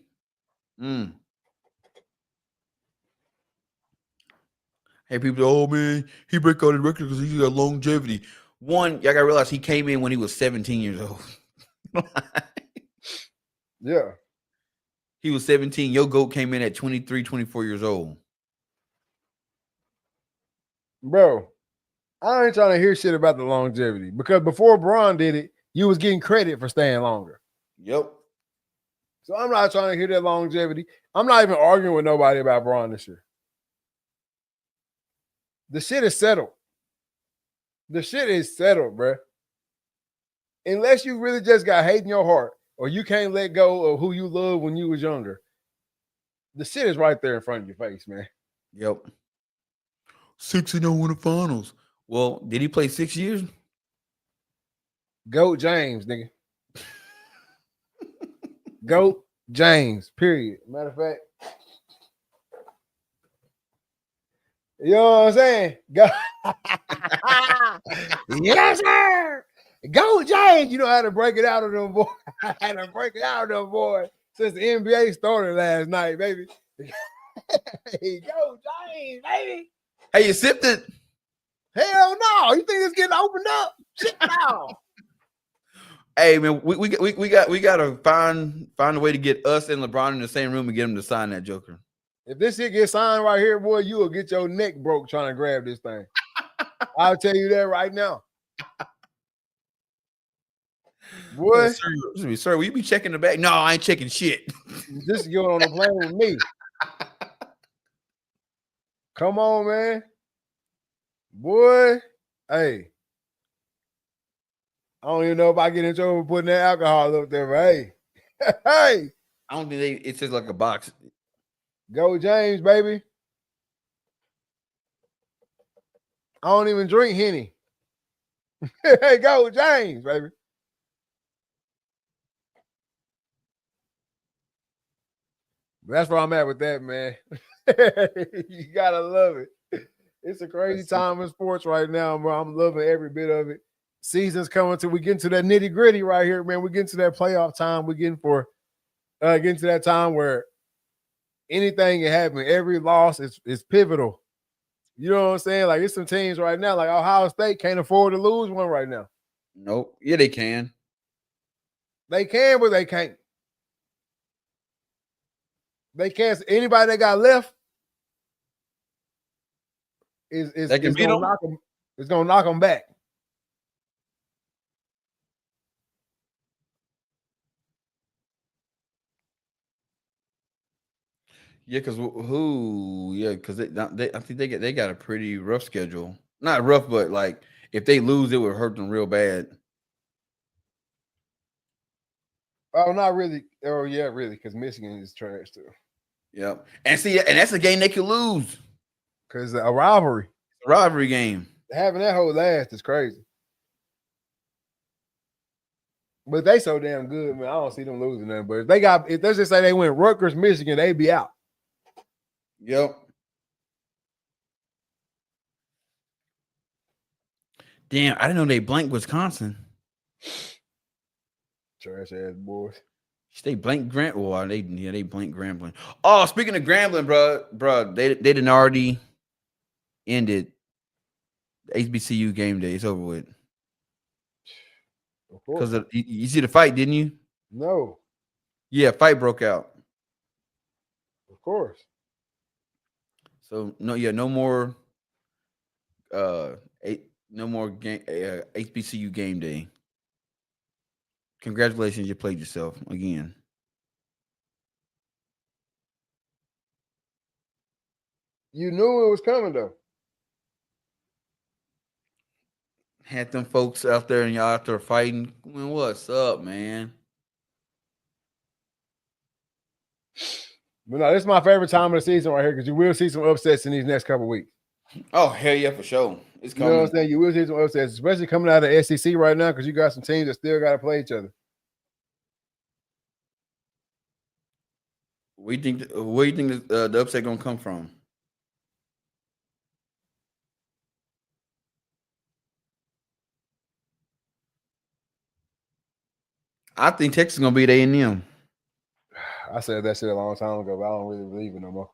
Hey, people, oh man, he break out the record because he got longevity. One, y'all gotta realize he came in when he was 17 years old. Yeah. He was 17. Your GOAT came in at 23, 24 years old. Bro, I ain't trying to hear shit about the longevity because before Bron did it, you was getting credit for staying longer. Yep. So I'm not trying to hear that longevity. I'm not even arguing with nobody about Bron this year. The shit is settled. The shit is settled, bro. Unless you really just got hate in your heart or you can't let go of who you loved when you was younger, the shit is right there in front of your face, man. Yep. 6-0 in the finals. Well, did he play 6 years? GOAT James, nigga. GOAT James, period. Matter of fact, you know what I'm saying? Go. Yes, sir. GOAT James. You know how to break it out of them boys. How to break it out of them boys since the NBA started last night, baby. Hey, GOAT James, baby. Hey, you sipped it? Hell no. You think it's getting opened up? Shit no. Hey man, we got to find a way to get us and LeBron in the same room and get him to sign that joker. If this shit gets signed right here, boy, you will get your neck broke trying to grab this thing. I'll tell you that right now. Boy, sir, will you be checking the bag? No, I ain't checking shit. Just going on the plane with me. Come on, man. Boy, hey. I don't even know if I get in trouble for putting that alcohol up there, but hey. Hey. I don't think it's just like a box. Go James, baby. I don't even drink Henny. Hey, go James, baby. That's where I'm at with that, man. You gotta love it. It's a crazy time in sports right now, bro. I'm loving every bit of it. Season's coming to, we getting to that nitty gritty right here, man. We're getting to that playoff time. We're getting to that time where anything can happen. Every loss is pivotal. You know what I'm saying? Like, it's some teams right now, like Ohio State can't afford to lose one right now. Nope. Yeah, they can. They can, but they can't. They can't. Anybody that got left is gonna knock them. It's gonna knock them back. Yeah, because who? Yeah, because I think they got a pretty rough schedule. Not rough, but like if they lose, it would hurt them real bad. Oh, not really. Oh, yeah, really, because Michigan is trash too. Yep. And see, and that's a game they could lose. Because a rivalry. A rivalry game. Having that whole last is crazy. But they so damn good, man. I don't see them losing them. But if they just say they went Rutgers, Michigan, they'd be out. Yep. Damn, I didn't know they blanked Wisconsin. Trash ass boys. They blanked Grant. Well, they blanked Grambling. Oh, speaking of Grambling, bro, they didn't already ended the HBCU game day. It's over with. Because you see the fight, didn't you? No. Yeah, fight broke out. Of course. So no more game HBCU game day. Congratulations, you played yourself again. You knew it was coming though. Had them folks out there and y'all out there fighting. Man, what's up, man? But no, this is my favorite time of the season right here because you will see some upsets in these next couple of weeks. Oh, hell yeah, for sure. It's coming. You know what I'm saying? You will see some upsets, especially coming out of the SEC right now because you got some teams that still got to play each other. Where do you think the upset gonna come from? I think Texas is gonna beat A&M. I said that shit a long time ago, but I don't really believe it no more.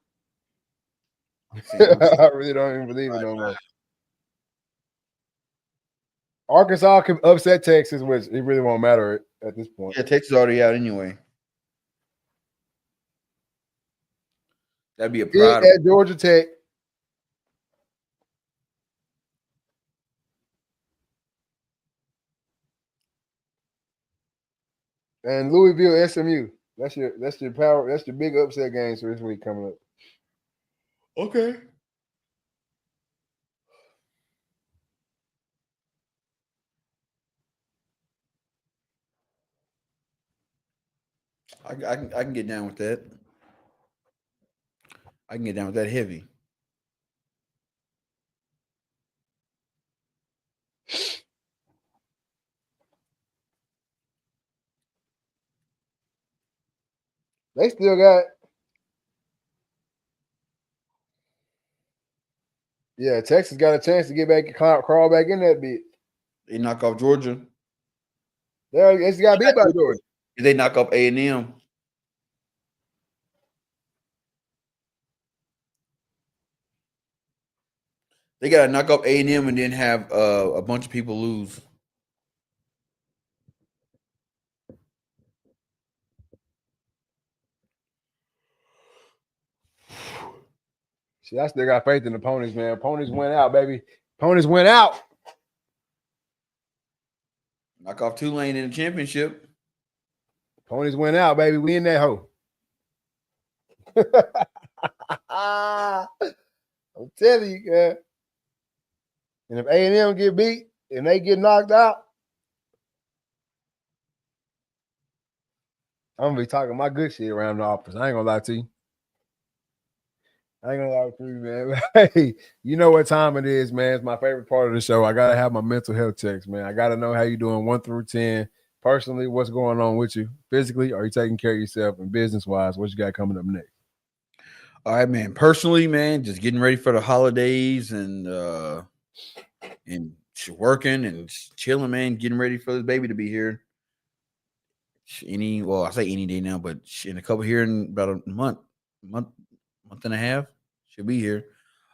I really don't even believe it no more. Arkansas can upset Texas, which it really won't matter at this point. Yeah, Texas is already out anyway. That'd be a pride. At Georgia Tech. And Louisville SMU. That's your power. That's your big upset games for this week coming up. Okay. I can get down with that. I can get down with that heavy. They still got. Yeah, Texas got a chance to get back, crawl back in that bit. They knock off Georgia. It's got to be about Georgia. They knock off A&M. They got to knock off A&M and then have a bunch of people lose. See, I still got faith in the ponies, man. Ponies went out, baby. Ponies went out. Knock off Tulane in the championship. Ponies went out, baby. We in that hoe. I'm telling you, man. And if A&M get beat and they get knocked out, I'm gonna be talking my good shit around the office. I ain't gonna lie to you. Man. Hey, you know what time it is, man. It's my favorite part of the show. I gotta have my mental health checks, man. I gotta know how you doing 1 through 10. Personally, what's going on with you? Physically, are you taking care of yourself? And business-wise, what you got coming up next? All right, man. Personally, man, just getting ready for the holidays and working and chilling, man. Getting ready for this baby to be here. I say any day now, but in a couple here in about a month and a half, she'll be here.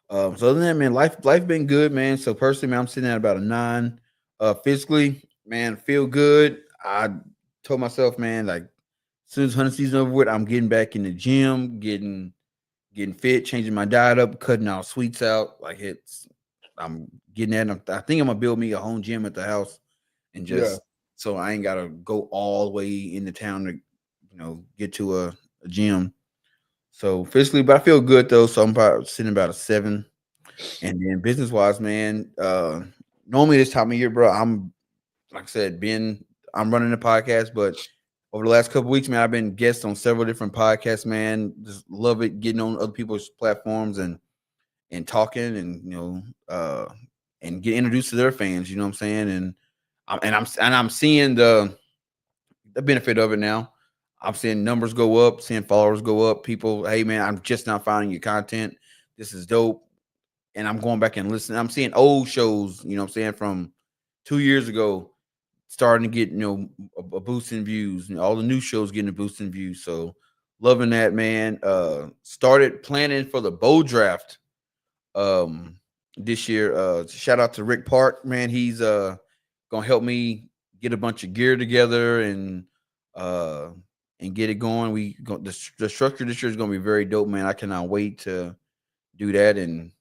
So other than that, man, life been good, man. So personally, man, I'm sitting at about a 9. Physically, man, feel good. I told myself, man, like as soon as hunting season over with, I'm getting back in the gym, getting fit, changing my diet up, cutting all sweets out. Like I'm getting that. I think I'm gonna build me a home gym at the house and just so I ain't gotta go all the way into town to, get to a gym. So physically, but I feel good though. So I'm about sitting about a 7. And then business wise, man, normally this time of year, bro, I'm like I said, I'm running the podcast, but over the last couple of weeks, man, I've been guest on several different podcasts, man. Just love it getting on other people's platforms and talking and and get introduced to their fans. You know what I'm saying? And I'm seeing the benefit of it now. I'm seeing numbers go up, seeing followers go up. People, hey man, I'm just not finding your content. This is dope. And I'm going back and listening. I'm seeing old shows, you know what I'm saying, from 2 years ago, starting to get, a boost in views. All the new shows getting a boost in views. So loving that, man. Started planning for the bowl draft this year. Shout out to Rick Park, man. He's gonna help me get a bunch of gear together and get it going. The structure this year is gonna be very dope, man. I cannot wait to do that, and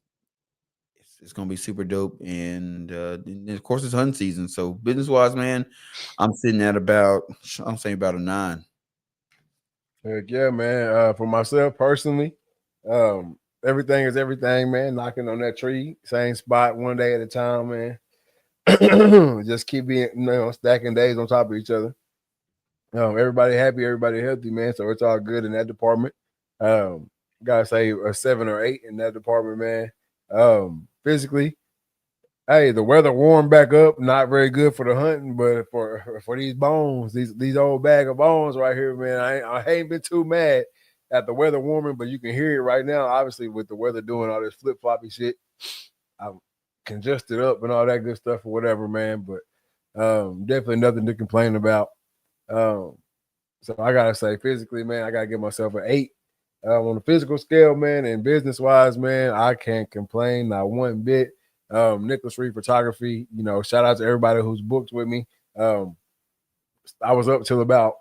it's gonna be super dope. And of course it's hunting season. So business wise, man, I'm sitting at about a 9. Heck yeah, man. For myself personally, everything is everything, man. Knocking on that tree, same spot, one day at a time, man. Just keep being, stacking days on top of each other. Everybody happy, everybody healthy, man. So it's all good in that department. Gotta say a 7 or 8 in that department, man. Physically, hey, the weather warmed back up. Not very good for the hunting, but for these bones, these old bag of bones right here, man. I ain't been too mad at the weather warming, but you can hear it right now. Obviously, with the weather doing all this flip floppy shit, I'm congested up and all that good stuff or whatever, man. But definitely nothing to complain about. So I gotta say, physically, man, I gotta give myself an 8 on the physical scale, man, and business wise, man, I can't complain not one bit. Nicholas Reed Photography, shout out to everybody who's booked with me. I was up till about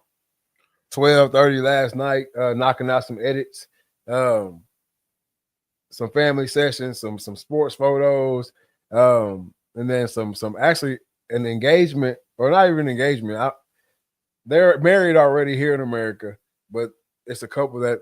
12:30 last night, knocking out some edits, some family sessions, some sports photos, and then some actually an engagement, or not even engagement. They're married already here in America, but it's a couple that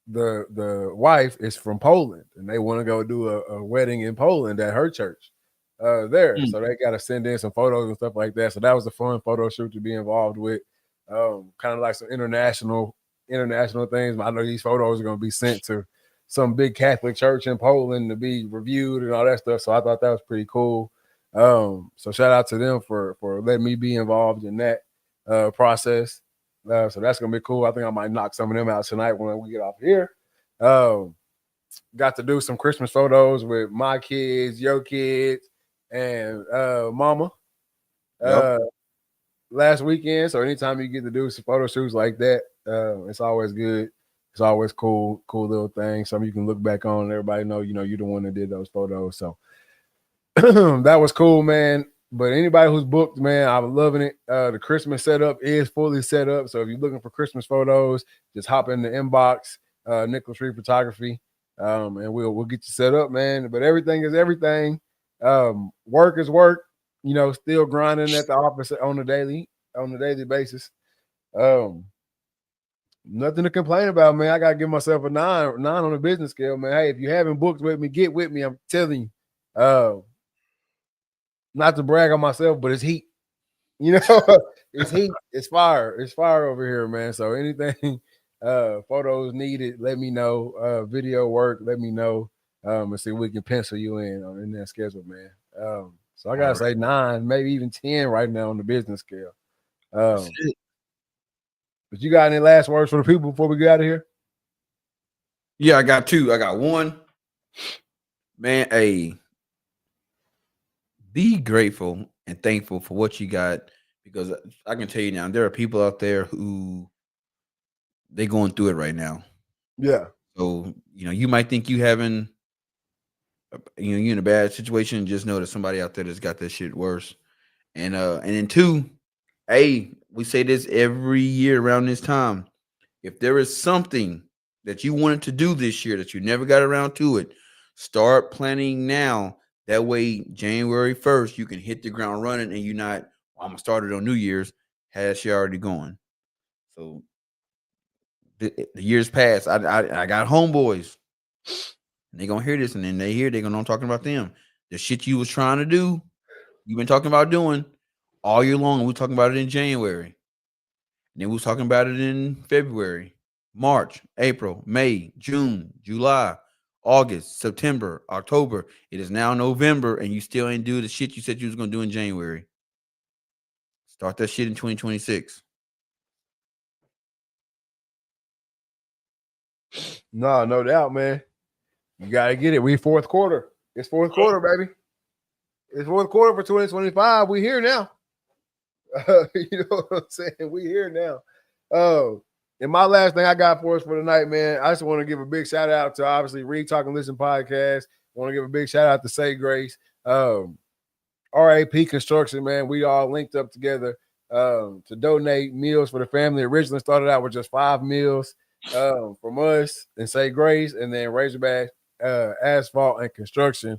the wife is from Poland, and they want to go do a wedding in Poland at her church there. So they got to send in some photos and stuff like that. So that was a fun photo shoot to be involved with. Kind of like some international things. I know these photos are going to be sent to some big Catholic church in Poland to be reviewed and all that stuff. So I thought that was pretty cool. So shout out to them for letting me be involved in that process. So that's gonna be cool. I think I might knock some of them out tonight when we get off here. Got to do some Christmas photos with my kids, your kids, and mama last weekend. So anytime you get to do some photo shoots like that, it's always good. It's always cool little thing. Something you can look back on and everybody know, you're the one that did those photos. So that was cool, man. But anybody who's booked, man, I'm loving it. The Christmas setup is fully set up. So if you're looking for Christmas photos, just hop in the inbox, Nicholas Reed Photography, and we'll get you set up, man. But everything is everything. Work is work. Still grinding at the office on a daily basis. Nothing to complain about, man. I gotta give myself a 9 on the business scale, man. Hey, if you haven't booked with me, get with me. I'm telling you. Not to brag on myself, but it's heat. It's heat. It's fire. It's fire over here, man. So anything photos needed, let me know. Video work, let me know. And see if we can pencil you in that schedule, man. So I gotta say 9, maybe even 10 right now on the business scale. But you got any last words for the people before we get out of here? Yeah, I got 2. I got 1. Man, be grateful and thankful for what you got, because I can tell you now, there are people out there who they going through it right now. Yeah. So, you might think you having, you're in a bad situation. Just know that somebody out there that's got that shit worse. And then 2, we say this every year around this time. If there is something that you wanted to do this year that you never got around to it, start planning now. That way, January 1st, you can hit the ground running, and you're not, I'm going to start it on New Year's. Has she already gone? So the years pass. I got homeboys. They're going to hear this, and then they're going to know I'm talking about them. The shit you was trying to do, you've been talking about doing all year long. We were talking about it in January. And then we was talking about it in February, March, April, May, June, July, August, September, October. It is now November, and you still ain't do the shit you said you was going to do in January. Start that shit in 2026. No doubt, man. You got to get it. We fourth quarter. It's fourth quarter, baby. It's fourth quarter for 2025. We here now. You know what I'm saying? We here now. And my last thing I got for us for tonight, man, I just want to give a big shout out to obviously Read, Talk, and Listen podcast. I want to give a big shout out to Say Grace, RAP Construction, man. We all linked up together to donate meals for the family. Originally started out with just 5 meals from us and Say Grace, and then Razorback Asphalt and Construction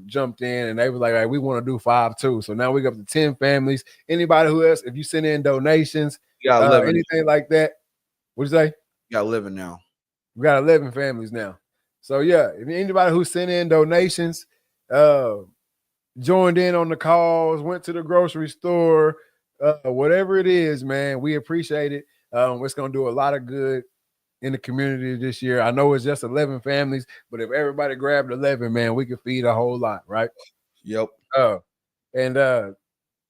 jumped in, and they was like, hey, we want to do 5 too. So now we got up to 10 families. Anybody who else, if you send in donations, anything like that, what'd you say? You got 11 now. We got 11 families now. So yeah, if anybody who sent in donations, joined in on the calls, went to the grocery store, whatever it is, man. We appreciate it. It's gonna do a lot of good in the community this year. I know it's just 11 families, but if everybody grabbed 11, man, we could feed a whole lot, right? Yep. And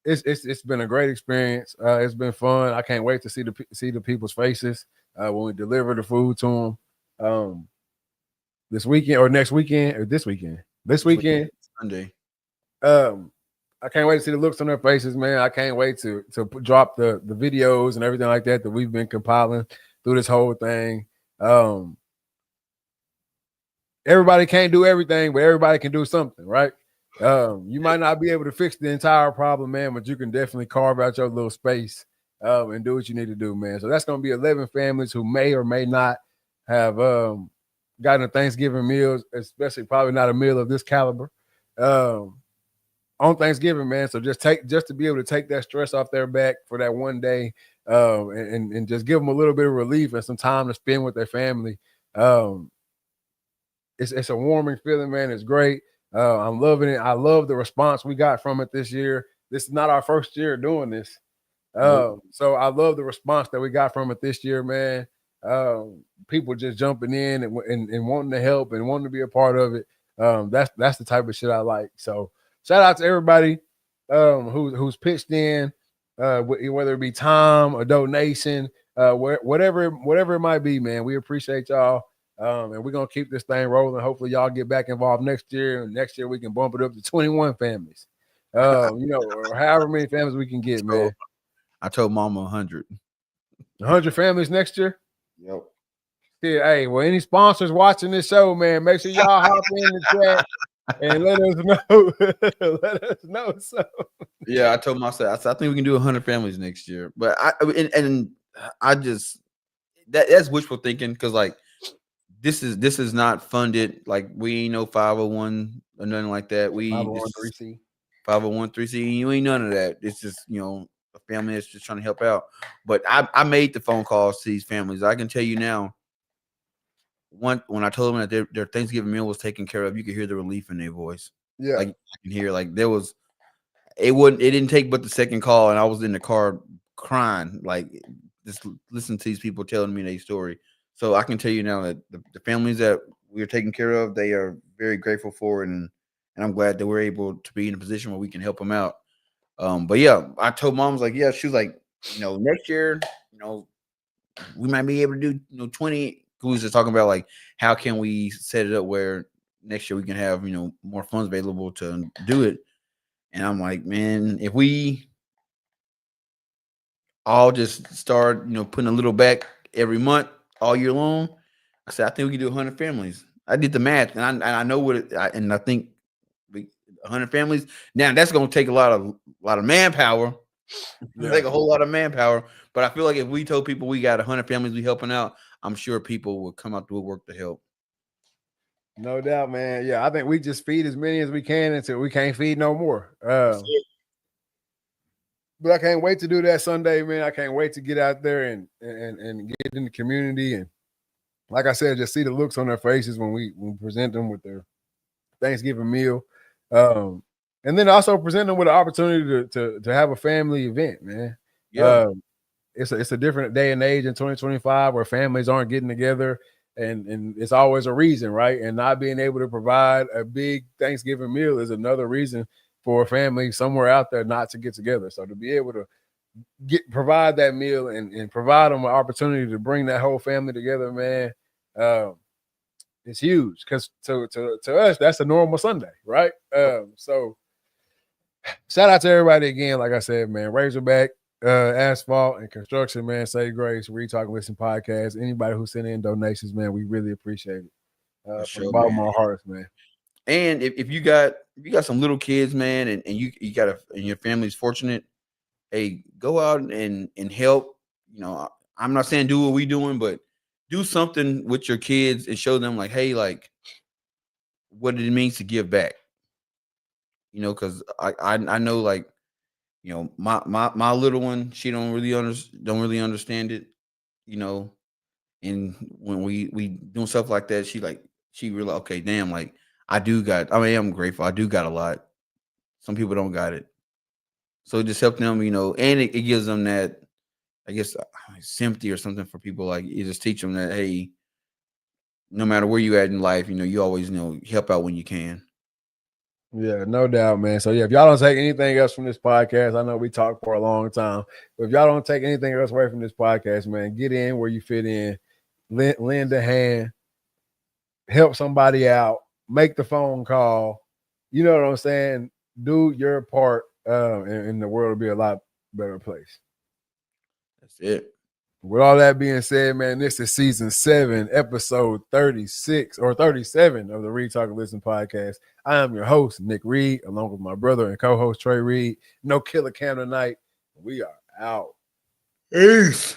it's been a great experience. It's been fun. I can't wait to see the people's faces when we deliver the food to them this weekend or next weekend or this weekend. This weekend, Sunday. I can't wait to see the looks on their faces, man. I can't wait to drop the videos and everything like that we've been compiling through this whole thing. Everybody can't do everything, but everybody can do something, right? You might not be able to fix the entire problem, man, but you can definitely carve out your little space and do what you need to do, man. So that's going to be 11 families who may or may not have gotten a Thanksgiving meal, especially probably not a meal of this caliber on Thanksgiving, man. So just to be able to take that stress off their back for that one day and just give them a little bit of relief and some time to spend with their family. It's a warming feeling, man. It's great. I'm loving it. I love the response we got from it this year. This is not our first year doing this. So I love the response that we got from it this year, man. People just jumping in and wanting to help and wanting to be a part of it. That's the type of shit I like. So shout out to everybody who's pitched in, whether it be time, a donation, whatever it might be, man. We appreciate y'all. And we're gonna keep this thing rolling. Hopefully, y'all get back involved next year. And next year we can bump it up to 21 families. Or however many families we can get, man. I told Mama 100. 100 families next year? Yep. Yeah, hey, well, any sponsors watching this show, man, make sure y'all hop in the chat and let us know. Let us know. So yeah, I told myself, I think we can do 100 families next year. But I just that's wishful thinking because like this is not funded. Like we ain't no 501 or nothing like that. We 501(c)(3). 501(c)(3). You ain't none of that. It's just a family that's just trying to help out. But I made the phone calls to these families. I can tell you now. When I told them that their Thanksgiving meal was taken care of, you could hear the relief in their voice. Yeah, like I can hear like there was. It didn't take but the second call, and I was in the car crying, like just listening to these people telling me their story. So I can tell you now that the families that we're taking care of, they are very grateful for it, and I'm glad that we're able to be in a position where we can help them out. But yeah, I told Mom, was like, yeah, she was like, next year, we might be able to do 20. We was just talking about like how can we set it up where next year we can have more funds available to do it. And I'm like, man, if we all just start, putting a little back every month all year long, I said, I think we can do 100 families. I did the math, and I know what I think 100 families. Now that's going to take a lot of manpower. Yeah. Take a whole lot of manpower. But I feel like if we told people we got 100 families we helping out, I'm sure people will come out to work to help. No doubt, man. Yeah, I think we just feed as many as we can until we can't feed no more. But I can't wait to do that Sunday, man. I can't wait to get out there and get in the community. And like I said, just see the looks on their faces when we present them with their Thanksgiving meal. And then also present them with an opportunity to have a family event, man. Yeah. It's a different day and age in 2025 where families aren't getting together, and it's always a reason, right? And not being able to provide a big Thanksgiving meal is another reason for a family somewhere out there not to get together. So to be able to provide that meal and provide them an opportunity to bring that whole family together, man, it's huge because to us that's a normal Sunday, right? So shout out to everybody again. Like I said, man, Razorback, Asphalt, and Construction, man. Say Grace, Read Talk Listen podcast. Anybody who sent in donations, man, we really appreciate it. From the bottom of our hearts, man. And if you got some little kids, man, and you got and your family's fortunate, hey, go out and help. I'm not saying do what we doing, but do something with your kids and show them like, hey, like what it means to give back. Because I know like, my little one, she don't really understand it, and when we doing stuff like that, she realized, okay, damn, like I am grateful. I do got a lot. Some people don't got it. So just help them, and it gives them that, I guess, sympathy or something for people. Like, you just teach them that, hey, no matter where you at in life, you always, help out when you can. Yeah, no doubt, man. So, yeah, if y'all don't take anything else from this podcast, I know we talked for a long time, but if y'all don't take anything else away from this podcast, man, get in where you fit in, lend a hand, help somebody out, make the phone call. You know what I'm saying? Do your part, and the world will be a lot better place. That's it. With all that being said, man, this is season 7, episode 36 or 37 of the Read, Talk, and Listen podcast. I am your host, Nick Reed, along with my brother and co-host Trey Reed. No killer cam tonight. We are out. Peace.